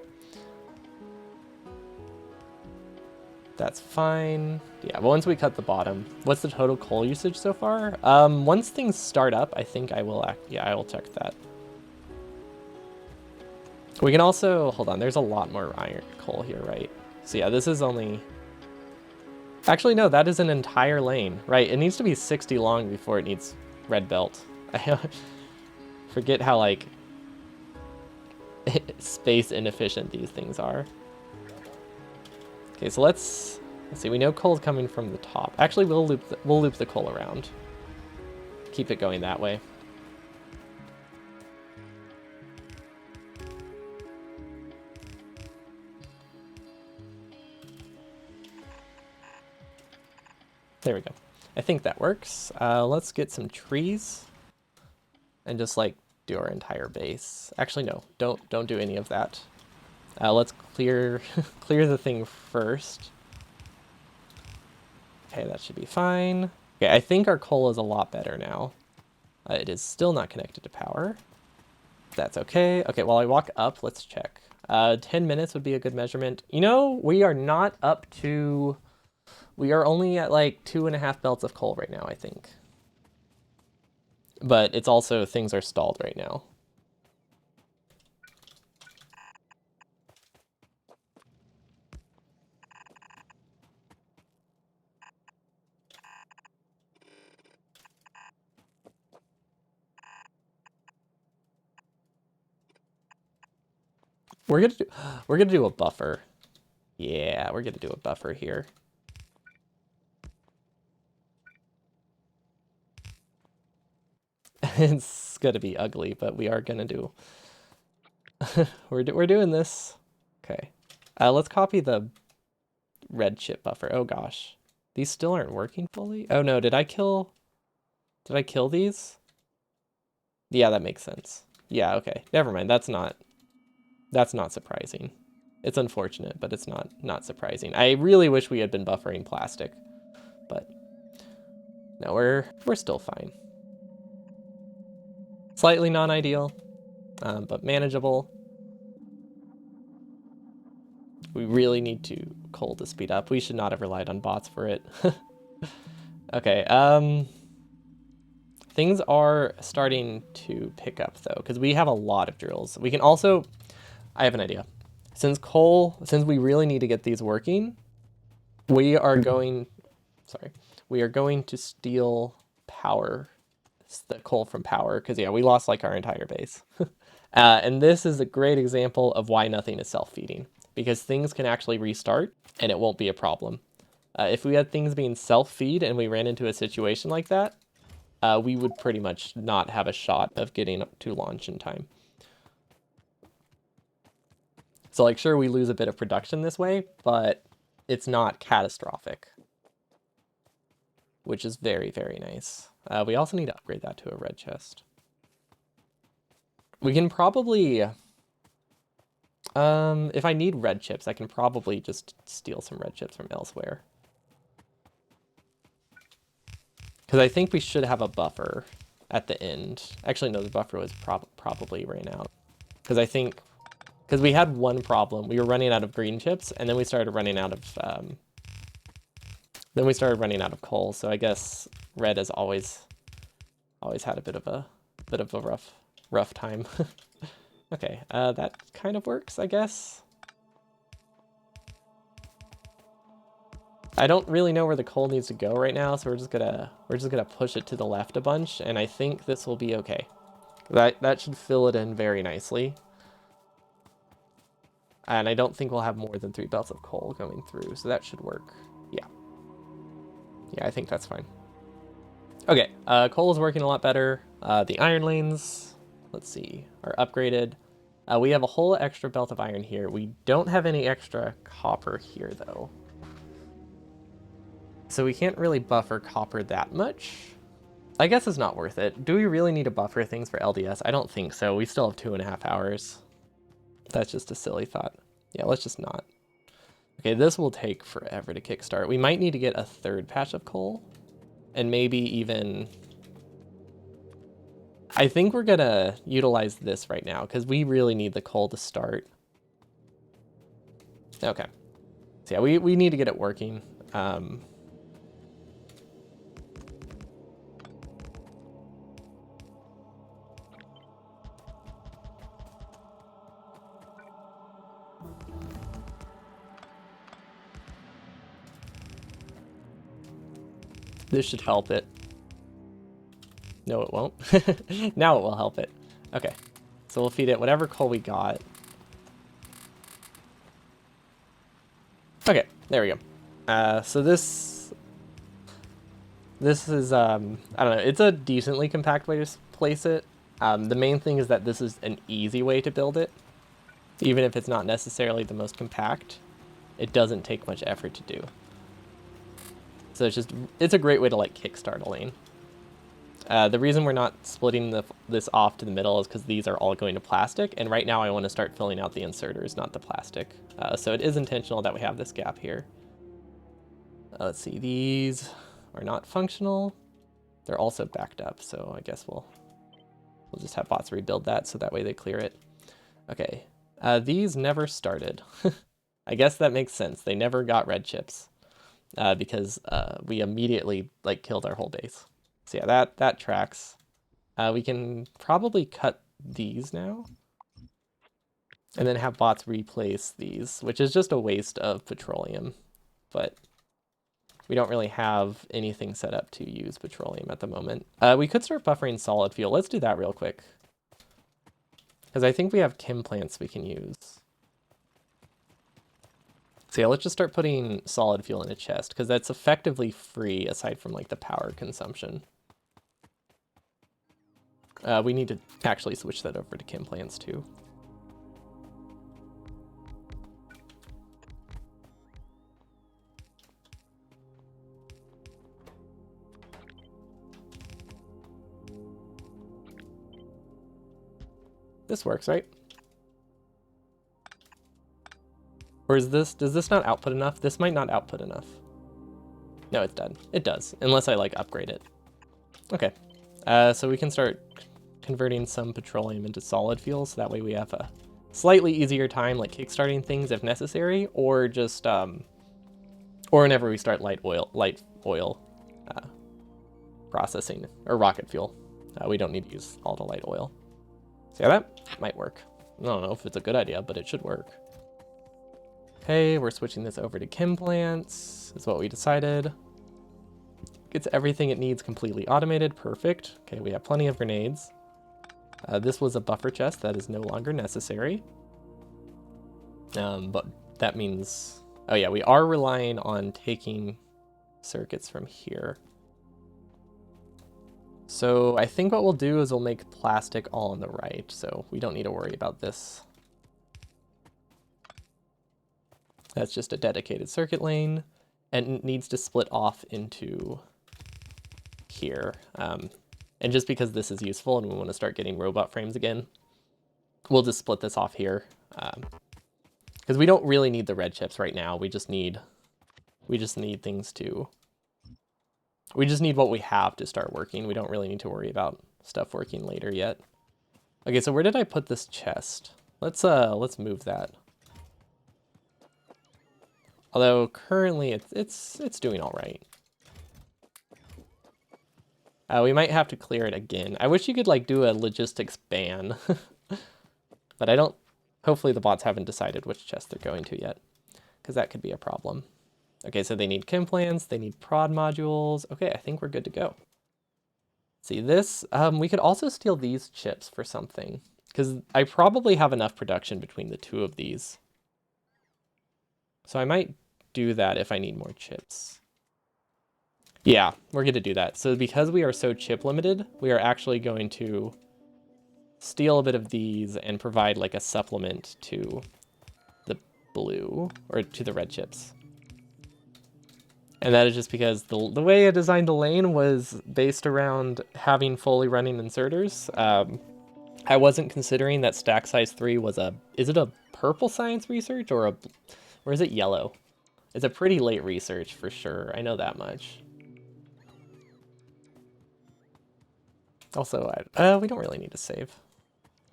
That's fine. Yeah, once we cut the bottom, what's the total coal usage so far? Once things start up, I think I will I will check that. We can also, hold on, there's a lot more iron coal here, right? So yeah, this is only, actually no, that is an entire lane, right? It needs to be 60 long before it needs red belt. I forget how, like, space inefficient these things are. Okay, so let's see. We know coal's coming from the top. Actually, we'll loop the coal around. Keep it going that way. There we go. I think that works. Let's get some trees and just like do our entire base. Actually, no, don't do any of that. Let's clear clear the thing first. Okay, that should be fine. Okay, I think our coal is a lot better now. It is still not connected to power. That's okay. Okay, while I walk up, let's check. 10 minutes would be a good measurement. You know, we are not up to... We are only at like 2.5 belts of coal right now, I think. But it's also, things are stalled right now. We're gonna do a buffer. Yeah, we're gonna do a buffer here. It's gonna be ugly, but we are gonna do. we're doing this. Okay, let's copy the red chip buffer. Oh gosh, these still aren't working fully. Oh no, did I kill these? Yeah, that makes sense. Yeah, okay, never mind. That's not surprising. It's unfortunate, but it's not surprising. I really wish we had been buffering plastic, but no, we're still fine. Slightly non-ideal, but manageable. We really need coal to speed up. We should not have relied on bots for it. Okay, things are starting to pick up though, because we have a lot of drills. We can also, I have an idea. Since we really need to get these working, we are going to steal power, the coal from power, because yeah, we lost like our entire base. And this is a great example of why nothing is self-feeding, because things can actually restart and it won't be a problem. If we had things being self-feed and we ran into a situation like that, we would pretty much not have a shot of getting to launch in time. So like, sure, we lose a bit of production this way, but it's not catastrophic, which is very, very nice. We also need to upgrade that to a red chest. We can probably, if I need red chips, I can probably just steal some red chips from elsewhere. Because I think we should have a buffer at the end. Actually, no, the buffer was probably ran out. Because we had one problem. We were running out of green chips, and then we started running out of coal. So I guess red has always had a bit of a rough time. Okay, that kind of works, I guess. I don't really know where the coal needs to go right now, so we're just gonna push it to the left a bunch, and I think this will be okay. That should fill it in very nicely. And I don't think we'll have more than 3 belts of coal going through, so that should work. Yeah. Yeah, I think that's fine. Okay, coal is working a lot better. The iron lanes, let's see, are upgraded. We have a whole extra belt of iron here. We don't have any extra copper here, though. So we can't really buffer copper that much. I guess it's not worth it. Do we really need to buffer things for LDS? I don't think so. We still have 2.5 hours. That's just a silly thought. Yeah, let's just not. Okay, this will take forever to kickstart. We might need to get a 3rd patch of coal. And maybe even... I think we're gonna utilize this right now, because we really need the coal to start. Okay. So yeah, we need to get it working. This should help it. No, it won't. Now it will help it. Okay, so we'll feed it whatever coal we got. Okay, there we go. So this is, I don't know, it's a decently compact way to place it. The main thing is that this is an easy way to build it. Even if it's not necessarily the most compact, it doesn't take much effort to do. So it's a great way to like kickstart a lane. The reason we're not splitting this off to the middle is because these are all going to plastic, and right now I want to start filling out the inserters, not the plastic. So it is intentional that we have this gap here. Let's see, these are not functional. They're also backed up, so I guess we'll just have bots rebuild that so that way they clear it. Okay, these never started. I guess that makes sense. They never got red chips because we immediately like killed our whole base. So yeah, that tracks. We can probably cut these now and then have bots replace these, which is just a waste of petroleum, but we don't really have anything set up to use petroleum at the moment. We could start buffering solid fuel. Let's do that real quick, because I think we have chem plants we can use. So yeah, let's just start putting solid fuel in a chest, because that's effectively free aside from like the power consumption. We need to actually switch that over to chem plants too. This works, right? Or does this not output enough? This might not output enough. No, it's done. It does, unless I like upgrade it. Okay, so we can start converting some petroleum into solid fuel, so that way we have a slightly easier time like kickstarting things if necessary, or just or whenever we start light oil processing, or rocket fuel. We don't need to use all the light oil. So yeah, that might work. I don't know if it's a good idea, but it should work. Okay, we're switching this over to chem plants, is what we decided. Gets everything it needs completely automated, perfect. Okay, we have plenty of grenades. This was a buffer chest that is no longer necessary. But that means, oh yeah, we are relying on taking circuits from here. So I think what we'll do is we'll make plastic all on the right, so we don't need to worry about this. That's just a dedicated circuit lane, and it needs to split off into here. And just because this is useful and we want to start getting robot frames again, we'll just split this off here. Because we don't really need the red chips right now. We just need things to, we just need what we have to start working. We don't really need to worry about stuff working later yet. Okay, so where did I put this chest? Let's move that. Although currently it's doing all right. We might have to clear it again. I wish you could like do a logistics ban, but I don't. Hopefully the bots haven't decided which chest they're going to yet, because that could be a problem. Okay, so they need chem plants, they need prod modules. Okay, I think we're good to go. See this? We could also steal these chips for something, because I probably have enough production between the two of these. So I might do that if I need more chips. Yeah, we're going to do that. So because we are so chip limited, we are actually going to steal a bit of these and provide like a supplement to the blue, or to the red chips. And that is just because the way I designed the lane was based around having fully running inserters. I wasn't considering that stack size 3 was is it a purple science research or is it yellow? It's a pretty late research for sure. I know that much. Also, we don't really need to save.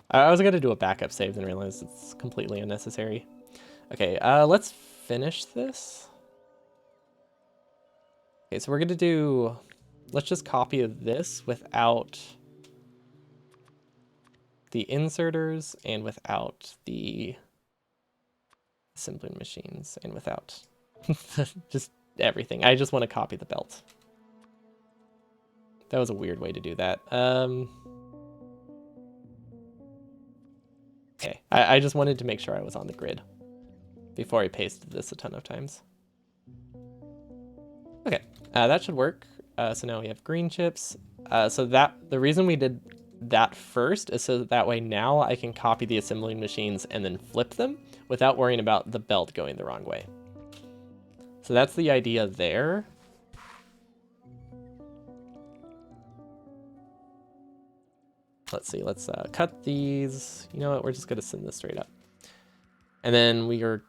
I was gonna do a backup save and realize it's completely unnecessary. Okay, let's finish this. Okay, so we're gonna do, let's just copy this without the inserters and without the assembling machines and without just everything. I just want to copy the belt. That was a weird way to do that. Okay, I just wanted to make sure I was on the grid before I pasted this a ton of times. Okay, that should work. So now we have green chips. So the reason we did that first is so that way now I can copy the assembling machines and then flip them without worrying about the belt going the wrong way. So that's the idea there. Let's see, let's cut these. You know what, we're just gonna send this straight up. And then we are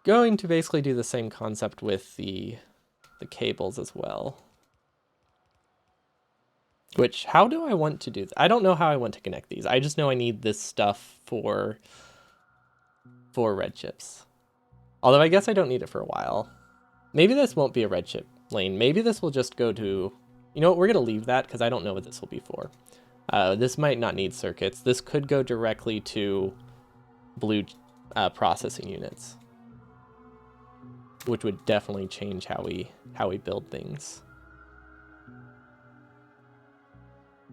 going to basically do the same concept with the cables as well. Which, how do I want to do I don't know how I want to connect these. I just know I need this stuff for red chips. Although I guess I don't need it for a while. Maybe this won't be a red chip lane. Maybe this will just go to, you know what, we're gonna leave that because I don't know what this will be for. This might not need circuits. This could go directly to blue processing units, which would definitely change how we build things.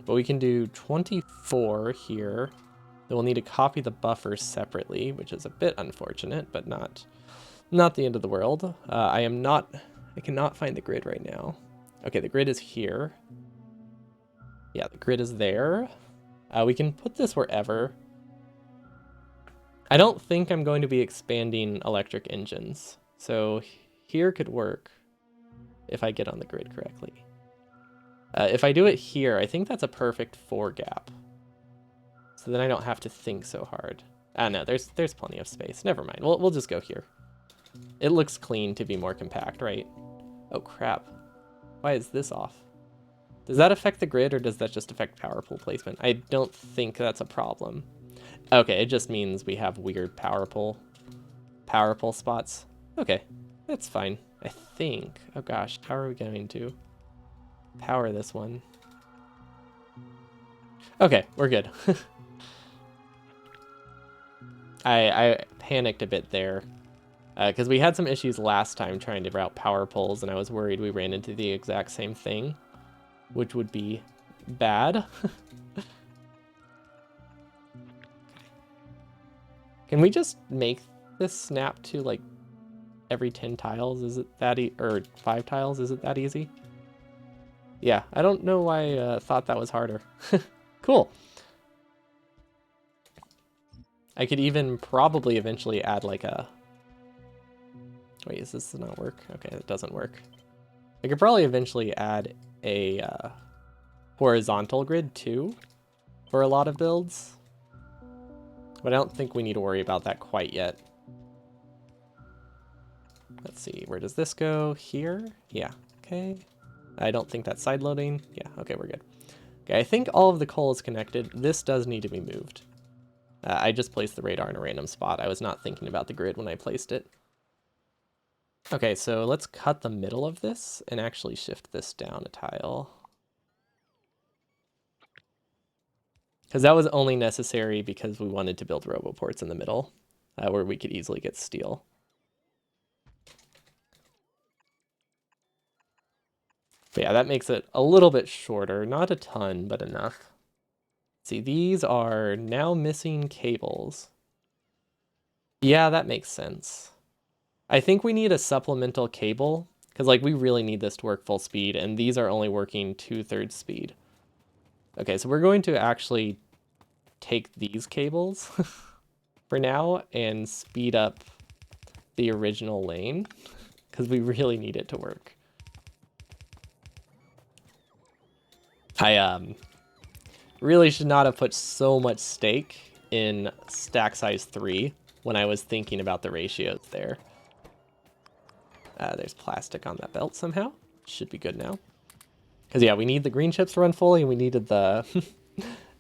But we can do 24 here. Then we'll need to copy the buffers separately, which is a bit unfortunate, but not the end of the world. I cannot find the grid right now. Okay, the grid is here. Yeah, the grid is there. We can put this wherever. I don't think I'm going to be expanding electric engines. So here could work if I get on the grid correctly. If I do it here, I think that's a perfect 4 gap. So then I don't have to think so hard. No, there's plenty of space. Never mind. We'll just go here. It looks clean to be more compact, right? Oh crap. Why is this off? Does that affect the grid or does that just affect power pole placement? I don't think that's a problem. Okay, it just means we have weird power pole spots. Okay, that's fine. I think. Oh gosh, how are we going to power this one? Okay, we're good. I panicked a bit there because we had some issues last time trying to route power poles and I was worried we ran into the exact same thing, which would be bad. Can we just make this snap to like every 10 tiles? Is it that or 5 tiles? Is it that easy? Yeah, I don't know why I thought that was harder. Cool. I could even probably eventually add like a... Wait, does this not work? Okay, it doesn't work. I could probably eventually add a horizontal grid too for a lot of builds. But I don't think we need to worry about that quite yet. Let's see, where does this go? Here? Yeah, okay. I don't think that's side loading. Yeah, okay, we're good. Okay, I think all of the coal is connected. This does need to be moved. I just placed the radar in a random spot. I was not thinking about the grid when I placed it. Okay, so let's cut the middle of this and actually shift this down a tile. Because that was only necessary because we wanted to build roboports in the middle, where we could easily get steel. But yeah, that makes it a little bit shorter. Not a ton, but enough. See, these are now missing cables. Yeah, that makes sense. I think we need a supplemental cable, because like we really need this to work full speed, and these are only working 2/3 speed. Okay, so we're going to actually take these cables for now and speed up the original lane, because we really need it to work. I really should not have put so much stake in stack size 3 when I was thinking about the ratios there. There's plastic on that belt somehow. Should be good now. Because yeah, we need the green chips to run fully and we needed the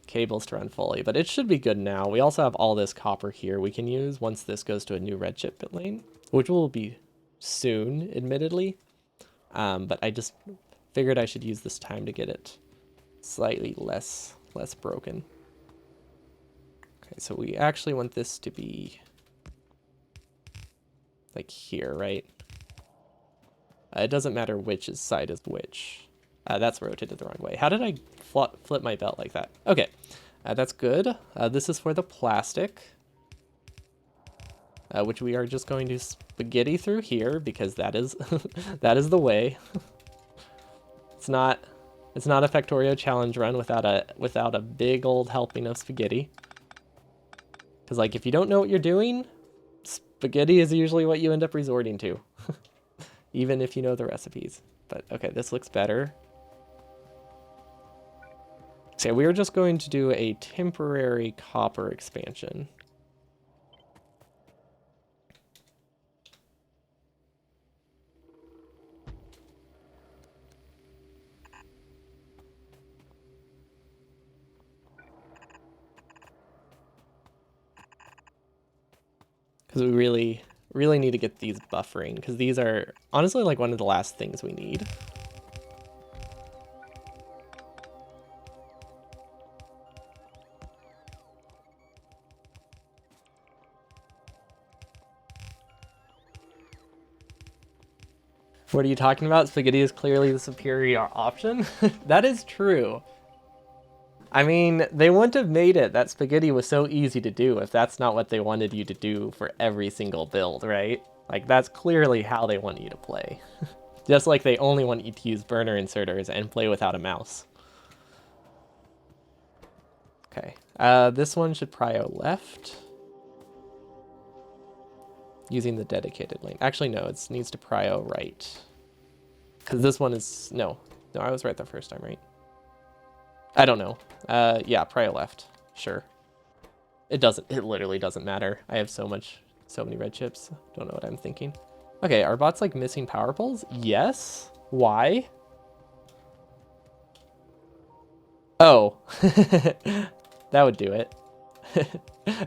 cables to run fully, but it should be good now. We also have all this copper here we can use once this goes to a new red chip bit lane, which will be soon, admittedly. But I just figured I should use this time to get it slightly less broken. Okay, so we actually want this to be like here, right? It doesn't matter which side is which. That's rotated the wrong way. How did I flip my belt like that? Okay, that's good. This is for the plastic, which we are just going to spaghetti through here because that is that is the way. It's not a Factorio challenge run without a big old helping of spaghetti. Because like if you don't know what you're doing, spaghetti is usually what you end up resorting to, even if you know the recipes. But okay, this looks better. So we are just going to do a temporary copper expansion. Because we really need to get these buffering, because these are honestly like one of the last things we need. What are you talking about? Spaghetti is clearly the superior option. That is true. I mean, they wouldn't have made it that spaghetti was so easy to do if that's not what they wanted you to do for every single build, right? Like, that's clearly how they want you to play. Just like they only want you to use burner inserters and play without a mouse. Okay, this one should prio left. Using the dedicated lane. Actually, no, it needs to prio right. Because this one is, no, I was right the first time, right? I don't know. Yeah, prio left, sure. It literally doesn't matter. I have so many red chips. Don't know what I'm thinking. Okay, are bots like missing power poles? Yes. Why? Oh, that would do it.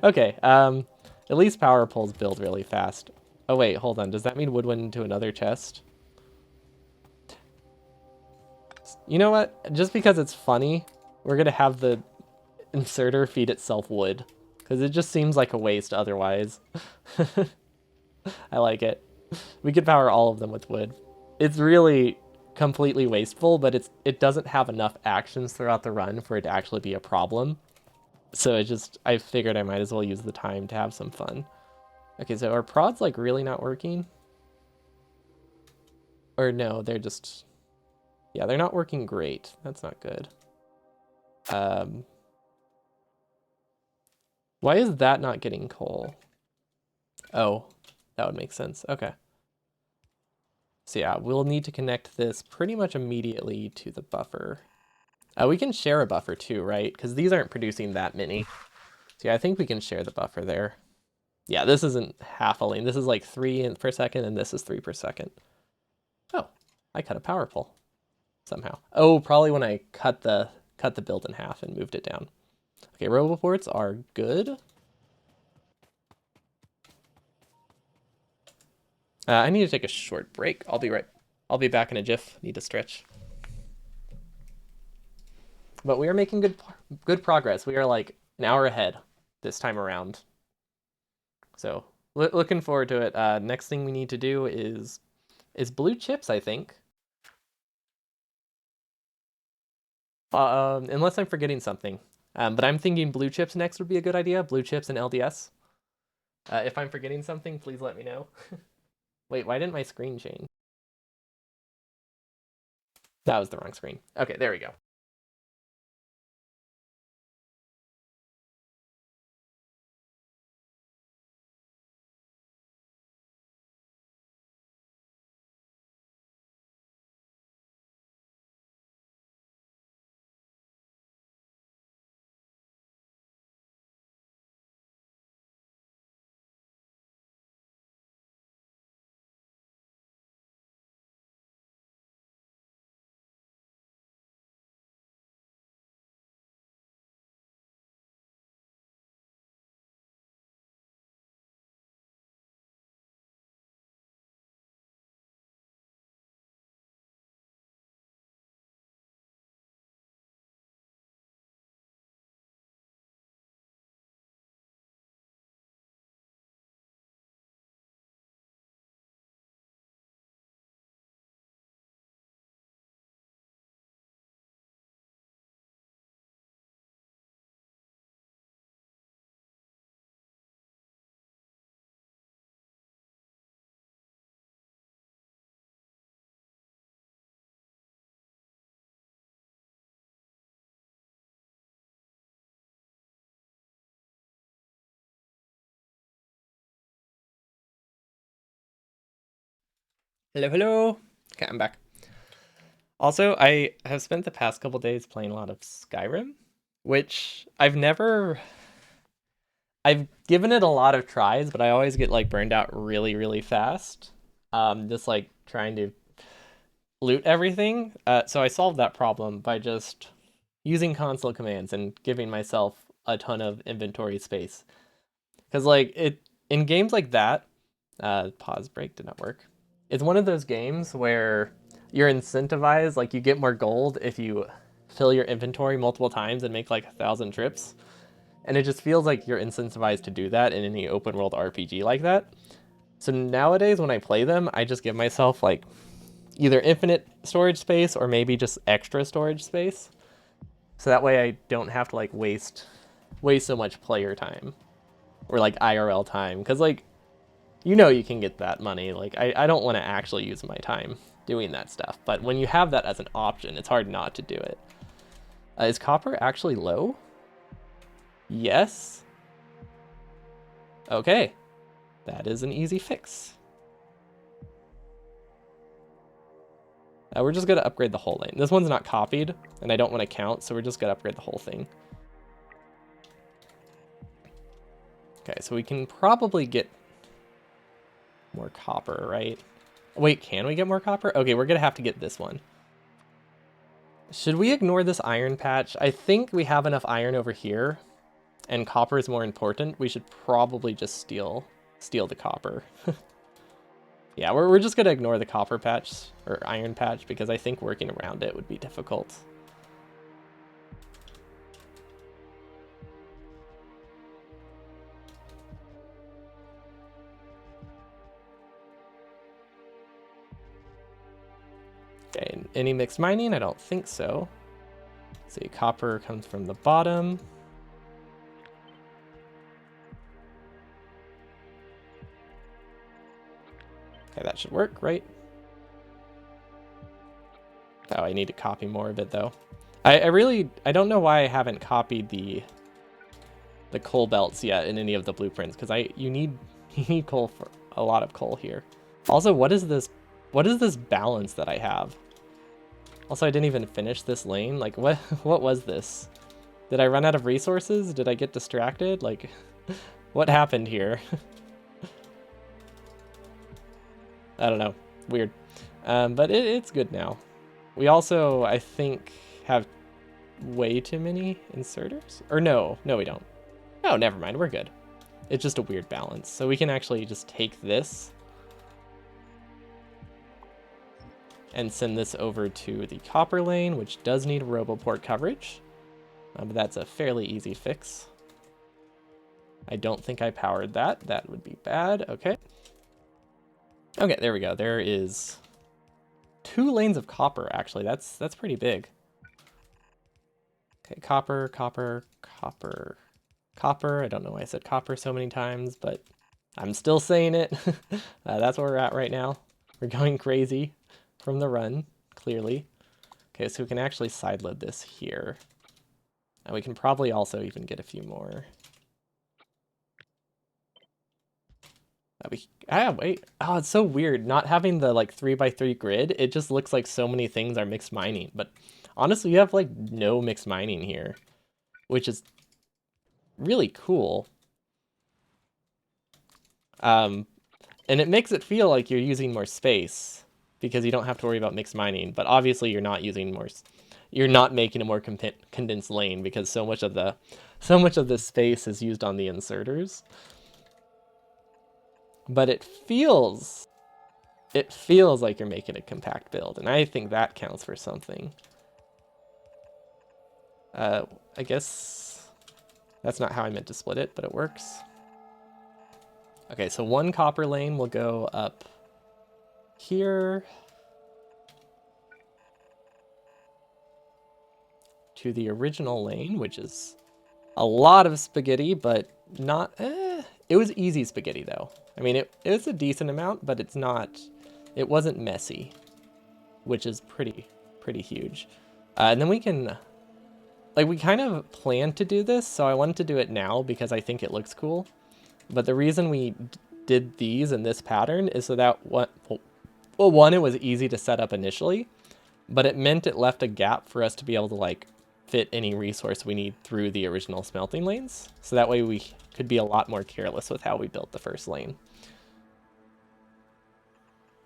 Okay, at least power poles build really fast. Oh wait, hold on. Does that mean wood went into another chest? You know what? Just because it's funny, we're gonna have the inserter feed itself wood. Because it just seems like a waste otherwise. I like it. We could power all of them with wood. It's really completely wasteful, but it doesn't have enough actions throughout the run for it to actually be a problem. So I figured I might as well use the time to have some fun. Okay, so are prods like really not working? Or no, they're just, yeah, they're not working great. That's not good. Why is that not getting coal? Oh, that would make sense. Okay. So yeah, we'll need to connect this pretty much immediately to the buffer. We can share a buffer too, right? Because these aren't producing that many. So yeah, I think we can share the buffer there. Yeah, this isn't half a lane. This is like 3 per second, and this is 3 per second. Oh, I cut a power pole somehow. Oh, probably when I cut the build in half and moved it down. Okay, roboports are good. I need to take a short break. I'll be back in a jiff. Need to stretch. But we are making good progress. We are like an hour ahead this time around. So looking forward to it. Next thing we need to do is blue chips, I think. Unless I'm forgetting something. But I'm thinking blue chips next would be a good idea. Blue chips and LDS. If I'm forgetting something, please let me know. Wait, why didn't my screen change? That was the wrong screen. Okay, there we go. Hello, hello. Okay, I'm back. Also, I have spent the past couple days playing a lot of Skyrim, which I've given it a lot of tries, but I always get like burned out really, really fast. Just like trying to loot everything. So I solved that problem by just using console commands and giving myself a ton of inventory space. Because like it in games like that, pause break did not work. It's one of those games where you're incentivized, like you get more gold if you fill your inventory multiple times and make like 1,000 trips. And it just feels like you're incentivized to do that in any open world RPG like that. So nowadays when I play them, I just give myself like either infinite storage space or maybe just extra storage space. So that way I don't have to like waste so much player time or like IRL time, because like you can get that money. Like I don't want to actually use my time doing that stuff, but when you have that as an option, it's hard not to do it. Is copper actually low? Yes. Okay, that is an easy fix. We're just gonna upgrade the whole lane. This one's not copied, and I don't want to count, so we're just gonna upgrade the whole thing. Okay, so we can probably get more copper, right? Wait, can we get more copper? Okay, we're gonna have to get this one. Should we ignore this iron patch? I think we have enough iron over here, and copper is more important. We should probably just steal the copper. Yeah, we're just gonna ignore the copper patch or iron patch because I think working around it would be difficult. Okay, any mixed mining? I don't think so. Let's see, copper comes from the bottom. Okay, that should work, right? Oh, I need to copy more of it though. I don't know why I haven't copied the coal belts yet in any of the blueprints, because you need coal for a lot of coal here. Also, what is this balance that I have? Also, I didn't even finish this lane. Like what was this? Did I run out of resources? Did I get distracted? Like what happened here? I don't know. Weird. But it's good now. We also, I think, have way too many inserters. Or no, we don't. No, never mind. We're good. It's just a weird balance. So we can actually just take this and send this over to the copper lane, which does need Roboport coverage. But that's a fairly easy fix. I don't think I powered that. That would be bad. Okay. Okay, there we go. There is 2 lanes of copper, actually. That's pretty big. Okay, copper, copper, copper, copper. I don't know why I said copper so many times, but I'm still saying it. That's where we're at right now. We're going crazy from the run, clearly. Okay, so we can actually sideload this here. And we can probably also even get a few more. Wait. Oh, it's so weird. Not having the like 3x3 grid, it just looks like so many things are mixed mining. But honestly, you have like no mixed mining here, which is really cool. And it makes it feel like you're using more space because you don't have to worry about mixed mining. But obviously, you're not using more. You're not making a more condensed lane because so much of the space is used on the inserters. But it feels like you're making a compact build, and I think that counts for something. I guess that's not how I meant to split it, but it works. Okay, so 1 copper lane will go up here to the original lane, which is a lot of spaghetti, but not... It was easy spaghetti, though. I mean, it was a decent amount, but it wasn't messy, which is pretty huge. And then we can, like, we kind of planned to do this, so I wanted to do it now because I think it looks cool. But the reason we did these in this pattern is so that Well, one, it was easy to set up initially, but it meant it left a gap for us to be able to like fit any resource we need through the original smelting lanes. So that way we could be a lot more careless with how we built the first lane.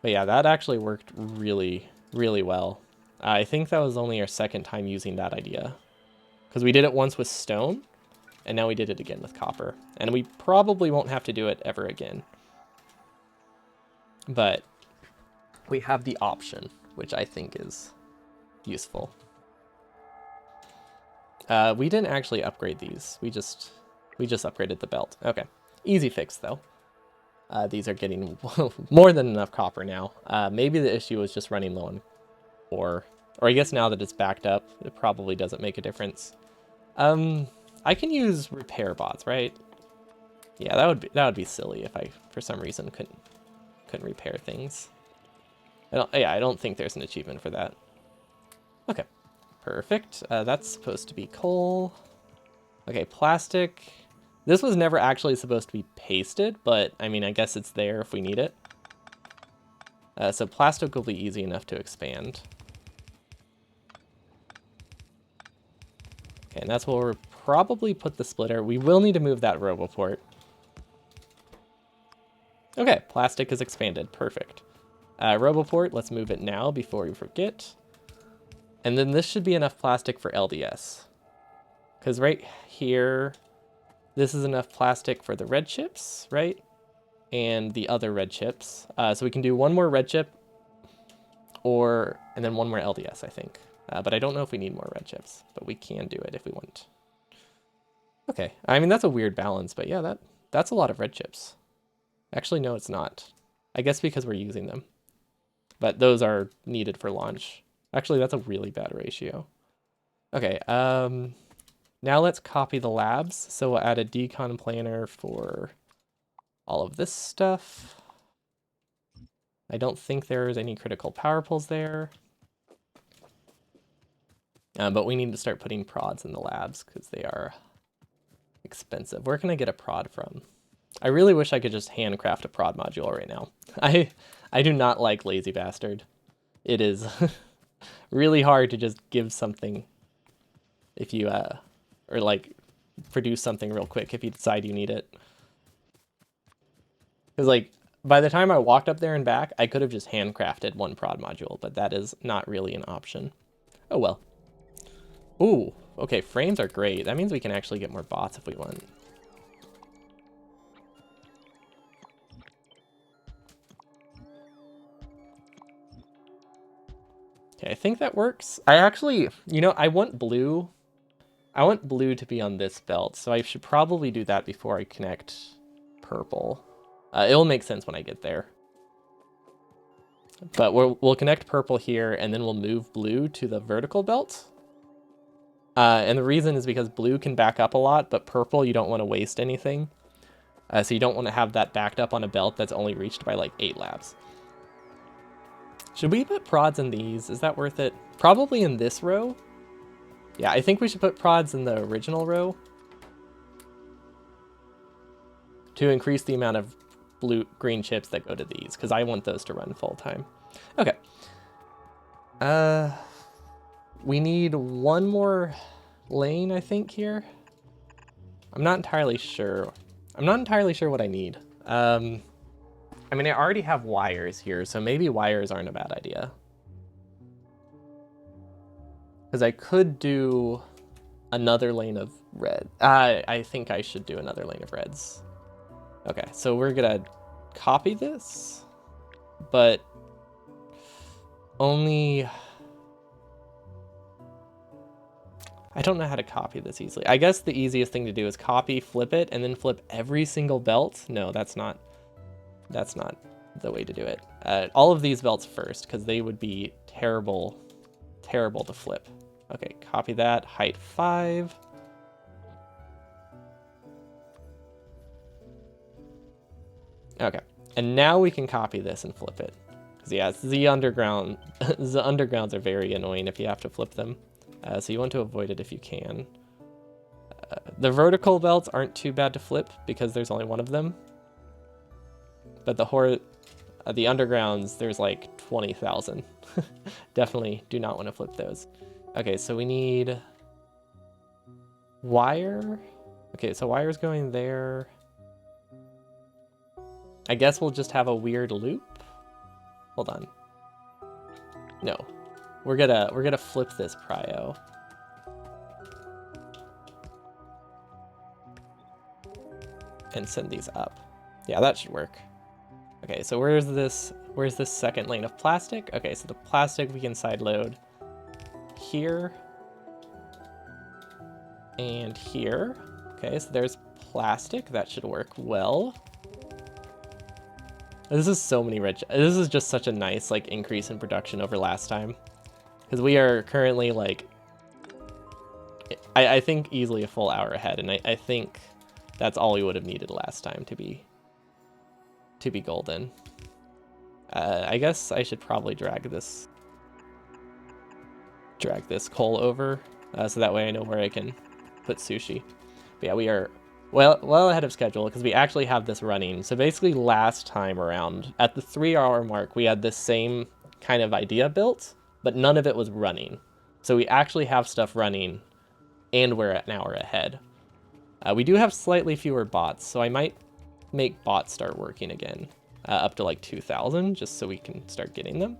But yeah, that actually worked really, really well. I think that was only our second time using that idea. Because we did it once with stone, and now we did it again with copper. And we probably won't have to do it ever again. But we have the option, which I think is useful. We didn't actually upgrade these. We just upgraded the belt. Okay, easy fix though. These are getting more than enough copper now. Maybe the issue was just running low on ore. Or I guess now that it's backed up, it probably doesn't make a difference. I can use repair bots, right? Yeah, that would be silly if I, for some reason, couldn't repair things. I don't think there's an achievement for that. Okay, perfect. That's supposed to be coal. Okay, plastic. This was never actually supposed to be pasted, but I mean, I guess it's there if we need it. So plastic will be easy enough to expand. Okay, and that's where we'll probably put the splitter. We will need to move that Roboport. Okay, plastic is expanded. Perfect. Roboport, let's move it now before we forget. And then this should be enough plastic for LDS. Because right here, this is enough plastic for the red chips, right? And the other red chips. So we can do one more red chip, and then one more LDS, I think. But I don't know if we need more red chips, but we can do it if we want. Okay, I mean, that's a weird balance, but yeah, that's a lot of red chips. Actually, no, it's not. I guess because we're using them. But those are needed for launch. Actually, that's a really bad ratio. Okay, now let's copy the labs. So we'll add a decon planner for all of this stuff. I don't think there's any critical power pulls there. But we need to start putting prods in the labs because they are expensive. Where can I get a prod from? I really wish I could just handcraft a prod module right now. I do not like Lazy Bastard. It is really hard to just give something if you, or like produce something real quick if you decide you need it. Because like, by the time I walked up there and back, I could have just handcrafted one prod module, but that is not really an option. Oh well. Ooh, okay, frames are great. That means we can actually get more bots if we want. Okay, I think that works. I actually, I want blue. I want blue to be on this belt, so I should probably do that before I connect purple. It'll make sense when I get there. But we'll connect purple here, and then we'll move blue to the vertical belt. And the reason is because blue can back up a lot, but purple, you don't want to waste anything. So you don't want to have that backed up on a belt that's only reached by like 8 labs. Should we put prods in these? Is that worth it? Probably in this row. Yeah, I think we should put prods in the original row to increase the amount of green chips that go to these, because I want those to run full time. Okay. We need one more lane, I think, here. I'm not entirely sure. I'm not entirely sure what I need. I mean, I already have wires here, so maybe wires aren't a bad idea. Because I could do another lane of red. I think I should do another lane of reds. Okay, so we're gonna copy this, but only... I don't know how to copy this easily. I guess the easiest thing to do is copy, flip it, and then flip every single belt. No, that's not the way to do it. All of these belts first, because they would be terrible to flip. Okay, copy that, height 5. Okay, and now we can copy this and flip it. Because yeah, the underground, the undergrounds are very annoying if you have to flip them. So you want to avoid it if you can. The vertical belts aren't too bad to flip because there's only one of them. But the The undergrounds, there's like 20,000. Definitely do not want to flip those. Okay, so we need wire. Okay, so wire's going there. I guess we'll just have a weird loop. Hold on. No, we're gonna flip this prio. And send these up. Yeah, that should work. Okay, so where's this second lane of plastic? Okay, so the plastic we can side load here and here. Okay, so there's plastic. That should work well. This is so many rich. This is just such a nice like increase in production over last time. Because we are currently like, I think easily a full hour ahead, and I think that's all we would have needed last time to be golden. I guess I should probably drag this coal over, so that way I know where I can put sushi. But yeah, we are well ahead of schedule because we actually have this running. So basically last time around, at the 3-hour mark, we had this same kind of idea built, but none of it was running. So we actually have stuff running, and we're an hour ahead. We do have slightly fewer bots, so I might make bots start working again, up to like 2,000, just so we can start getting them.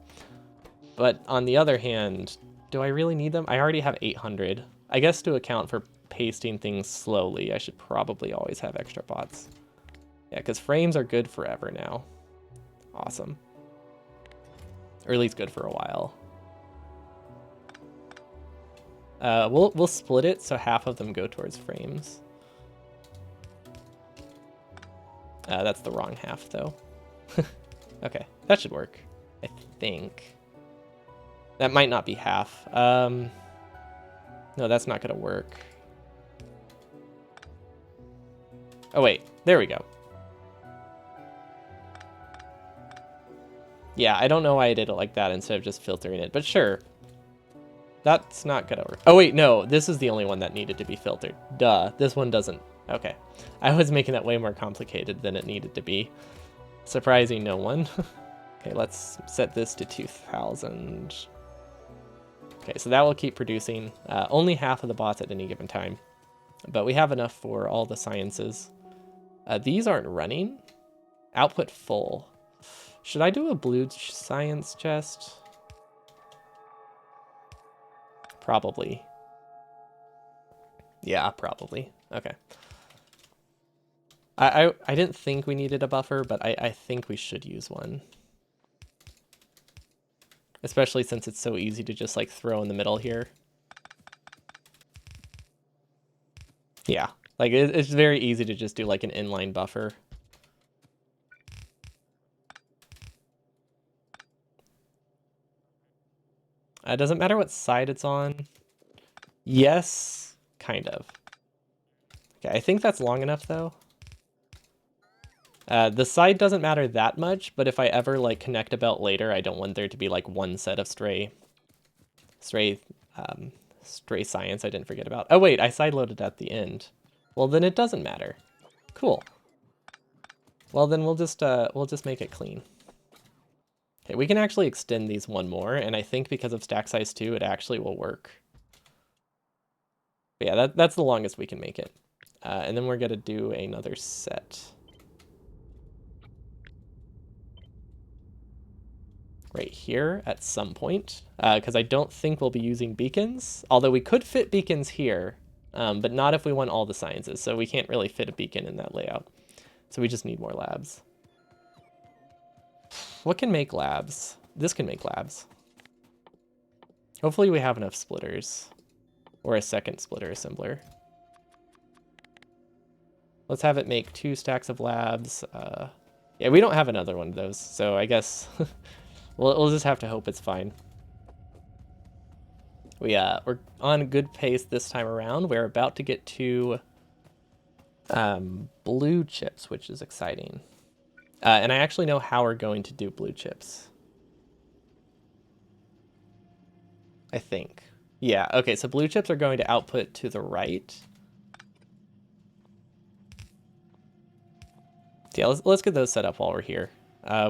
But on the other hand, do I really need them? I already have 800. I guess to account for pasting things slowly, I should probably always have extra bots. Yeah, because frames are good forever now. Awesome. Or at least good for a while. We'll split it so half of them go towards frames. That's the wrong half, though. Okay, that should work, I think. That might not be half. No, that's not going to work. Oh, wait. There we go. Yeah, I don't know why I did it like that instead of just filtering it, but sure. That's not going to work. Oh, wait, no. This is the only one that needed to be filtered. Duh. This one doesn't. Okay. I was making that way more complicated than it needed to be. Surprising no one. Okay, let's set this to 2,000. Okay, so that will keep producing only half of the bots at any given time. But we have enough for all the sciences. These aren't running. Output full. Should I do a blue science chest? Probably. Yeah, probably. Okay. I didn't think we needed a buffer, but I think we should use one. Especially since it's so easy to just like throw in the middle here. Yeah, like it's very easy to just do like an inline buffer. It doesn't matter what side it's on. Yes, kind of. Okay, I think that's long enough though. The side doesn't matter that much, but if I ever like connect a belt later, I don't want there to be like one set of stray science I didn't forget about. Oh wait, I side loaded at the end. Well, then it doesn't matter. Cool. Well, then we'll just make it clean. Okay, we can actually extend these one more, and I think because of stack size 2, it actually will work. But yeah, that's the longest we can make it. And then we're gonna do another set. Right here at some point, because I don't think we'll be using beacons, although we could fit beacons here, but not if we want all the sciences, so we can't really fit a beacon in that layout. So we just need more labs. What can make labs? This can make labs. Hopefully we have enough splitters, or a second splitter assembler. Let's have it make 2 stacks of labs. Yeah, we don't have another one of those, so I guess we'll just have to hope it's fine. We're on a good pace this time around. We're about to get to blue chips, which is exciting. And I actually know how we're going to do blue chips. I think. Yeah, okay, so blue chips are going to output to the right. Yeah, let's get those set up while we're here.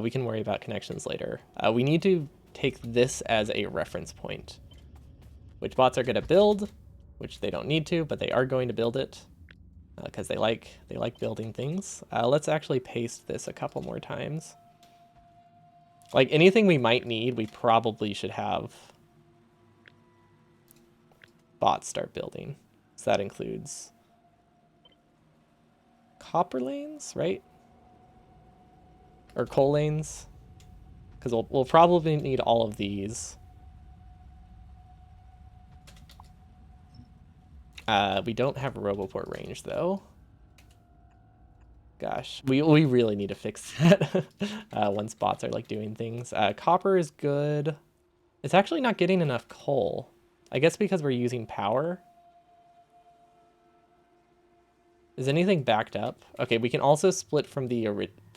We can worry about connections later. We need to take this as a reference point. Which bots are going to build, which they don't need to, but they are going to build it because they like building things. Let's actually paste this a couple more times. Like anything we might need, we probably should have bots start building. So that includes copper lanes, right? Or coal lanes, because we'll probably need all of these. We don't have a Roboport range though. Gosh, we really need to fix that once bots are like doing things. Copper is good. It's actually not getting enough coal. I guess because we're using power. Is anything backed up? Okay, we can also split from the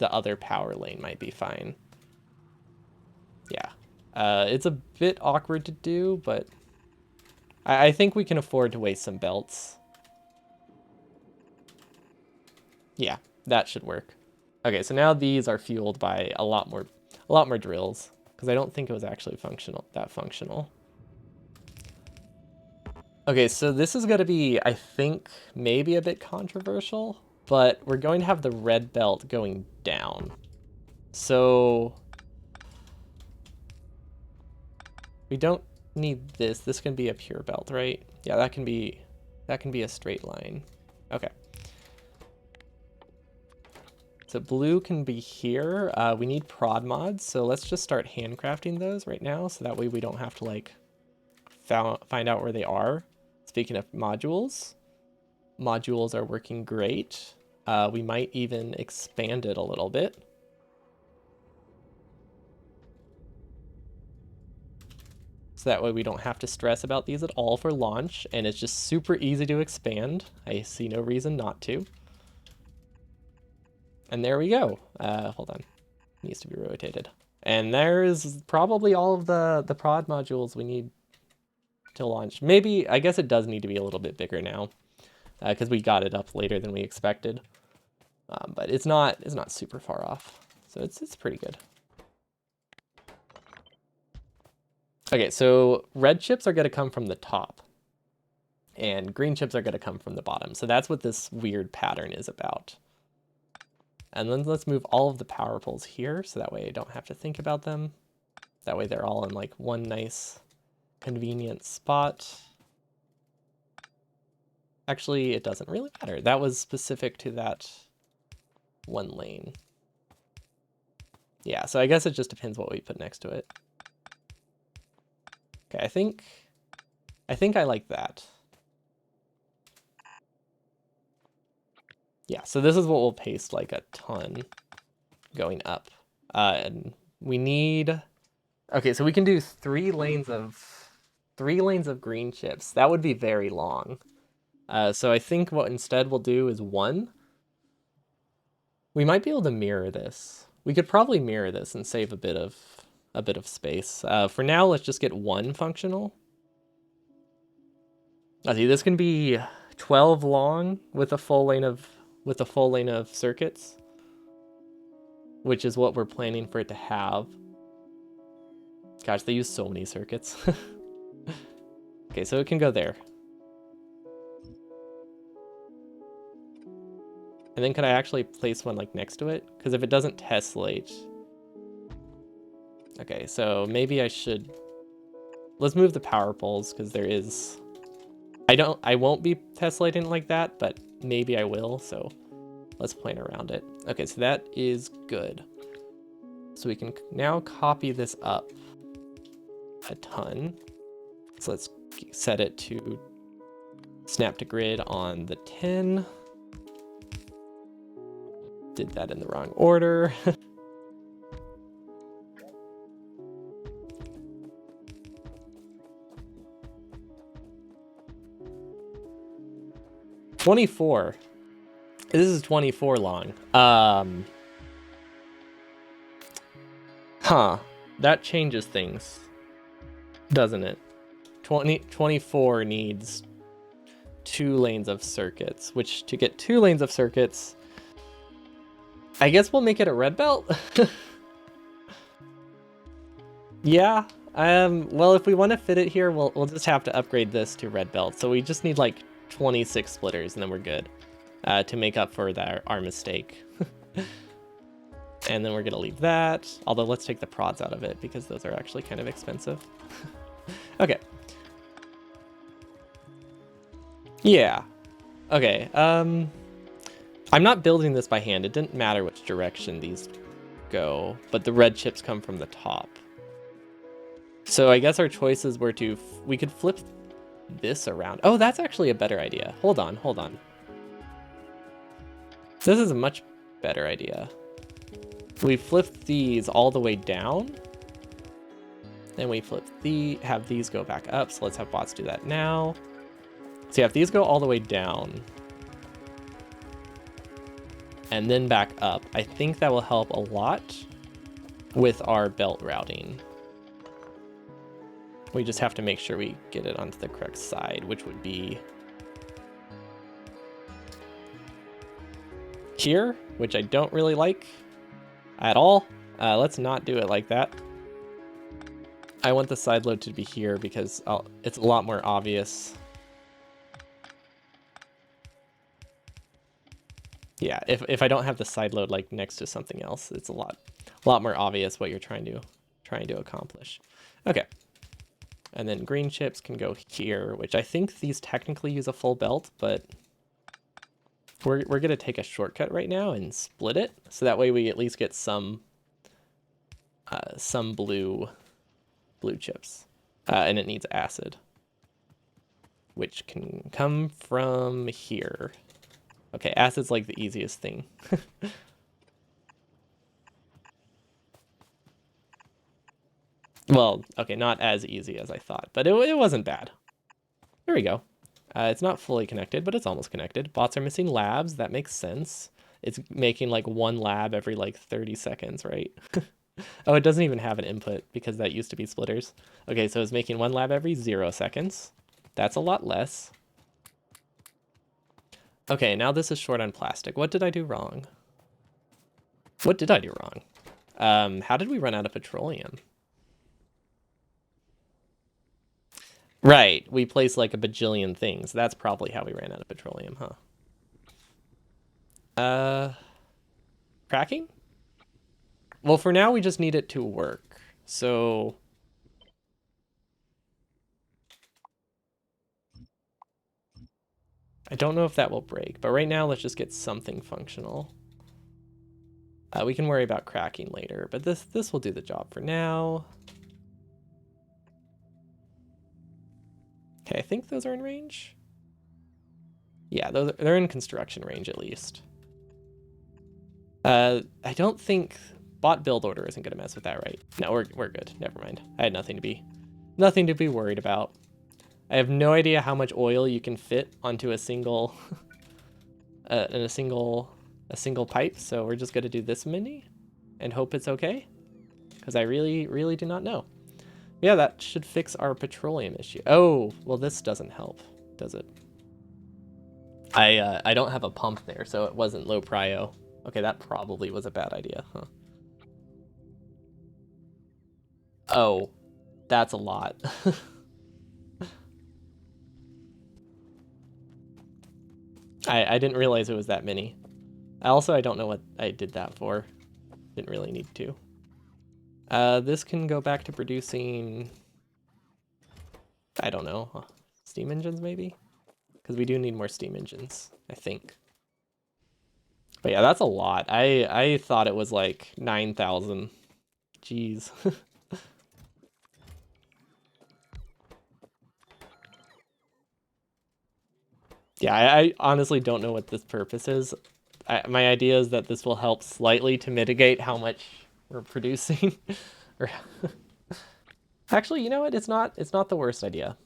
other power lane, might be fine. Yeah. It's a bit awkward to do, but I think we can afford to waste some belts. Yeah, that should work. Okay, so now these are fueled by a lot more drills, because I don't think it was actually that functional. Okay, so this is going to be, I think, maybe a bit controversial, but we're going to have the red belt going down. So we don't need this. This can be a pure belt, right? Yeah, that can be a straight line. Okay. So blue can be here. We need prod mods, so let's just start handcrafting those right now, so that way we don't have to like find out where they are. Speaking of modules are working great. We might even expand it a little bit. So that way we don't have to stress about these at all for launch, and it's just super easy to expand. I see no reason not to. And there we go. Hold on. It needs to be rotated. And there's probably all of the prod modules we need to launch. Maybe, I guess it does need to be a little bit bigger now, because we got it up later than we expected. But it's not super far off, so it's pretty good. Okay, so red chips are going to come from the top, and green chips are going to come from the bottom. So that's what this weird pattern is about. And then let's move all of the power poles here, so that way I don't have to think about them. That way they're all in like one nice convenient spot. Actually, it doesn't really matter. That was specific to that one lane. Yeah, so I guess it just depends what we put next to it. Okay, I think I like that. Yeah, so this is what we'll paste like a ton going up. And we need, okay, so we can do 3 lanes of green chips. That would be very long. So I think what instead we'll do is 1. We might be able to mirror this. We could probably mirror this and save a bit of space. For now, let's just get 1 functional. I see this can be 12 long with a full lane of circuits, which is what we're planning for it to have. Gosh, they use so many circuits. Okay, so it can go there. And then could I actually place one like next to it? Because if it doesn't tessellate. Okay, so maybe I should, let's move the power poles, because there is, I won't be tessellating like that, but maybe I will, so let's plan around it. Okay, so that is good. So we can now copy this up a ton. So let's set it to snap to grid on the 10. Did that in the wrong order. $24. This is 24 long. That changes things, doesn't it? 24 needs 2 lanes of circuits, which to get 2 lanes of circuits, I guess we'll make it a red belt. Yeah. Well, if we want to fit it here, we'll just have to upgrade this to red belt. So we just need like 26 splitters, and then we're good to make up for our mistake. And then we're gonna leave that. Although let's take the prods out of it because those are actually kind of expensive. Okay. Yeah. Okay. I'm not building this by hand. It didn't matter which direction these go, but the red chips come from the top. So I guess our choices were we could flip this around. Oh, that's actually a better idea. Hold on, hold on. This is a much better idea. We flip these all the way down. Then we have these go back up. So let's have bots do that now. So yeah, if these go all the way down and then back up, I think that will help a lot with our belt routing. We just have to make sure we get it onto the correct side, which would be here, which I don't really like at all. Let's not do it like that. I want the side load to be here because it's a lot more obvious. Yeah, if I don't have the side load like next to something else, it's a lot more obvious what you're trying to accomplish. Okay. And then green chips can go here, which I think these technically use a full belt, but we're gonna take a shortcut right now and split it, so that way we at least get some blue chips, and it needs acid, which can come from here. Okay, acid's like the easiest thing. Well, okay, not as easy as I thought, but it wasn't bad. There we go. It's not fully connected, but it's almost connected. Bots are missing labs. That makes sense. It's making like one lab every like 30 seconds, right? Oh, it doesn't even have an input because that used to be splitters. Okay, so it's making one lab every 0 seconds. That's a lot less. Okay, now this is short on plastic. What did I do wrong? What did I do wrong? How did we run out of petroleum? Right, we placed like a bajillion things. That's probably how we ran out of petroleum, huh? Cracking? Well, for now, we just need it to work. So I don't know if that will break, but right now, let's just get something functional. We can worry about cracking later, but this will do the job for now. Okay, I think those are in range. Yeah, they're in construction range at least. I don't think bot build order isn't gonna mess with that, right? No, we're good. Never mind. I had nothing to be worried about. I have no idea how much oil you can fit onto a single in a single pipe, so we're just gonna do this many and hope it's okay, because I really do not know. Yeah, that should fix our petroleum issue. Oh, well, this doesn't help, does it? I don't have a pump there, so it wasn't low prio. Okay, that probably was a bad idea, huh? Oh, that's a lot. I didn't realize it was that many. I don't know what I did that for. Didn't really need to. This can go back to producing, I don't know, steam engines maybe? Because we do need more steam engines, I think. But yeah, that's a lot. I thought it was like 9,000. Jeez. Yeah, I honestly don't know what this purpose is. My idea is that this will help slightly to mitigate how much we're producing. Or actually, you know what? It's not the worst idea.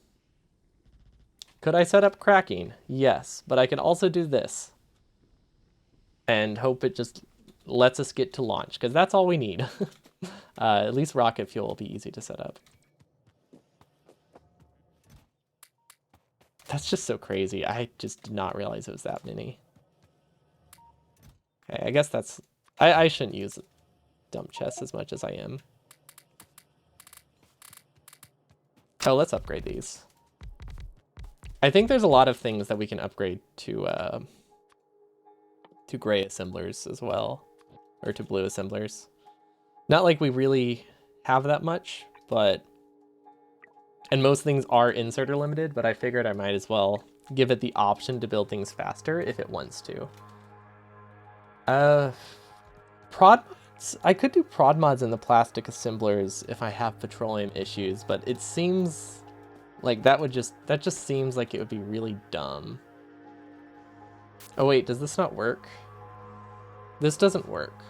Could I set up cracking? Yes, but I can also do this. And hope it just lets us get to launch, because that's all we need. At least rocket fuel will be easy to set up. That's just so crazy. I just did not realize it was that many. Okay, I guess I shouldn't use dump chests as much as I am. Oh, let's upgrade these. I think there's a lot of things that we can upgrade to gray assemblers as well, or to blue assemblers. Not like we really have that much, but, and most things are inserter limited, but I figured I might as well give it the option to build things faster if it wants to. Prod mods? I could do prod mods in the plastic assemblers if I have petroleum issues, but it seems like that just seems like it would be really dumb. Oh wait, does this not work? This doesn't work.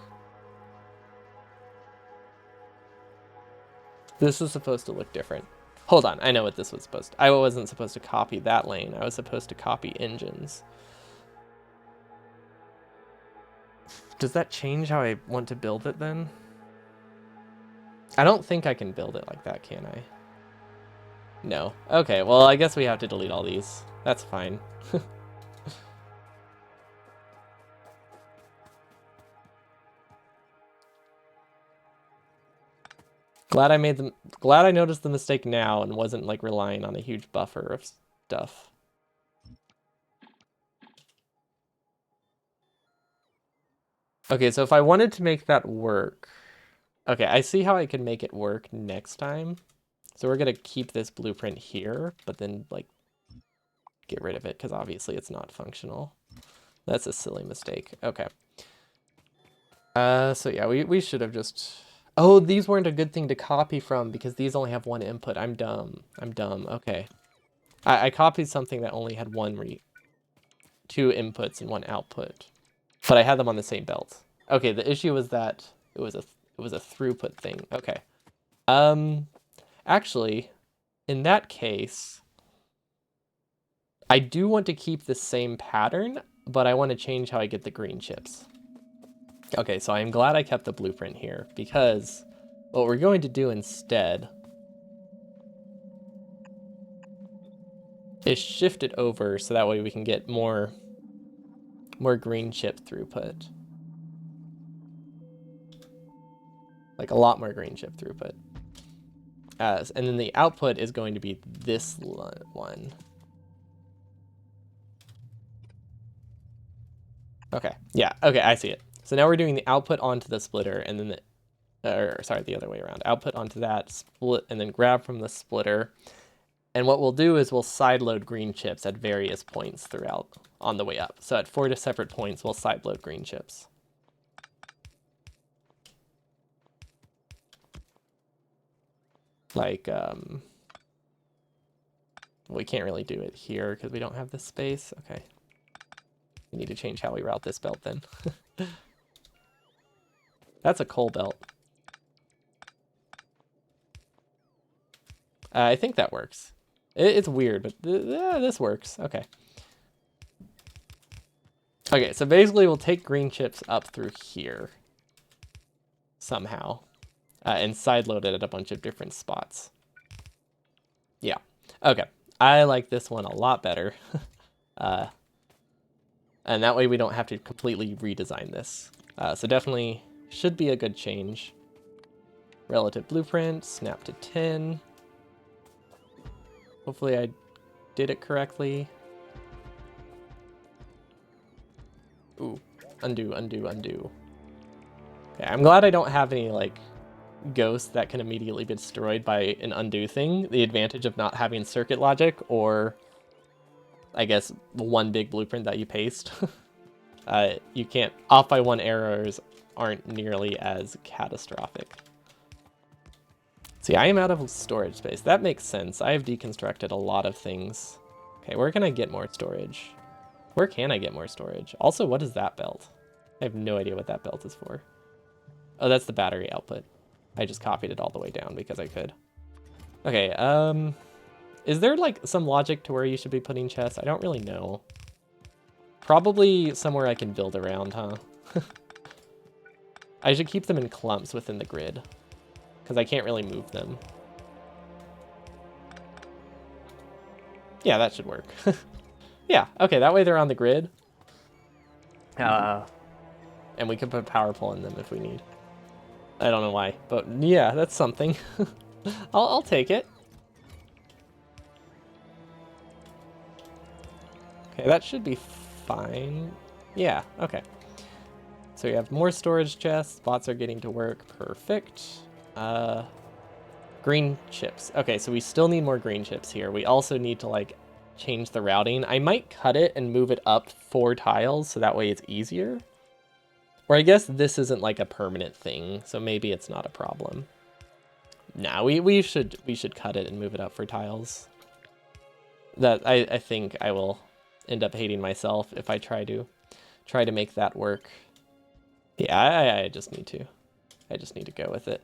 This is supposed to look different. Hold on, I know what this was supposed to. I wasn't supposed to copy that lane. I was supposed to copy engines. Does that change how I want to build it then? I don't think I can build it like that, can I? No. Okay, well, I guess we have to delete all these. That's fine. Glad I noticed the mistake now and wasn't like relying on a huge buffer of stuff. Okay, so if I wanted to make that work, okay, I see how I can make it work next time. So we're gonna keep this blueprint here, but then like get rid of it because obviously it's not functional. That's a silly mistake. Okay. So yeah, we should have just. Oh, these weren't a good thing to copy from because these only have one input. I'm dumb. I'm dumb. Okay. I copied something that only had two inputs and one output, but I had them on the same belt. Okay, the issue was that it was a throughput thing. Okay. Actually, in that case, I do want to keep the same pattern, but I want to change how I get the green chips. Okay, so I'm glad I kept the blueprint here because what we're going to do instead is shift it over so that way we can get more green chip throughput. Like a lot more green chip throughput. And then the output is going to be this one. Okay, yeah, okay, I see it. So now we're doing the output onto the splitter and then the other way around. Output onto that, split, and then grab from the splitter. And what we'll do is we'll sideload green chips at various points throughout on the way up. So at 4 separate points, we'll sideload green chips. Like, we can't really do it here because we don't have the space. Okay. We need to change how we route this belt then. That's a coal belt. I think that works. It's weird, but this works. Okay. Okay, so basically we'll take green chips up through here somehow and sideload it at a bunch of different spots. Yeah. Okay. I like this one a lot better. And that way we don't have to completely redesign this. So definitely should be a good change. Relative blueprint, snap to 10. Hopefully I did it correctly. Ooh, undo, undo, undo. Okay, I'm glad I don't have any like ghosts that can immediately be destroyed by an undo thing. The advantage of not having circuit logic, or I guess one big blueprint that you paste. You can't, off by one errors aren't nearly as catastrophic. See, I am out of storage space. That makes sense. I have deconstructed a lot of things. Okay, where can I get more storage? Where can I get more storage? Also, what is that belt? I have no idea what that belt is for. Oh, that's the battery output. I just copied it all the way down because I could. Okay, is there like some logic to where you should be putting chests? I don't really know. Probably somewhere I can build around, huh? I should keep them in clumps within the grid because I can't really move them. Yeah, that should work. Yeah, okay, that way they're on the grid. And we can put a power pole in them if we need. I don't know why, but yeah, that's something. I'll take it. Okay, that should be fine. Yeah, okay. So we have more storage chests. Bots are getting to work. Perfect. Green chips. Okay, so we still need more green chips here. We also need to like change the routing. I might cut it and move it up 4 tiles so that way it's easier. Or I guess this isn't like a permanent thing, so maybe it's not a problem. Nah, we should cut it and move it up for tiles. That I think I will end up hating myself if I try to make that work. Yeah, I just need to go with it.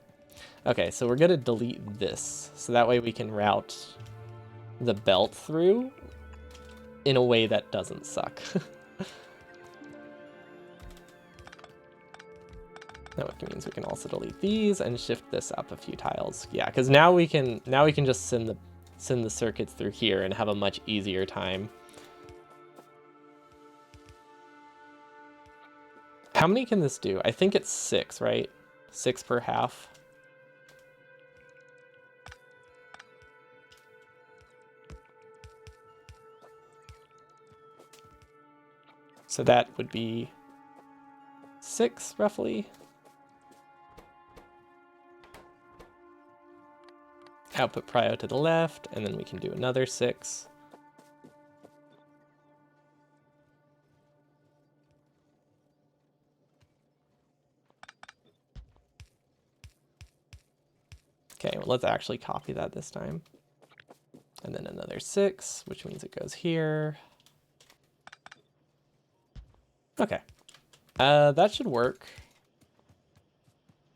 Okay, so we're gonna delete this so that way we can route the belt through in a way that doesn't suck. That means we can also delete these and shift this up a few tiles. Yeah, because now we can just send the circuits through here and have a much easier time. How many can this do? I think it's 6, right? 6 per half. So that would be 6 roughly. Output prio to the left, and then we can do another 6. Okay, well, let's actually copy that this time. And then another 6, which means it goes here. Okay. That should work.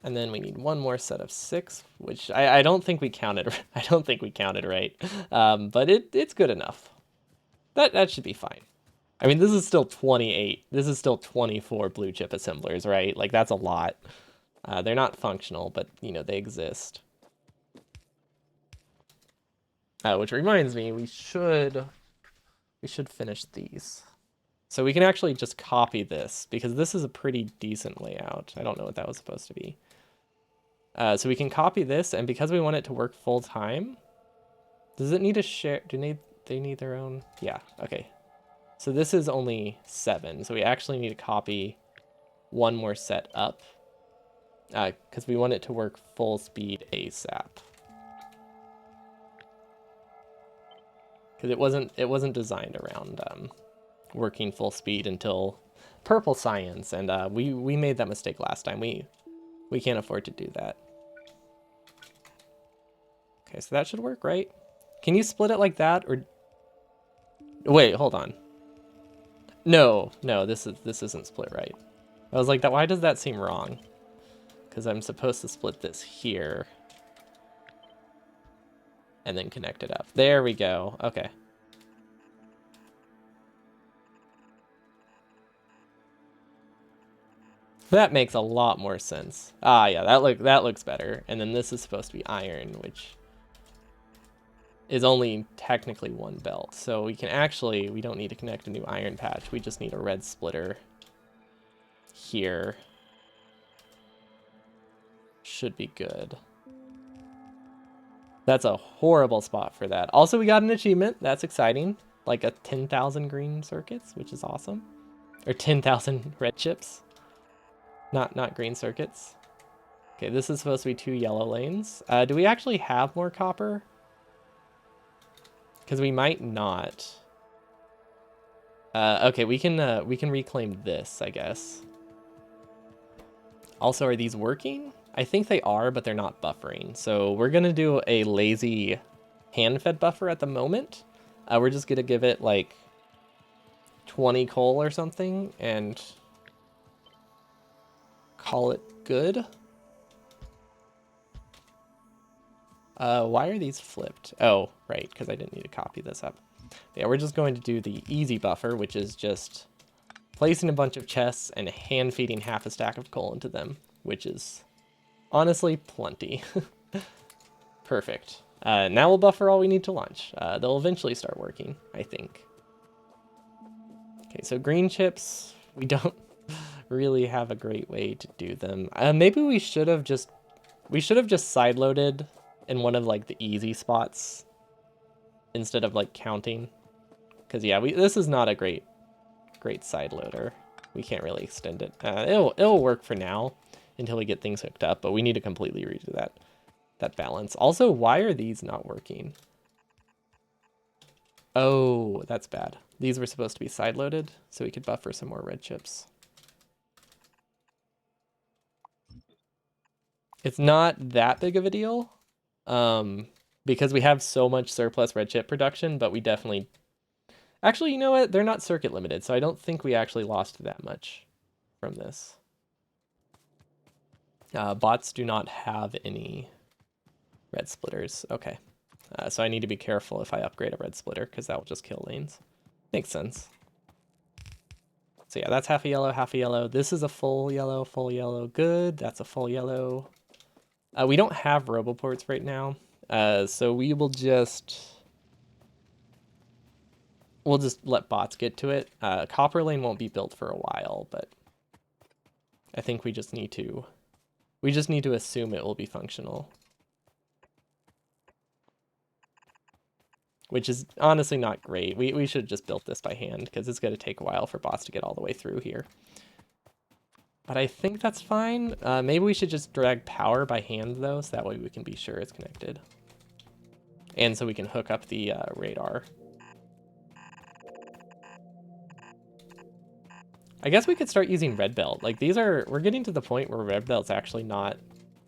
And then we need one more set of 6, which I don't think we counted. I don't think we counted right. But it's good enough. That should be fine. I mean, this is still 28. This is still 24 blue chip assemblers, right? Like, that's a lot. They're not functional, but, you know, they exist. Which reminds me, we should finish these. So we can actually just copy this, because this is a pretty decent layout. I don't know what that was supposed to be. So we can copy this, and because we want it to work full time, does it need to share? They need their own? Yeah, okay. So this is only 7, so we actually need to copy one more set up, because we want it to work full speed ASAP. Because it wasn't designed around working full speed until purple science, and we made that mistake last time. We can't afford to do that. Okay, so that should work, right? Can you split it like that, or wait, hold on. No, this isn't split right. I was like, that. Why does that seem wrong? Because I'm supposed to split this here and then connect it up. There we go. Okay. That makes a lot more sense. Ah, yeah, that looks better. And then this is supposed to be iron, which is only technically 1 belt. So we don't need to connect a new iron patch. We just need a red splitter here. Should be good. That's a horrible spot for that. Also, we got an achievement. That's exciting. Like a 10,000 green circuits, which is awesome. Or 10,000 red chips. Not green circuits. Okay, this is supposed to be 2 yellow lanes. Do we actually have more copper? Because we might not. Okay, we can reclaim this, I guess. Also, are these working? I think they are, but they're not buffering. So we're gonna do a lazy hand-fed buffer at the moment. We're just gonna give it like 20 coal or something and call it good. Why are these flipped? Oh, right, because I didn't need to copy this up. Yeah, we're just going to do the easy buffer, which is just placing a bunch of chests and hand feeding half a stack of coal into them, which is honestly plenty. Perfect. Now we'll buffer all we need to launch. They'll eventually start working, I think. Okay, so green chips, we don't really have a great way to do them. Maybe we should have just sideloaded in one of like the easy spots instead of like counting. Because yeah, this is not a great side loader. We can't really extend it. It'll work for now until we get things hooked up, but we need to completely redo that balance. Also, why are these not working? Oh, that's bad. These were supposed to be side loaded, so we could buffer some more red chips. It's not that big of a deal, because we have so much surplus red chip production, but we definitely... Actually, you know what? They're not circuit limited, so I don't think we actually lost that much from this. Bots do not have any red splitters. Okay. So I need to be careful if I upgrade a red splitter, because that will just kill lanes. Makes sense. So yeah, that's half a yellow, half a yellow. This is a full yellow, good. That's a full yellow. We don't have roboports right now, so we will we'll just let bots get to it. Copper lane won't be built for a while, but I think we just need to assume it will be functional. Which is honestly not great. We should have just built this by hand, because it's going to take a while for bots to get all the way through here. But I think that's fine. Maybe we should just drag power by hand, though, so that way we can be sure it's connected. And so we can hook up the radar. I guess we could start using red belt. Like, we're getting to the point where red belt's actually not,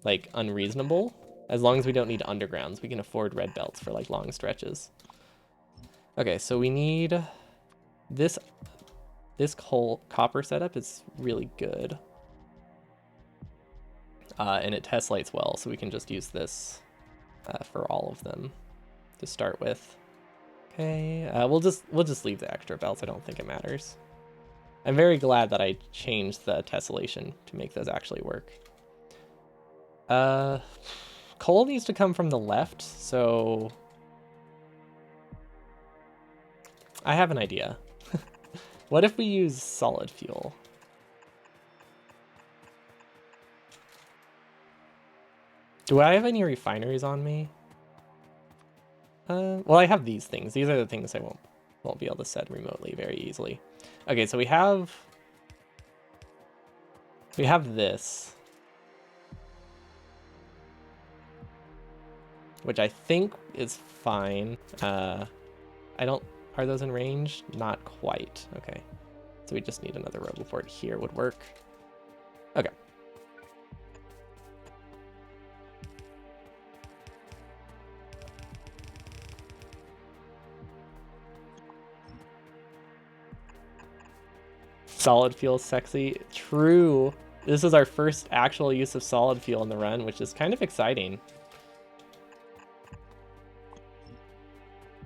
like, unreasonable. As long as we don't need undergrounds, we can afford red belts for, like, long stretches. Okay, so we need this whole copper setup is really good. And it test lights well, so we can just use this for all of them to start with. Okay, we'll just leave the extra belts. I don't think it matters. I'm very glad that I changed the tessellation to make those actually work. Coal needs to come from the left, so I have an idea. What if we use solid fuel? Do I have any refineries on me? Well, I have these things. These are the things I won't be able to set remotely very easily. Okay, so we have this, which I think is fine. Are those in range? Not quite. Okay, so we just need another roboport here would work. Okay. Solid fuel sexy. True. This is our first actual use of solid fuel in the run, which is kind of exciting.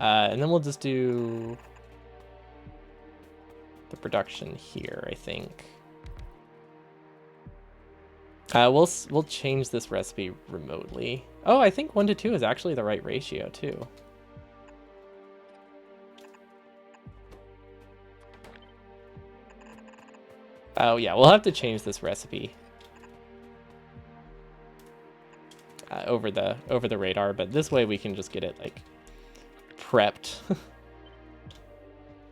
And then we'll just do the production here, I think. We'll change this recipe remotely. Oh, I think 1 to 2 is actually the right ratio too. Oh yeah, we'll have to change this recipe over the radar, but this way we can just get it like prepped.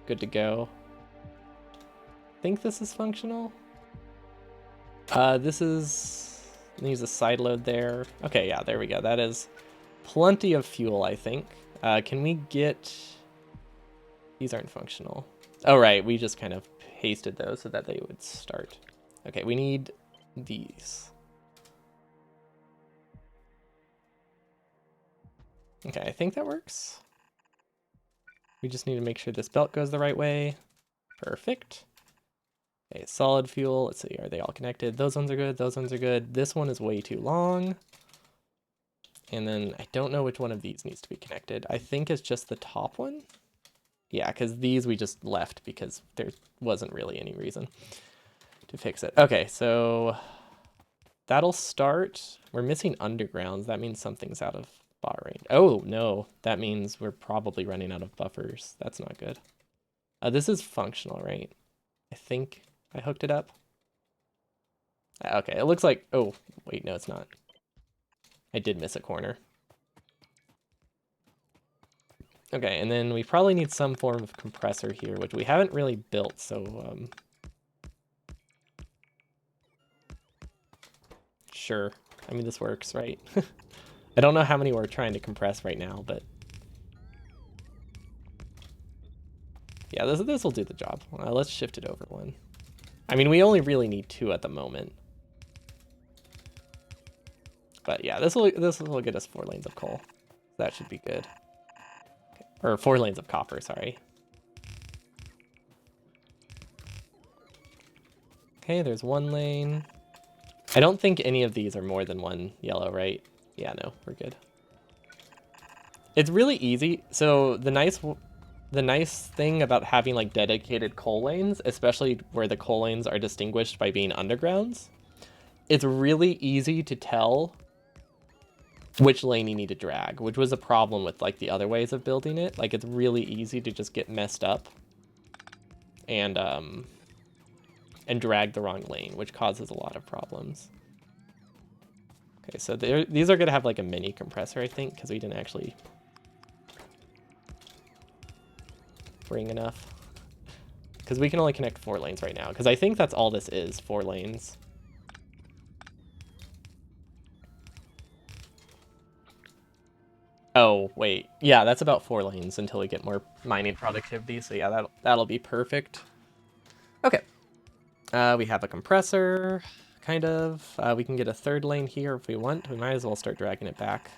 Good to go. Think this is functional. This is, use a side load there. Okay, yeah, there we go. That is plenty of fuel, I think. Can we get, these aren't functional. Oh right, we just kind of pasted those so that they would start. Okay, we need these. Okay, I think that works. We just need to make sure this belt goes the right way. Perfect. Okay, solid fuel. Let's see, are they all connected? Those ones are good, those ones are good. This one is way too long. And then I don't know which one of these needs to be connected. I think it's just the top one. Yeah, because these we just left because there wasn't really any reason to fix it. Okay, so that'll start. We're missing undergrounds. That means something's out of bot range. Oh, no. That means we're probably running out of buffers. That's not good. This is functional, right? I think I hooked it up. Okay, it looks like... Oh, wait, no, it's not. I did miss a corner. Okay, and then we probably need some form of compressor here, which we haven't really built, so sure. I mean, this works, right? I don't know how many we're trying to compress right now, but yeah, this will do the job. Let's shift it over one. I mean, we only really need 2 at the moment. But yeah, this will get us 4 lanes of coal. That should be good. Okay. Or 4 lanes of copper, sorry. Okay, there's 1 lane. I don't think any of these are more than 1 yellow, right? Yeah, no, we're good. It's really easy. So the nice thing about having like dedicated coal lanes, especially where the coal lanes are distinguished by being undergrounds, it's really easy to tell which lane you need to drag, which was a problem with like the other ways of building it. Like it's really easy to just get messed up and drag the wrong lane, which causes a lot of problems. Okay, so these are gonna have like a mini compressor, I think, because we didn't actually bring enough. Because we can only connect 4 lanes right now, because I think that's all this is, 4 lanes. Oh, wait. Yeah, that's about 4 lanes until we get more mining productivity. So yeah, that'll be perfect. Okay. We have a compressor, kind of. We can get a 3rd lane here if we want. We might as well start dragging it back.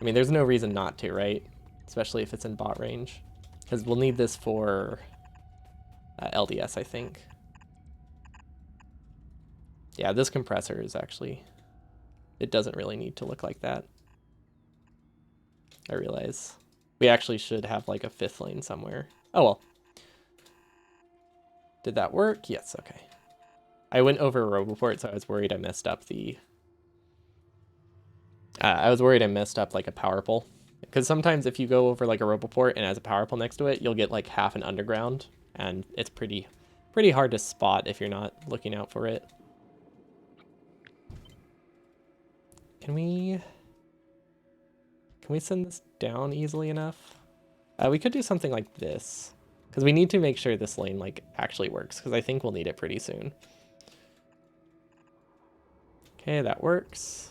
I mean, there's no reason not to, right? Especially if it's in bot range. Because we'll need this for LDS, I think. Yeah, this compressor is actually... It doesn't really need to look like that. I realize. We actually should have like a 5th lane somewhere. Oh well. Did that work? Yes, okay. I went over a Roboport, so I was worried I messed up the... I was worried I messed up like a power pole. Because sometimes if you go over like a Roboport and has a power pole next to it, you'll get like half an underground. And it's pretty hard to spot if you're not looking out for it. Can we send this down easily enough? We could do something like this. Because we need to make sure this lane like actually works, because I think we'll need it pretty soon. Okay, that works.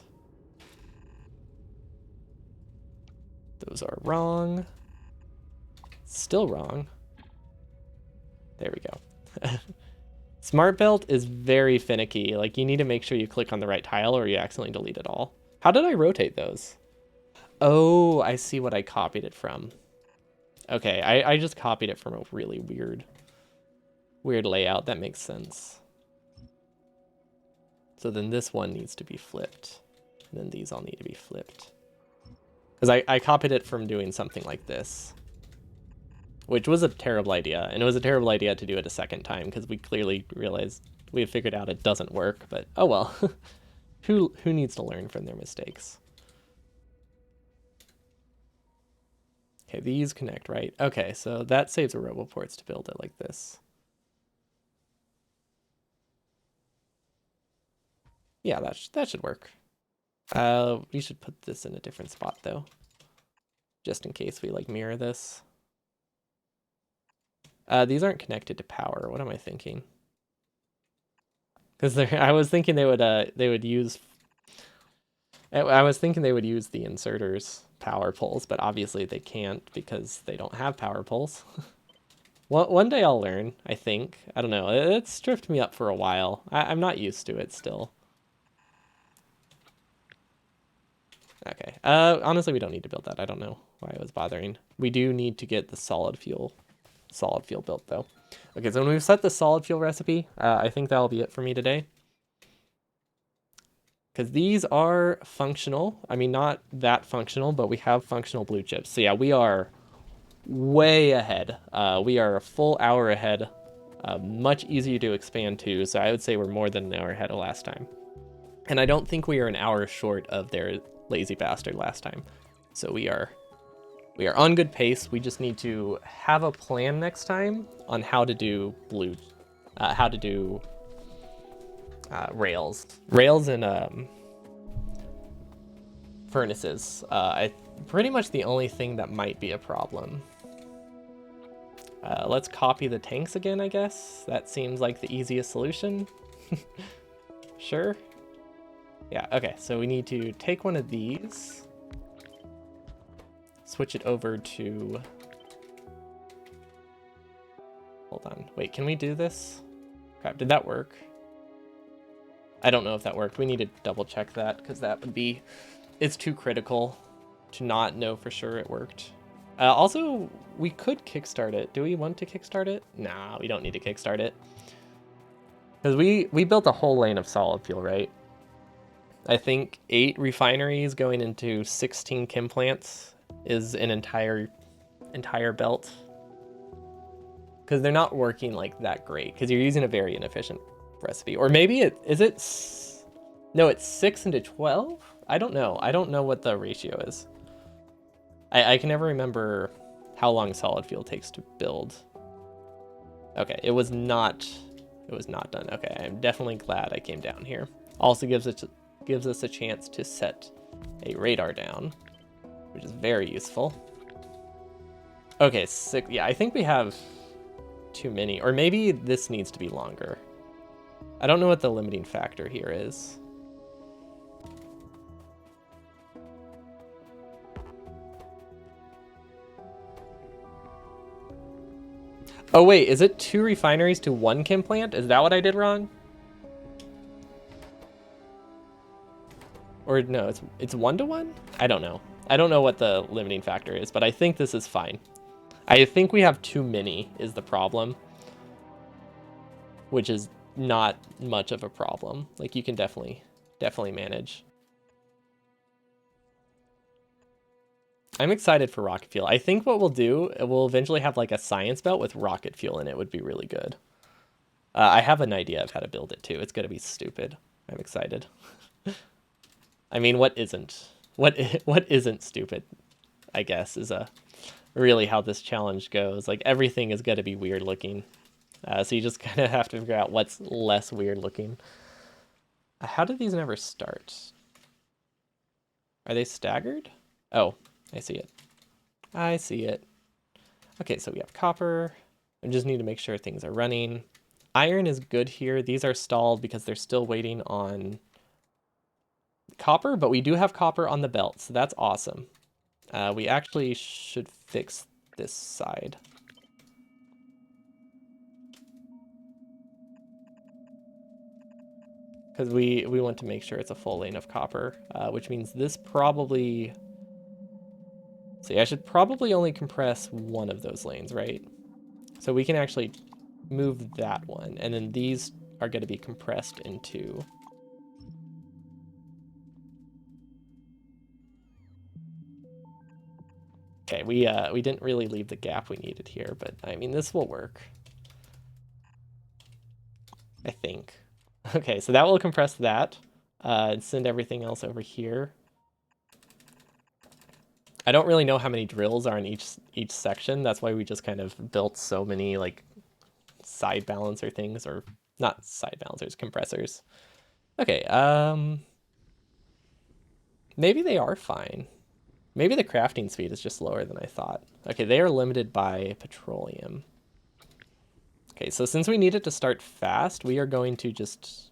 Those are wrong. Still wrong. There we go. Smart belt is very finicky. Like you need to make sure you click on the right tile or you accidentally delete it all. How did I rotate those? Oh, I see what I copied it from. Okay, I just copied it from a really weird layout. That makes sense. So then this one needs to be flipped. And then these all need to be flipped. Because I copied it from doing something like this. Which was a terrible idea. And it was a terrible idea to do it a second time, because we clearly realized we had figured out it doesn't work. But oh well. Who needs to learn from their mistakes? Okay, these connect, right? Okay, so that saves a Roboports to build it like this. Yeah, that should work. We should put this in a different spot though, just in case we like mirror this. These aren't connected to power. What am I thinking? Because I was thinking they would use. I was thinking they would use the inserters power poles, but obviously they can't because they don't have power poles. One day I'll learn, I think. I don't know. It's tripped me up for a while. I'm not used to it still. Okay. Honestly, we don't need to build that. I don't know why I was bothering. We do need to get the solid fuel built though. Okay, so when we've set the solid fuel recipe, I think that'll be it for me today. Because these are functional. I mean, not that functional, but we have functional blue chips. So yeah, we are way ahead. We are a full hour ahead. Much easier to expand to. So I would say we're more than an hour ahead of last time. And I don't think we are an hour short of their lazy bastard last time. So we are on good pace. We just need to have a plan next time on how to do rails and furnaces. I pretty much the only thing that might be a problem. Let's copy the tanks again, I guess. That seems like the easiest solution. Sure. Yeah, okay, so we need to take one of these, switch it over to... Hold on. Wait, can we do this? Crap, did that work? I don't know if that worked. We need to double check that because that would be... It's too critical to not know for sure it worked. Also, we could kickstart it. Do we want to kickstart it? Nah, we don't need to kickstart it. Because we built a whole lane of solid fuel, right? I think 8 refineries going into 16 chem plants is an entire belt. Because they're not working like that great. Because you're using a very inefficient recipe. Or maybe no, it's 6 into 12? I don't know. I don't know what the ratio is. I can never remember how long solid fuel takes to build. Okay, it was not done. Okay, I'm definitely glad I came down here. Also gives us a chance to set a radar down, which is very useful. Okay, 6. Yeah, I think we have too many, or maybe this needs to be longer. I don't know what the limiting factor here is. Oh wait, is it 2 refineries to 1 chem plant? Is that what I did wrong? Or no, it's 1 to 1? I don't know. I don't know what the limiting factor is, but I think this is fine. I think we have too many is the problem, which is not much of a problem. Like you can definitely manage. I'm excited for rocket fuel. I think what we'll do, we'll eventually have like a science belt with rocket fuel in it. Would be really good. I have an idea of how to build it too. It's gonna be stupid. I'm excited. I mean, what isn't? What isn't stupid? I guess is really how this challenge goes. Like everything is gonna be weird looking. So you just kind of have to figure out what's less weird looking. How did these never start? Are they staggered? Oh, I see it. I see it. Okay, so we have copper. I just need to make sure things are running. Iron is good here. These are stalled because they're still waiting on copper, but we do have copper on the belt, so that's awesome. We actually should fix this side. Because we want to make sure it's a full lane of copper, which means this probably... See, I should probably only compress one of those lanes, right? So we can actually move that one, and then these are going to be compressed into... Okay, we didn't really leave the gap we needed here, but I mean, this will work. I think. Okay, so that will compress that, and send everything else over here. I don't really know how many drills are in each section. That's why we just kind of built so many like side balancer things, or not side balancers, compressors. Okay, maybe they are fine. Maybe the crafting speed is just lower than I thought. Okay, they are limited by petroleum. Okay, so since we need it to start fast, we are going to just...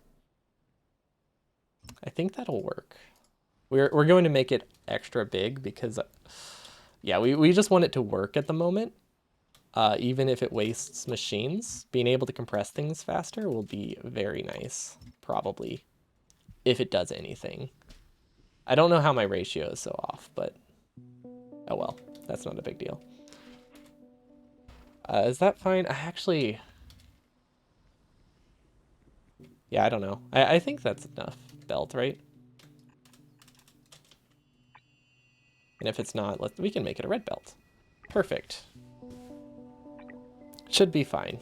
I think that'll work. We're going to make it extra big because, yeah, we just want it to work at the moment. Even if it wastes machines, being able to compress things faster will be very nice, probably, if it does anything. I don't know how my ratio is so off, but oh well, that's not a big deal. Is that fine? I actually... Yeah, I don't know. I think that's enough belt, right? And if it's not, we can make it a red belt. Perfect. Should be fine.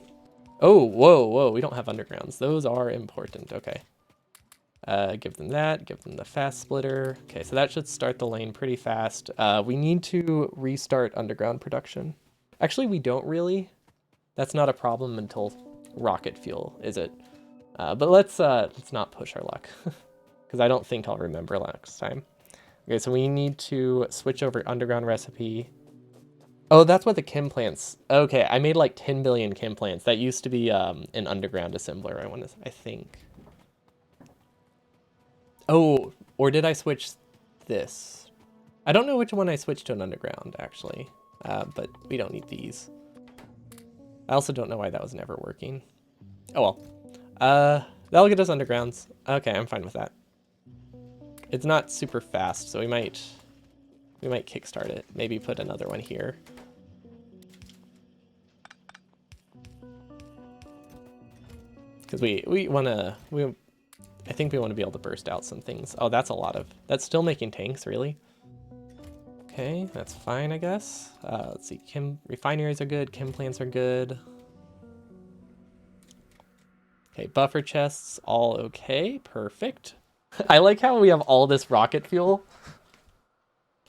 Oh, whoa, we don't have undergrounds. Those are important, okay. Give them that, give them the fast splitter. Okay, so that should start the lane pretty fast. We need to restart underground production. Actually, we don't really. That's not a problem until rocket fuel, is it? But let's not push our luck, because I don't think I'll remember next time. Okay, so we need to switch over underground recipe. Oh, that's what the chem plants. Okay, I made like 10 billion chem plants. That used to be an underground assembler. I think. Oh, or did I switch this? I don't know which one I switched to an underground actually, but we don't need these. I also don't know why that was never working. Oh well. That'll get us undergrounds. Okay, I'm fine with that. It's not super fast, so we might kickstart it. Maybe put another one here. Because I think we want to be able to burst out some things. Oh, that's a lot of, that's still making tanks, really? Okay, that's fine, I guess. Let's see, refineries are good, chem plants are good. Okay, buffer chests, all okay, perfect. I like how we have all this rocket fuel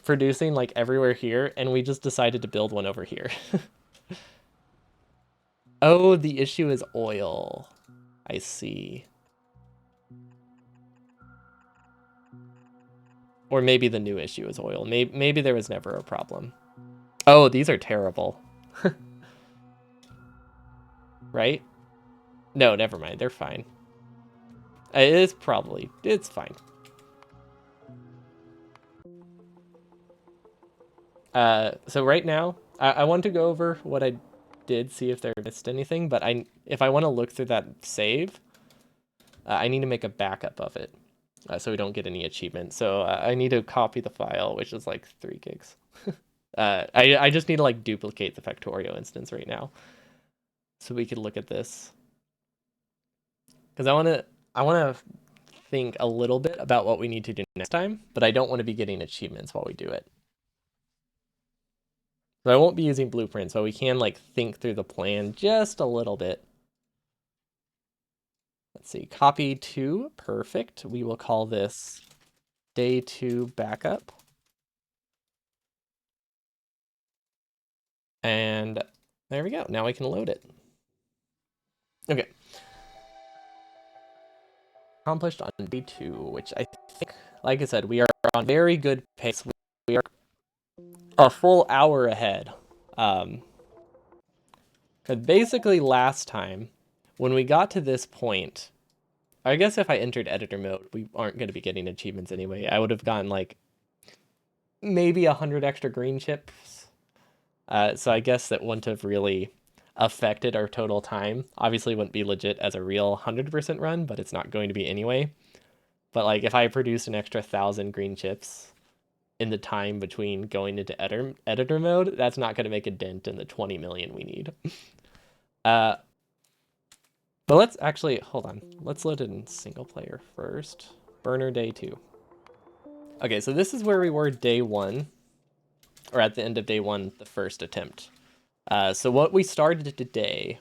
producing like everywhere here, and we just decided to build one over here. Oh, the issue is oil. I see. Or maybe the new issue is oil. Maybe there was never a problem. Oh, these are terrible. Right? No, never mind. They're fine. It's fine. So right now, I want to go over what I did, see if there missed anything, but if I want to look through that save, I need to make a backup of it, so we don't get any achievements. So I need to copy the file, which is like 3 gigs. I just need to like duplicate the Factorio instance right now, so we could look at this. Because I wanna think a little bit about what we need to do next time, but I don't want to be getting achievements while we do it. So I won't be using blueprints, but we can like think through the plan just a little bit. Let's see, copy 2, perfect. We will call this day 2 backup. And there we go, now we can load it. Okay. Accomplished on day 2, which I think, like I said, we are on very good pace. We are a full hour ahead. Because basically last time, when we got to this point, I guess if I entered editor mode, we aren't going to be getting achievements anyway. I would have gotten like maybe 100 extra green chips. So I guess that wouldn't have really affected our total time. Obviously wouldn't be legit as a real 100% run, but it's not going to be anyway. But like if I produced an extra 1,000 green chips in the time between going into editor mode, that's not going to make a dent in the 20 million we need. But let's actually, hold on. Let's load it in single player first. Burner day 2. Okay, so this is where we were day 1, or at the end of day 1, the first attempt. So what we started today,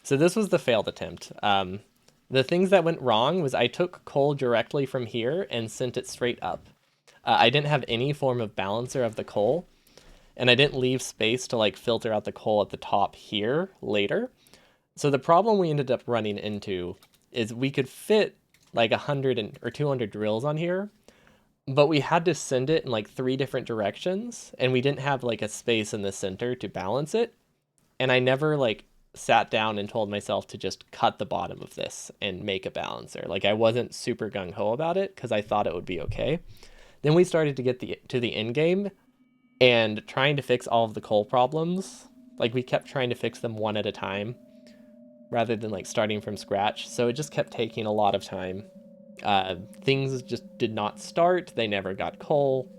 so this was the failed attempt. The things that went wrong was I took coal directly from here and sent it straight up. I didn't have any form of balancer of the coal, and I didn't leave space to like filter out the coal at the top here later. So the problem we ended up running into is we could fit like 100 or 200 drills on here, but we had to send it in like 3 different directions, and we didn't have like a space in the center to balance it. And I never like sat down and told myself to just cut the bottom of this and make a balancer. Like I wasn't super gung-ho about it because I thought it would be okay. Then we started to get to the end game and trying to fix all of the coal problems. Like we kept trying to fix them one at a time rather than like starting from scratch. So it just kept taking a lot of time. Things just did not start. They never got coal.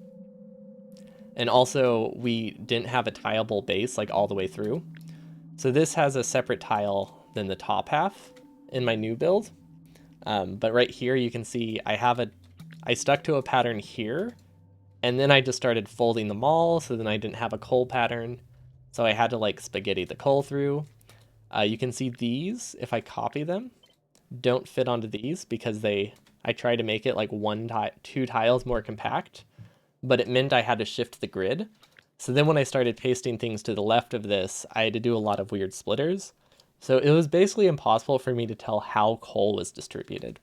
And also we didn't have a tileable base like all the way through. So this has a separate tile than the top half in my new build. But right here you can see I stuck to a pattern here, and then I just started folding them all, so then I didn't have a coal pattern. So I had to like spaghetti the coal through. You can see these, if I copy them, don't fit onto these because I tried to make it like 2 tiles more compact, but it meant I had to shift the grid. So then when I started pasting things to the left of this, I had to do a lot of weird splitters. So it was basically impossible for me to tell how coal was distributed,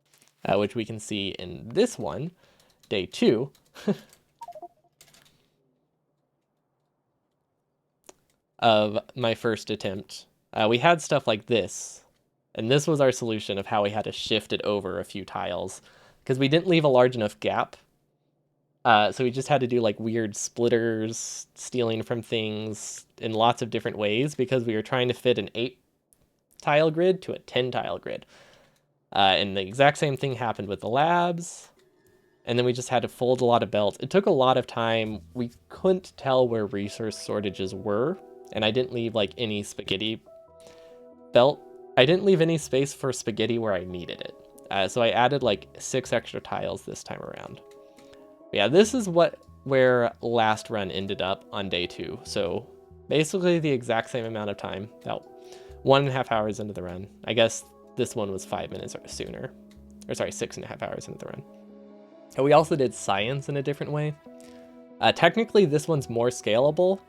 which we can see in this one, day 2. of my first attempt. We had stuff like this, and this was our solution of how we had to shift it over a few tiles, because we didn't leave a large enough gap. So we just had to do like weird splitters, stealing from things in lots of different ways, because we were trying to fit an 8 tile grid to a 10 tile grid. And the exact same thing happened with the labs. And then we just had to fold a lot of belts. It took a lot of time. We couldn't tell where resource shortages were. And I didn't leave like any spaghetti belt. I didn't leave any space for spaghetti where I needed it. So I added like 6 extra tiles this time around. But yeah, this is where last run ended up on day 2. So basically the exact same amount of time, about 1.5 hours into the run. I guess this one was 5 minutes or sooner. Or sorry, 6.5 hours into the run. And we also did science in a different way. Technically, this one's more scalable,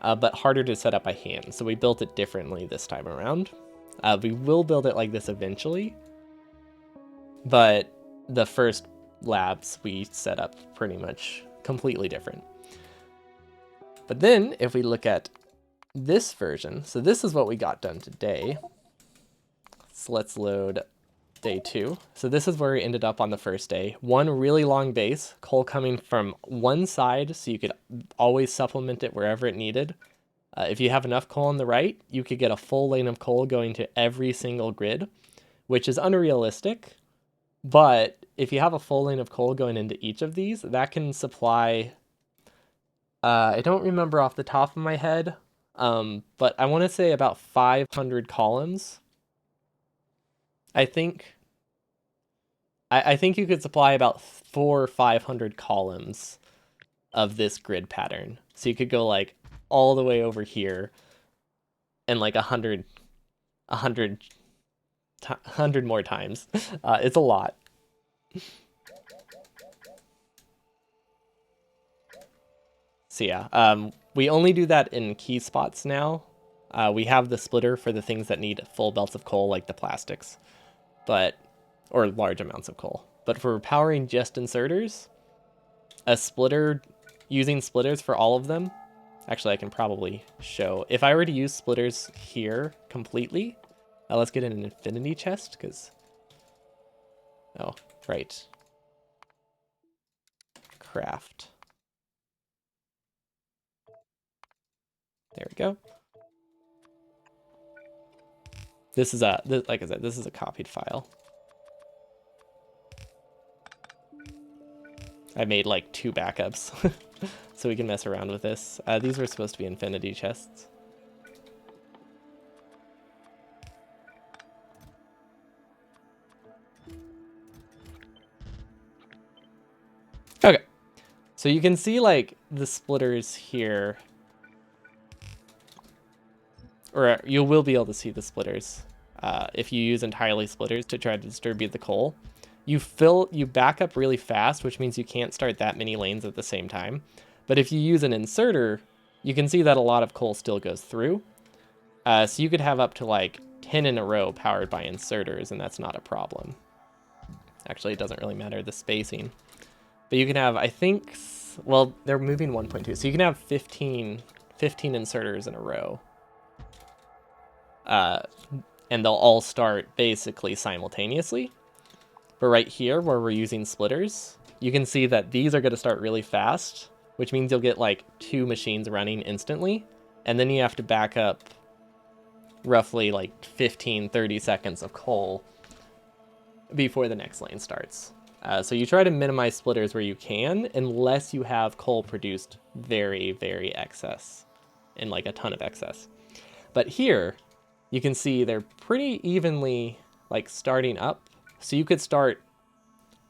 but harder to set up by hand. So we built it differently this time around. We will build it like this eventually, but the first labs we set up pretty much completely different. But then if we look at this version, so this is what we got done today. So let's load day 2. So this is where we ended up on the first day. One really long base, coal coming from one side, so you could always supplement it wherever it needed. If you have enough coal on the right, you could get a full lane of coal going to every single grid, which is unrealistic. But if you have a full lane of coal going into each of these, that can supply, I don't remember off the top of my head, but I want to say about 500 columns. I think you could supply about 400 or 500 columns of this grid pattern. So you could go like all the way over here and like 100 more times. It's a lot. So yeah, we only do that in key spots now. We have the splitter for the things that need full belts of coal, like the plastics, or large amounts of coal. But for powering just inserters, a splitter, using splitters for all of them, actually I can probably show. If I were to use splitters here completely, let's get an infinity chest, because, oh, right. Craft. There we go. This is like I said, this is a copied file. I made like 2 backups so we can mess around with this. These were supposed to be infinity chests. Okay, so you can see like the splitters here, or you will be able to see the splitters if you use entirely splitters to try to distribute the coal. You back up really fast, which means you can't start that many lanes at the same time. But if you use an inserter, you can see that a lot of coal still goes through. So you could have up to like 10 in a row powered by inserters, and that's not a problem. Actually, it doesn't really matter the spacing. But you can have, I think, well, they're moving 1.2, so you can have 15 inserters in a row. And they'll all start basically simultaneously. But right here, where we're using splitters, you can see that these are going to start really fast, which means you'll get like 2 machines running instantly. And then you have to back up roughly like 15-30 seconds of coal before the next lane starts. So you try to minimize splitters where you can, unless you have coal produced very, very excess, in like a ton of excess. But here, you can see they're pretty evenly like starting up. So you could start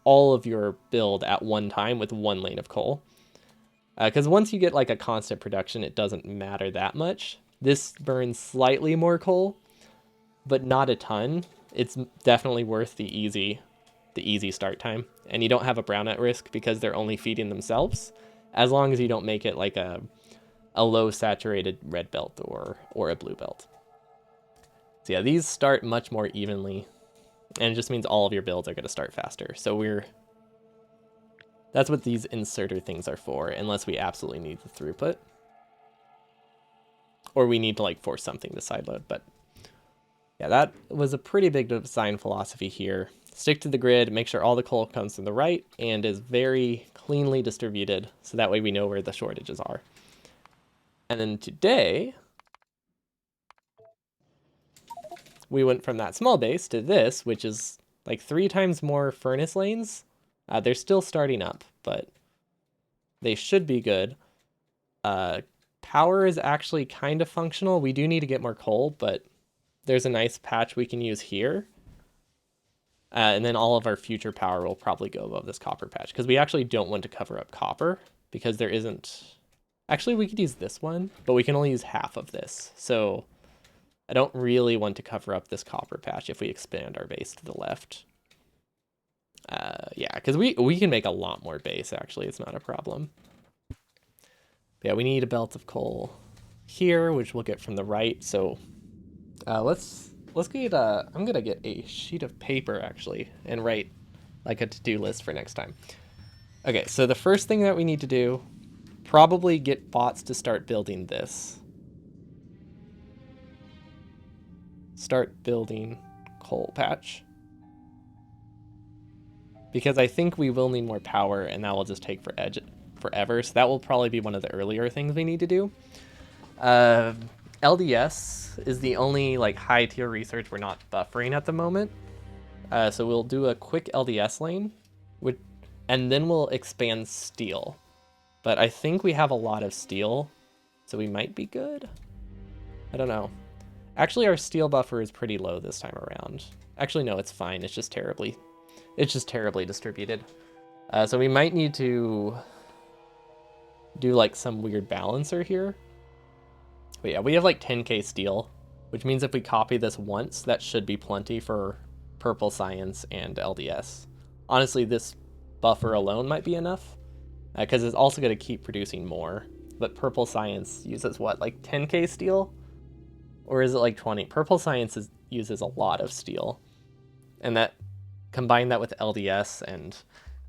all of your build at one time with 1 lane of coal. Because once you get like a constant production, it doesn't matter that much. This burns slightly more coal, but not a ton. It's definitely worth the easy start time. And you don't have a brownout risk because they're only feeding themselves, as long as you don't make it like a low saturated red belt or a blue belt. So yeah, these start much more evenly. And it just means all of your builds are going to start faster. So That's what these inserter things are for, unless we absolutely need the throughput. Or we need to like force something to sideload, but yeah, that was a pretty big design philosophy here. Stick to the grid, make sure all the coal comes from the right and is very cleanly distributed, so that way we know where the shortages are. And then today, we went from that small base to this, which is like 3 times more furnace lanes. They're still starting up, but they should be good. Power is actually kind of functional. We do need to get more coal, but there's a nice patch we can use here. And then all of our future power will probably go above this copper patch, because we actually don't want to cover up copper, because there isn't... Actually, we could use this one, but we can only use half of this. So I don't really want to cover up this copper patch if we expand our base to the left. Yeah, because we can make a lot more base, actually. It's not a problem. But yeah, we need a belt of coal here, which we'll get from the right. So let's get I'm gonna get a sheet of paper actually and write like a to-do list for next time. Okay, so the first thing that we need to do, probably get bots to start building this. Start building coal patch. Because I think we will need more power and that will just take forever. So that will probably be one of the earlier things we need to do. LDS is the only like high tier research we're not buffering at the moment. So we'll do a quick LDS lane, and then we'll expand steel. But I think we have a lot of steel, so we might be good. I don't know. Actually, our steel buffer is pretty low this time around. Actually, no, it's fine. It's just terribly distributed. So we might need to do like some weird balancer here. But yeah, we have like 10k steel, which means if we copy this once, that should be plenty for purple science and LDS. Honestly, this buffer alone might be enough, because it's also going to keep producing more. But purple science uses what, like 10k steel? Or is it like 20? Purple science uses a lot of steel. And that, combine that with LDS, and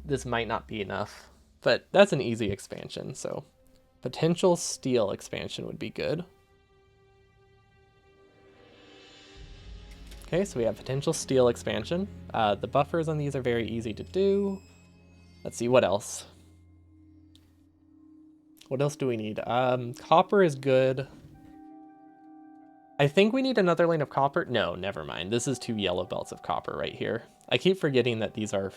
this might not be enough. But that's an easy expansion, so potential steel expansion would be good. Okay, so we have potential steel expansion. The buffers on these are very easy to do. Let's see, what else? What else do we need? Copper is good. I think we need another lane of copper. No, never mind. This is 2 yellow belts of copper right here. I keep forgetting that these are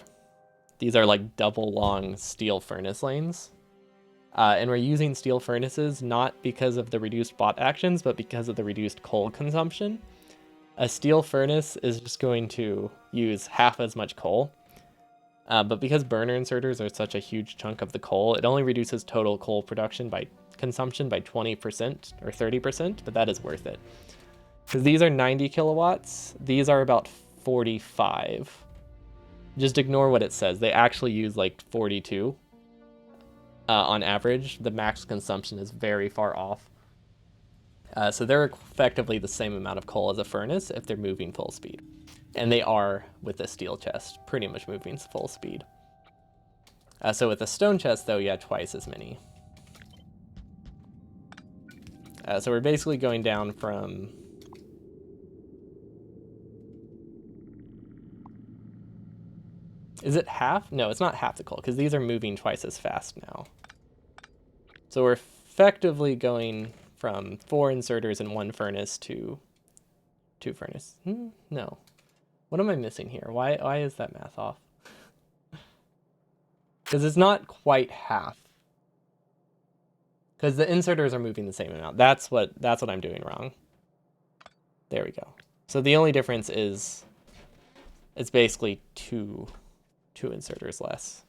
like double long steel furnace lanes. And we're using steel furnaces not because of the reduced bot actions, but because of the reduced coal consumption. A steel furnace is just going to use half as much coal. But because burner inserters are such a huge chunk of the coal, it only reduces total coal production by consumption by 20% or 30%, but that is worth it. Because these are 90 kilowatts, these are about 45. Just ignore what it says. They actually use like 42 on average. The max consumption is very far off. So they're effectively the same amount of coal as a furnace if they're moving full speed. And they are, with the steel chest, pretty much moving full speed. So with the stone chest, though, yeah, twice as many. So we're basically going down from... Is it half? No, it's not half the coal, because these are moving twice as fast now. So we're effectively going from 4 inserters in 1 furnace to 2 furnace. No. What am I missing here? Why is that math off? Because it's not quite half. Because the inserters are moving the same amount. That's what I'm doing wrong. There we go. So the only difference is it's basically two inserters less.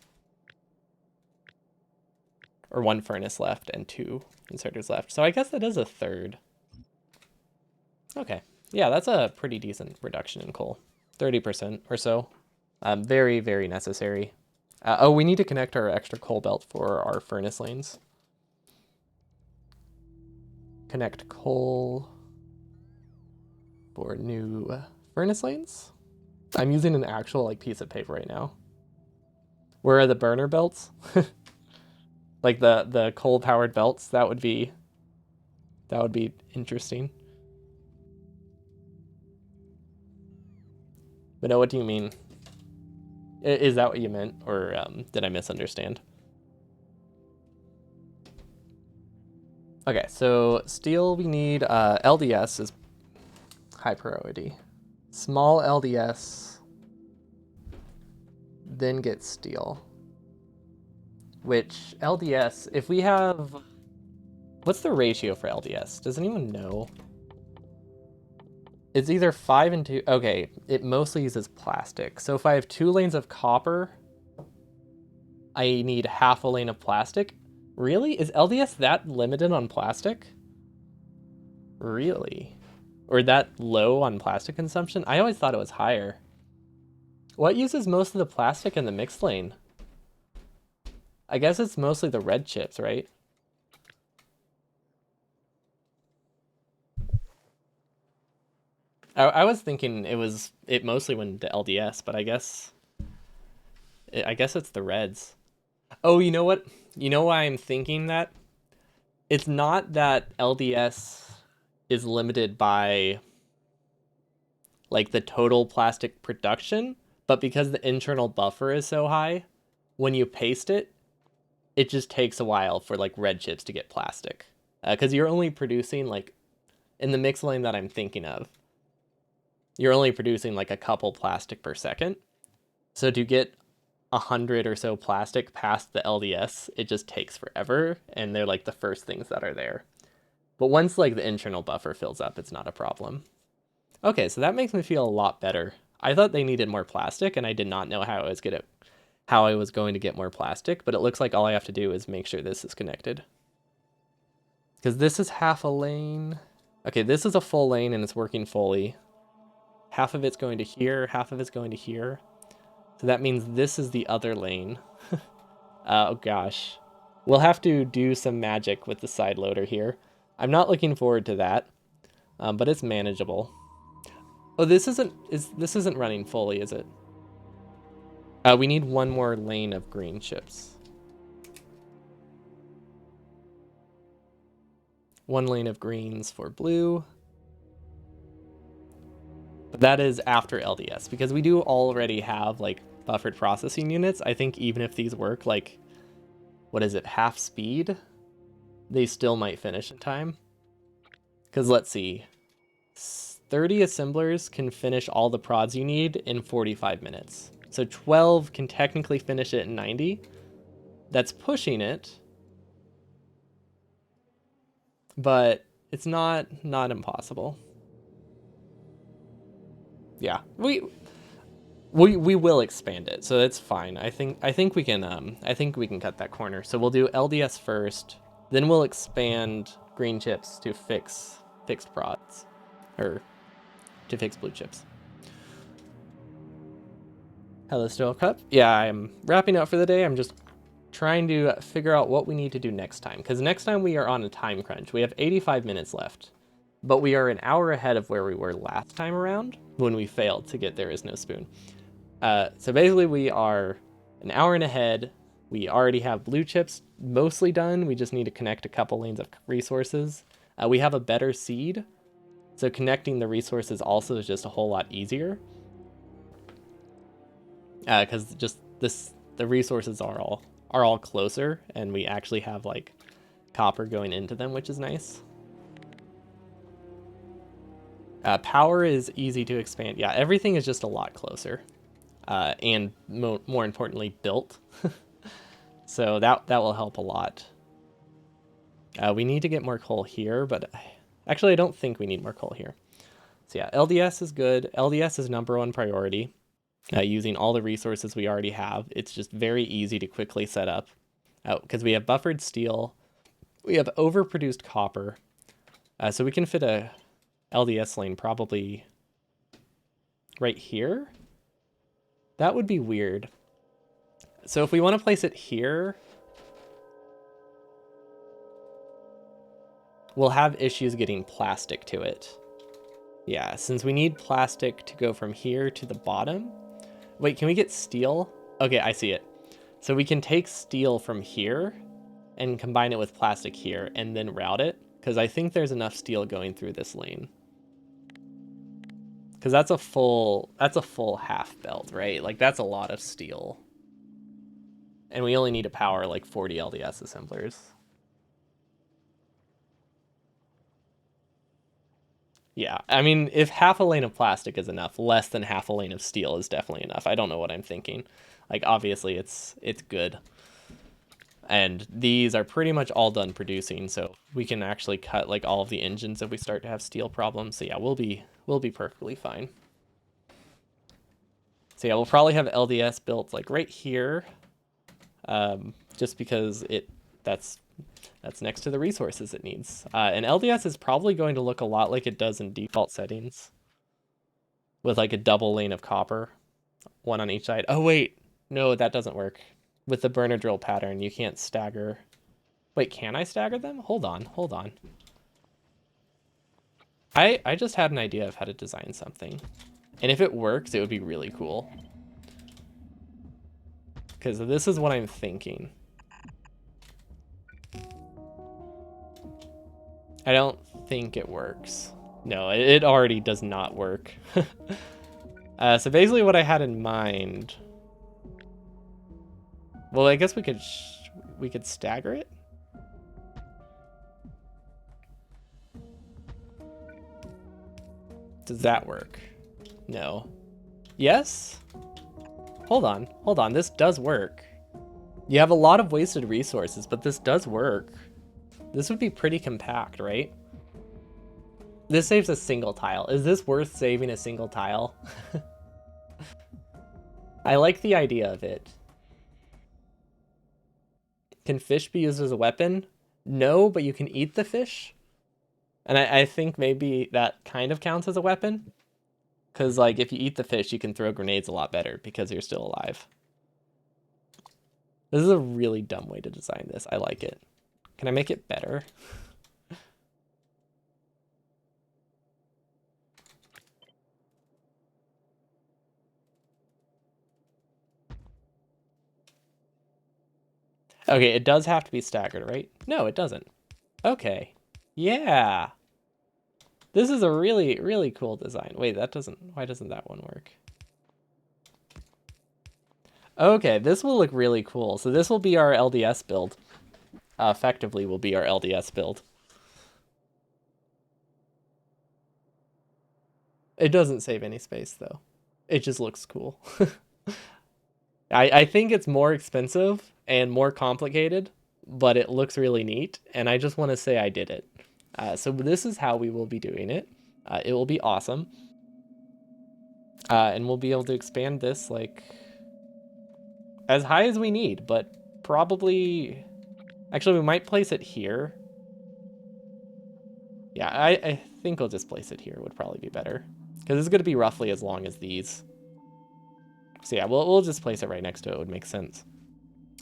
Or 1 furnace left and 2 inserters left. So I guess that is a third. Okay. Yeah, that's a pretty decent reduction in coal. 30% or so. Very, very necessary. Oh, we need to connect our extra coal belt for our furnace lanes. Connect coal for new furnace lanes. I'm using an actual like piece of paper right now. Where are the burner belts? Like the coal powered belts? That would be interesting. But no, what do you mean? Is that what you meant, or did I misunderstand? Okay, so steel we need LDS is high priority. Small LDS, then get steel. Which LDS, if we have, what's the ratio for LDS? Does anyone know? It's either 5 and 2. Okay, it mostly uses plastic. So if I have 2 lanes of copper, I need half a lane of plastic. Really? Is LDS that limited on plastic? Really? Or that low on plastic consumption? I always thought it was higher. What uses most of the plastic in the mixed lane? I guess it's mostly the red chips, right? I was thinking it mostly went to LDS, but I guess it's the reds. Oh, you know what? You know why I'm thinking that? It's not that LDS is limited by like the total plastic production, but because the internal buffer is so high, when you paste it, it just takes a while for like red chips to get plastic. Because you're only producing like in the mix lane that I'm thinking of, you're only producing like a couple plastic per second. So to get 100 or so plastic past the LDS, it just takes forever, and they're like the first things that are there. But once like the internal buffer fills up, it's not a problem. Okay, so that makes me feel a lot better. I thought they needed more plastic, and I did not know how I was going to get more plastic, but it looks like all I have to do is make sure this is connected. Because this is half a lane. Okay, this is a full lane and it's working fully. Half of it's going to here, half of it's going to here. So that means this is the other lane. Oh gosh. We'll have to do some magic with the side loader here. I'm not looking forward to that, but it's manageable. Oh, this isn't running fully, is it? We need one more lane of green chips. One lane of greens for blue. But that is after LDS, because we do already have like buffered processing units. I think even if these work like, what is it, half speed, they still might finish in time. Because let's see, 30 assemblers can finish all the prods you need in 45 minutes. So 12 can technically finish it in 90. That's pushing it, but it's not impossible. Yeah, we will expand it, so it's fine. I think we can cut that corner. So we'll do LDS first, then we'll expand green chips to fixed prods, or to fix blue chips. Hello, Steel Cup. Yeah, I'm wrapping up for the day. I'm just trying to figure out what we need to do next time, because next time we are on a time crunch. We have 85 minutes left, but we are an hour ahead of where we were last time around when we failed to get There Is No Spoon. So basically we are an hour and ahead. We already have blue chips mostly done. We just need to connect a couple lanes of resources. We have a better seed, so connecting the resources also is just a whole lot easier. Because the resources are all closer, and we actually have like copper going into them, which is nice. Power is easy to expand. Yeah, everything is just a lot closer, and more importantly, built. So that will help a lot. We need to get more coal here, but actually I don't think we need more coal here. So yeah, LDS is good. LDS is #1 priority. Using all the resources we already have, it's just very easy to quickly set up. Because we have buffered steel, we have overproduced copper, so we can fit a LDS lane probably right here. That would be weird. So if we want to place it here, we'll have issues getting plastic to it. Yeah, since we need plastic to go from here to the bottom. Wait, can we get steel? Okay, I see it. So we can take steel from here and combine it with plastic here and then route it, because I think there's enough steel going through this lane. Because that's a full half belt, right? Like that's a lot of steel. And we only need to power like 40 LDS assemblers. Yeah, I mean, if half a lane of plastic is enough, less than half a lane of steel is definitely enough. I don't know what I'm thinking. Like obviously it's good. And these are pretty much all done producing, so we can actually cut like all of the engines if we start to have steel problems. So yeah, we'll be perfectly fine. So yeah, we'll probably have LDS built like right here, just because that's next to the resources it needs. And LDS is probably going to look a lot like it does in default settings, with like a double lane of copper, one on each side. Oh wait, no, that doesn't work. With the burner drill pattern, you can't stagger. Wait, can I stagger them? Hold on. I just had an idea of how to design something. And if it works, it would be really cool. Because this is what I'm thinking. I don't think it works. No, it already does not work. So basically what I had in mind... Well, I guess we could stagger it? Does that work? No. Yes? Hold on. This does work. You have a lot of wasted resources, but this does work. This would be pretty compact, right? This saves a single tile. Is this worth saving a single tile? I like the idea of it. Can fish be used as a weapon? No, but you can eat the fish. And I think maybe that kind of counts as a weapon. Because, like, if you eat the fish, you can throw grenades a lot better because you're still alive. This is a really dumb way to design this. I like it. Can I make it better? Okay, it does have to be staggered, right? No, it doesn't. Okay. Yeah. This is a really, really cool design. Wait, why doesn't that one work? Okay, this will look really cool. So this will be our LDS build. Effectively will be our LDS build. It doesn't save any space though. It just looks cool. I think it's more expensive and more complicated, but it looks really neat, and I just want to say I did it. So this is how we will be doing it. It will be awesome. And we'll be able to expand this like as high as we need, but probably... Actually, we might place it here. Yeah, I think I'll just place it here would probably be better. Because it's going to be roughly as long as these. So yeah, we'll just place it right next to it. Would make sense.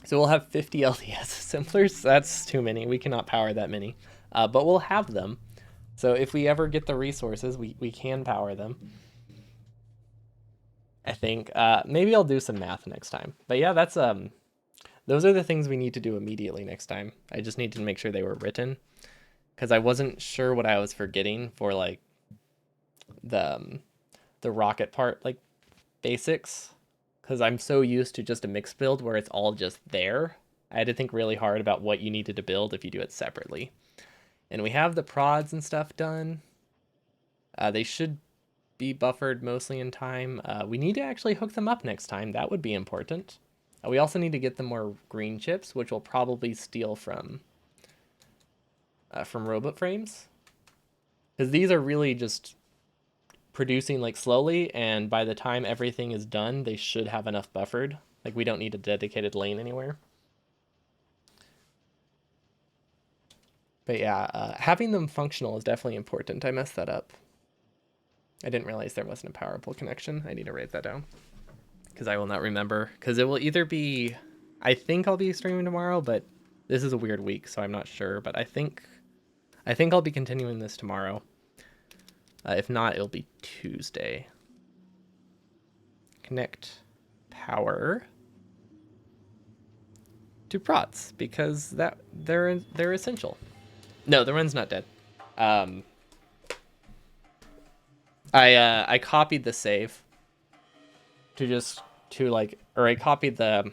So we'll have 50 LDS assemblers. That's too many. We cannot power that many. But we'll have them. So if we ever get the resources, we can power them. I think. Maybe I'll do some math next time. But yeah, that's those are the things we need to do immediately next time. I just need to make sure they were written. Because I wasn't sure what I was forgetting for like the rocket part, like basics. Because I'm so used to just a mixed build where it's all just there. I had to think really hard about what you needed to build if you do it separately. And we have the prods and stuff done. They should be buffered mostly in time. We need to actually hook them up next time. That would be important. We also need to get them more green chips, which we'll probably steal from robot frames. Because these are really just producing like slowly, and by the time everything is done, they should have enough buffered. Like we don't need a dedicated lane anywhere. But yeah, having them functional is definitely important. I messed that up. I didn't realize there wasn't a power pole connection. I need to write that down. Because I will not remember. Because it will either be... I think I'll be streaming tomorrow, but this is a weird week, so I'm not sure. But I think I'll be continuing this tomorrow. If not, it'll be Tuesday. Connect power. prots because they're essential. No, the run's not dead. Um, I copied the save to just to like, or I copied the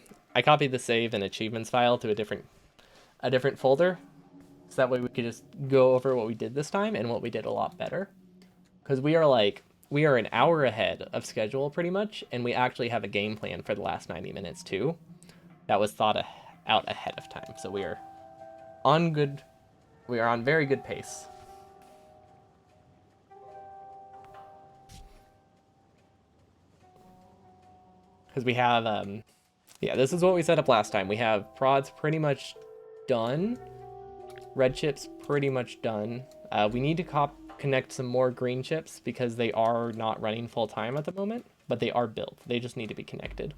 save and achievements file to a different folder, so that way we could just go over what we did this time and what we did a lot better. Because we are an hour ahead of schedule pretty much, and we actually have a game plan for the last 90 minutes too. That was thought out ahead of time, so we are on very good pace. Because we have yeah, this is what we set up last time. We have prods pretty much done, red chips pretty much done. We need to connect some more green chips because they are not running full time at the moment, but they are built. They just need to be connected.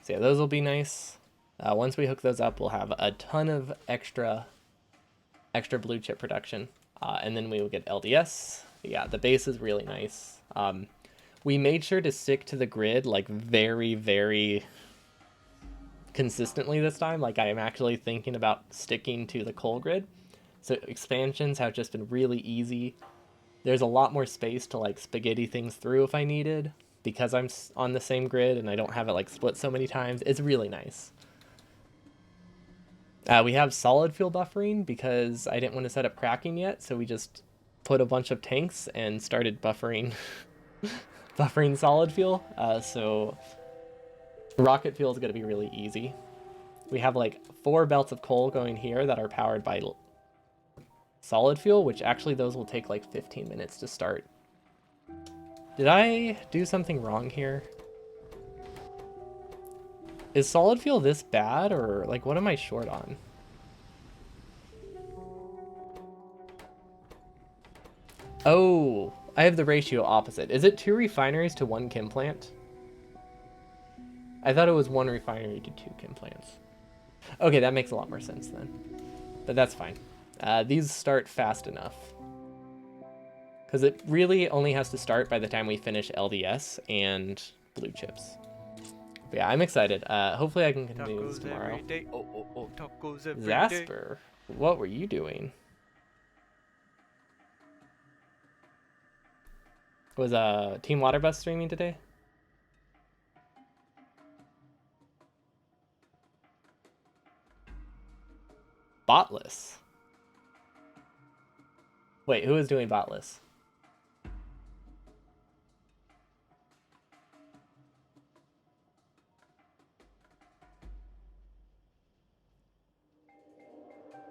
So yeah, those will be nice. Once we hook those up, we'll have a ton of extra blue chip production, and then we will get LDS. Yeah, the base is really nice. We made sure to stick to the grid like very, very consistently this time. Like I am actually thinking about sticking to the coal grid. So expansions have just been really easy. There's a lot more space to like spaghetti things through if I needed, because I'm on the same grid and I don't have it like split so many times. It's really nice. We have solid fuel buffering because I didn't want to set up cracking yet, so we just put a bunch of tanks and started buffering buffering solid fuel. So rocket fuel is going to be really easy. We have like 4 belts of coal going here that are powered by solid fuel, which actually those will take like 15 minutes to start. Did I do something wrong here? Is solid fuel this bad, or like what am I short on? Oh, I have the ratio opposite. Is it 2 refineries to 1 chem plant? I thought it was 1 refinery to 2 chem plants. Okay, that makes a lot more sense then. But that's fine. These start fast enough. Because it really only has to start by the time we finish LDS and blue chips. But yeah, I'm excited. Hopefully I can continue this tomorrow. Tacos every day. Zasper, what were you doing? Was Team Waterbus streaming today? Botless. Wait, who is doing botless?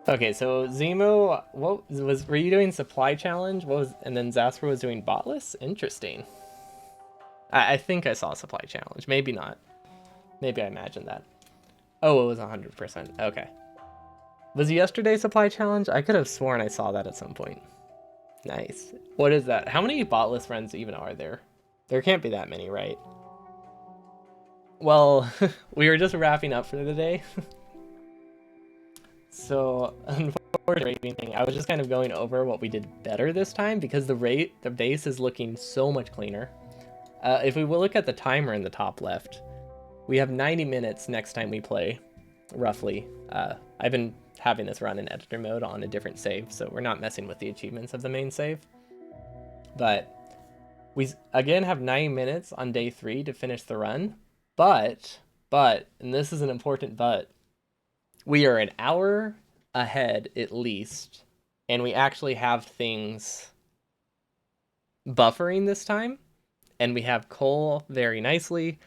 Okay, so Zemo, were you doing supply challenge? And then Zasper was doing botless? Interesting. I think I saw supply challenge. Maybe not. Maybe I imagined that. Oh, it was 100%. Okay. Was yesterday supply challenge? I could have sworn I saw that at some point. Nice. What is that? How many botless friends even are there? There can't be that many, right? Well, we were just wrapping up for the day. So, unfortunately, I was just kind of going over what we did better this time because the base is looking so much cleaner. If we will look at the timer in the top left, we have 90 minutes next time we play, roughly. I've been having this run in editor mode on a different save, so we're not messing with the achievements of the main save. But we again have 90 minutes on day 3 to finish the run, but, and this is an important but, we are an hour ahead at least, and we actually have things buffering this time, and we have coal very nicely.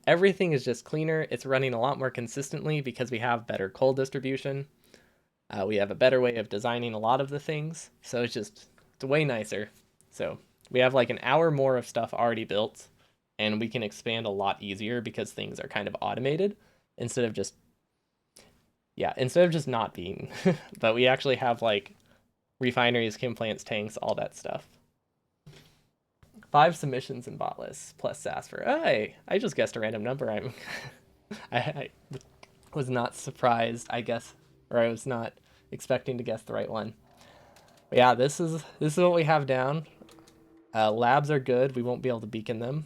Everything is just cleaner. It's running a lot more consistently because we have better coal distribution. We have a better way of designing a lot of the things, so it's way nicer. So we have like an hour more of stuff already built, and we can expand a lot easier because things are kind of automated instead of just not being. But we actually have like refineries, chem plants, tanks, all that stuff. 5 submissions in botless plus Zasper. Hey, I just guessed a random number. I was not surprised, I guess, or I was not expecting to guess the right one. But yeah, this is what we have down. Labs are good. We won't be able to beacon them.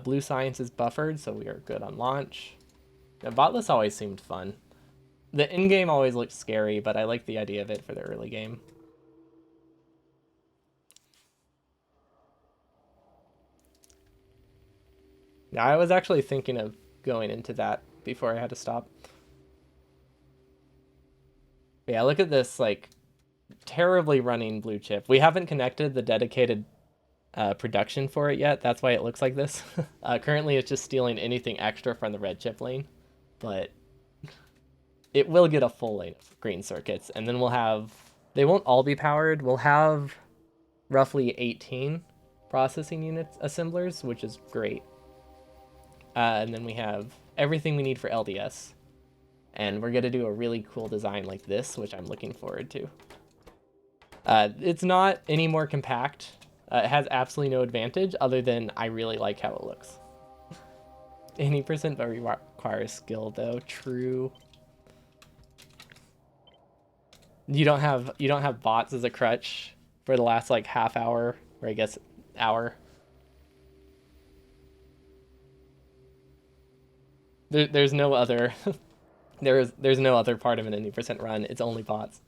Blue science is buffered, so we are good on launch. The botless always seemed fun. The in-game always looked scary, but I like the idea of it for the early game. Now, I was actually thinking of going into that before I had to stop. But yeah, look at this, like, terribly running blue chip. We haven't connected the dedicated production for it yet. That's why it looks like this. Currently, it's just stealing anything extra from the red chip lane, but it will get a full lane of green circuits, and then we'll have... They won't all be powered. We'll have roughly 18 processing units assemblers, which is great. And then we have everything we need for LDS. And we're going to do a really cool design like this, which I'm looking forward to. It's not any more compact. It has absolutely no advantage other than I really like how it looks. 80% but requires skill though. True. You don't have bots as a crutch for the last like half hour, or I guess hour. There's no other there's no other part of an 80% run. It's only bots.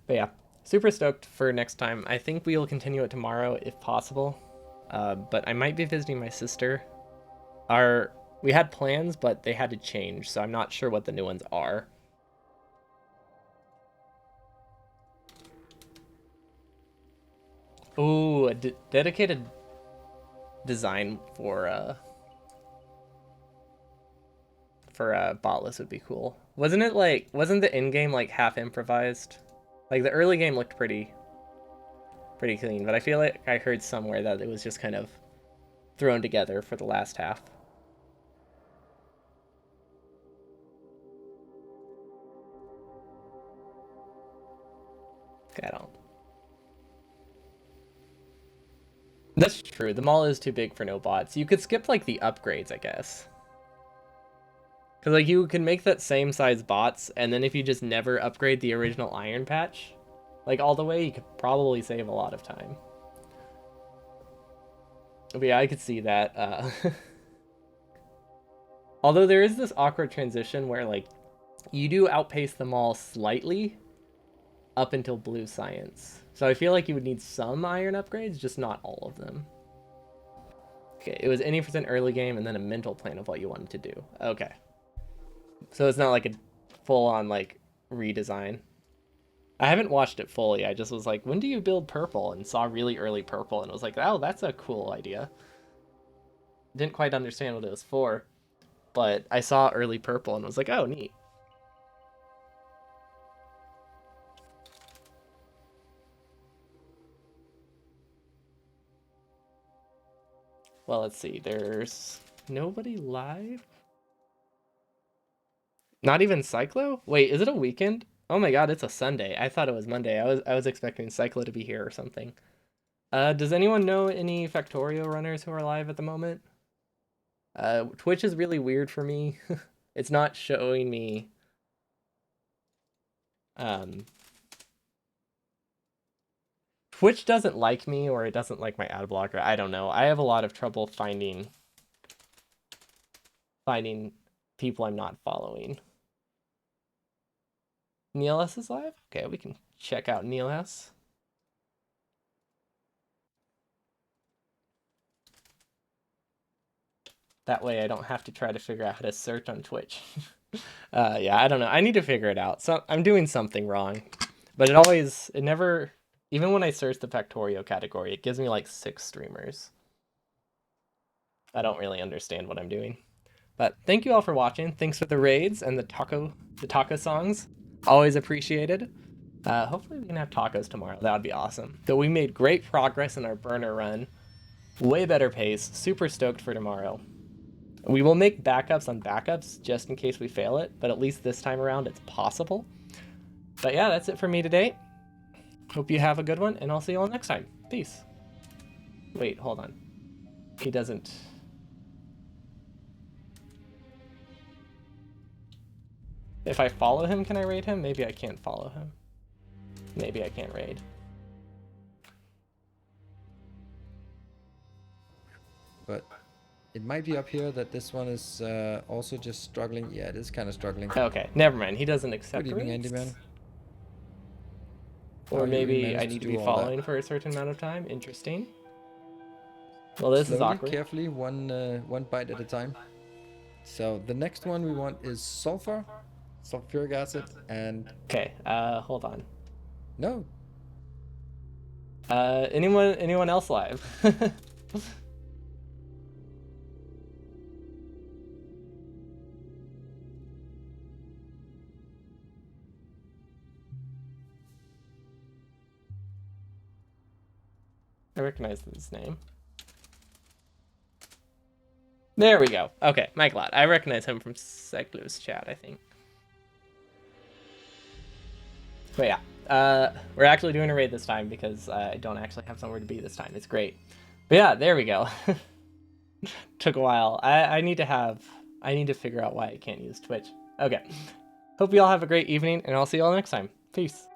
But yeah, super stoked for next time. I think we will continue it tomorrow if possible. But I might be visiting my sister. We had plans, but they had to change, so I'm not sure what the new ones are. Ooh, a dedicated design for botless would be cool. Wasn't the in game like half improvised? Like the early game looked pretty clean, but I feel like I heard somewhere that it was just kind of thrown together for the last half. Okay, I don't. That's true. The mall is too big for no bots. You could skip like the upgrades, I guess. Because like you can make that same size bots, and then if you just never upgrade the original iron patch, like all the way, you could probably save a lot of time. But yeah, I could see that. Although there is this awkward transition where like you do outpace them all slightly up until blue science. So I feel like you would need some iron upgrades, just not all of them. Okay, it was any percent early game and then a mental plan of what you wanted to do. Okay. So it's not like a full-on like redesign. I haven't watched it fully. I just was like, when do you build purple? And saw really early purple and was like, oh, that's a cool idea. Didn't quite understand what it was for, but I saw early purple and was like, oh, neat. Well, let's see. There's nobody live. Not even Cyclo? Wait, is it a weekend? Oh my god, it's a Sunday. I thought it was Monday. I was expecting Cyclo to be here or something. Does anyone know any Factorio runners who are live at the moment? Twitch is really weird for me. It's not showing me Twitch doesn't like me, or it doesn't like my ad blocker. I don't know. I have a lot of trouble finding people I'm not following. Neil S is live? Okay, we can check out Neil S. That way I don't have to try to figure out how to search on Twitch. Yeah, I don't know. I need to figure it out. So I'm doing something wrong. But it never, even when I search the Factorio category, it gives me like 6 streamers. I don't really understand what I'm doing. But thank you all for watching. Thanks for the raids and the taco songs. Always appreciated. Hopefully we can have tacos tomorrow. That would be awesome. So we made great progress in our burner run. Way better pace. Super stoked for tomorrow. We will make backups on backups just in case we fail it, but at least this time around it's possible. But yeah, that's it for me today. Hope you have a good one, and I'll see you all next time. Peace. Wait, hold on. He doesn't... If I follow him, can I raid him? Maybe I can't follow him. Maybe I can't raid. but it might be up here that this one is also just struggling. Yeah, it is kind of struggling. Okay, never mind. He doesn't accept Good evening, raids. Handyman. Or How you maybe I managed need to do be all following for a certain amount of time. Interesting. Well, this is Slowly, awkward. carefully, one bite at a time. So the next one we want is sulfur, sulfuric acid, and Okay, hold on. no, Anyone else live? I recognize this name. There we go. Okay, Mike Lott. I recognize him from Seglu's chat, I think. But yeah, we're actually doing a raid this time because I don't actually have somewhere to be this time. It's great. But yeah, there we go. Took a while. I need to figure out why I can't use Twitch. Okay. Hope you all have a great evening, and I'll see you all next time. Peace.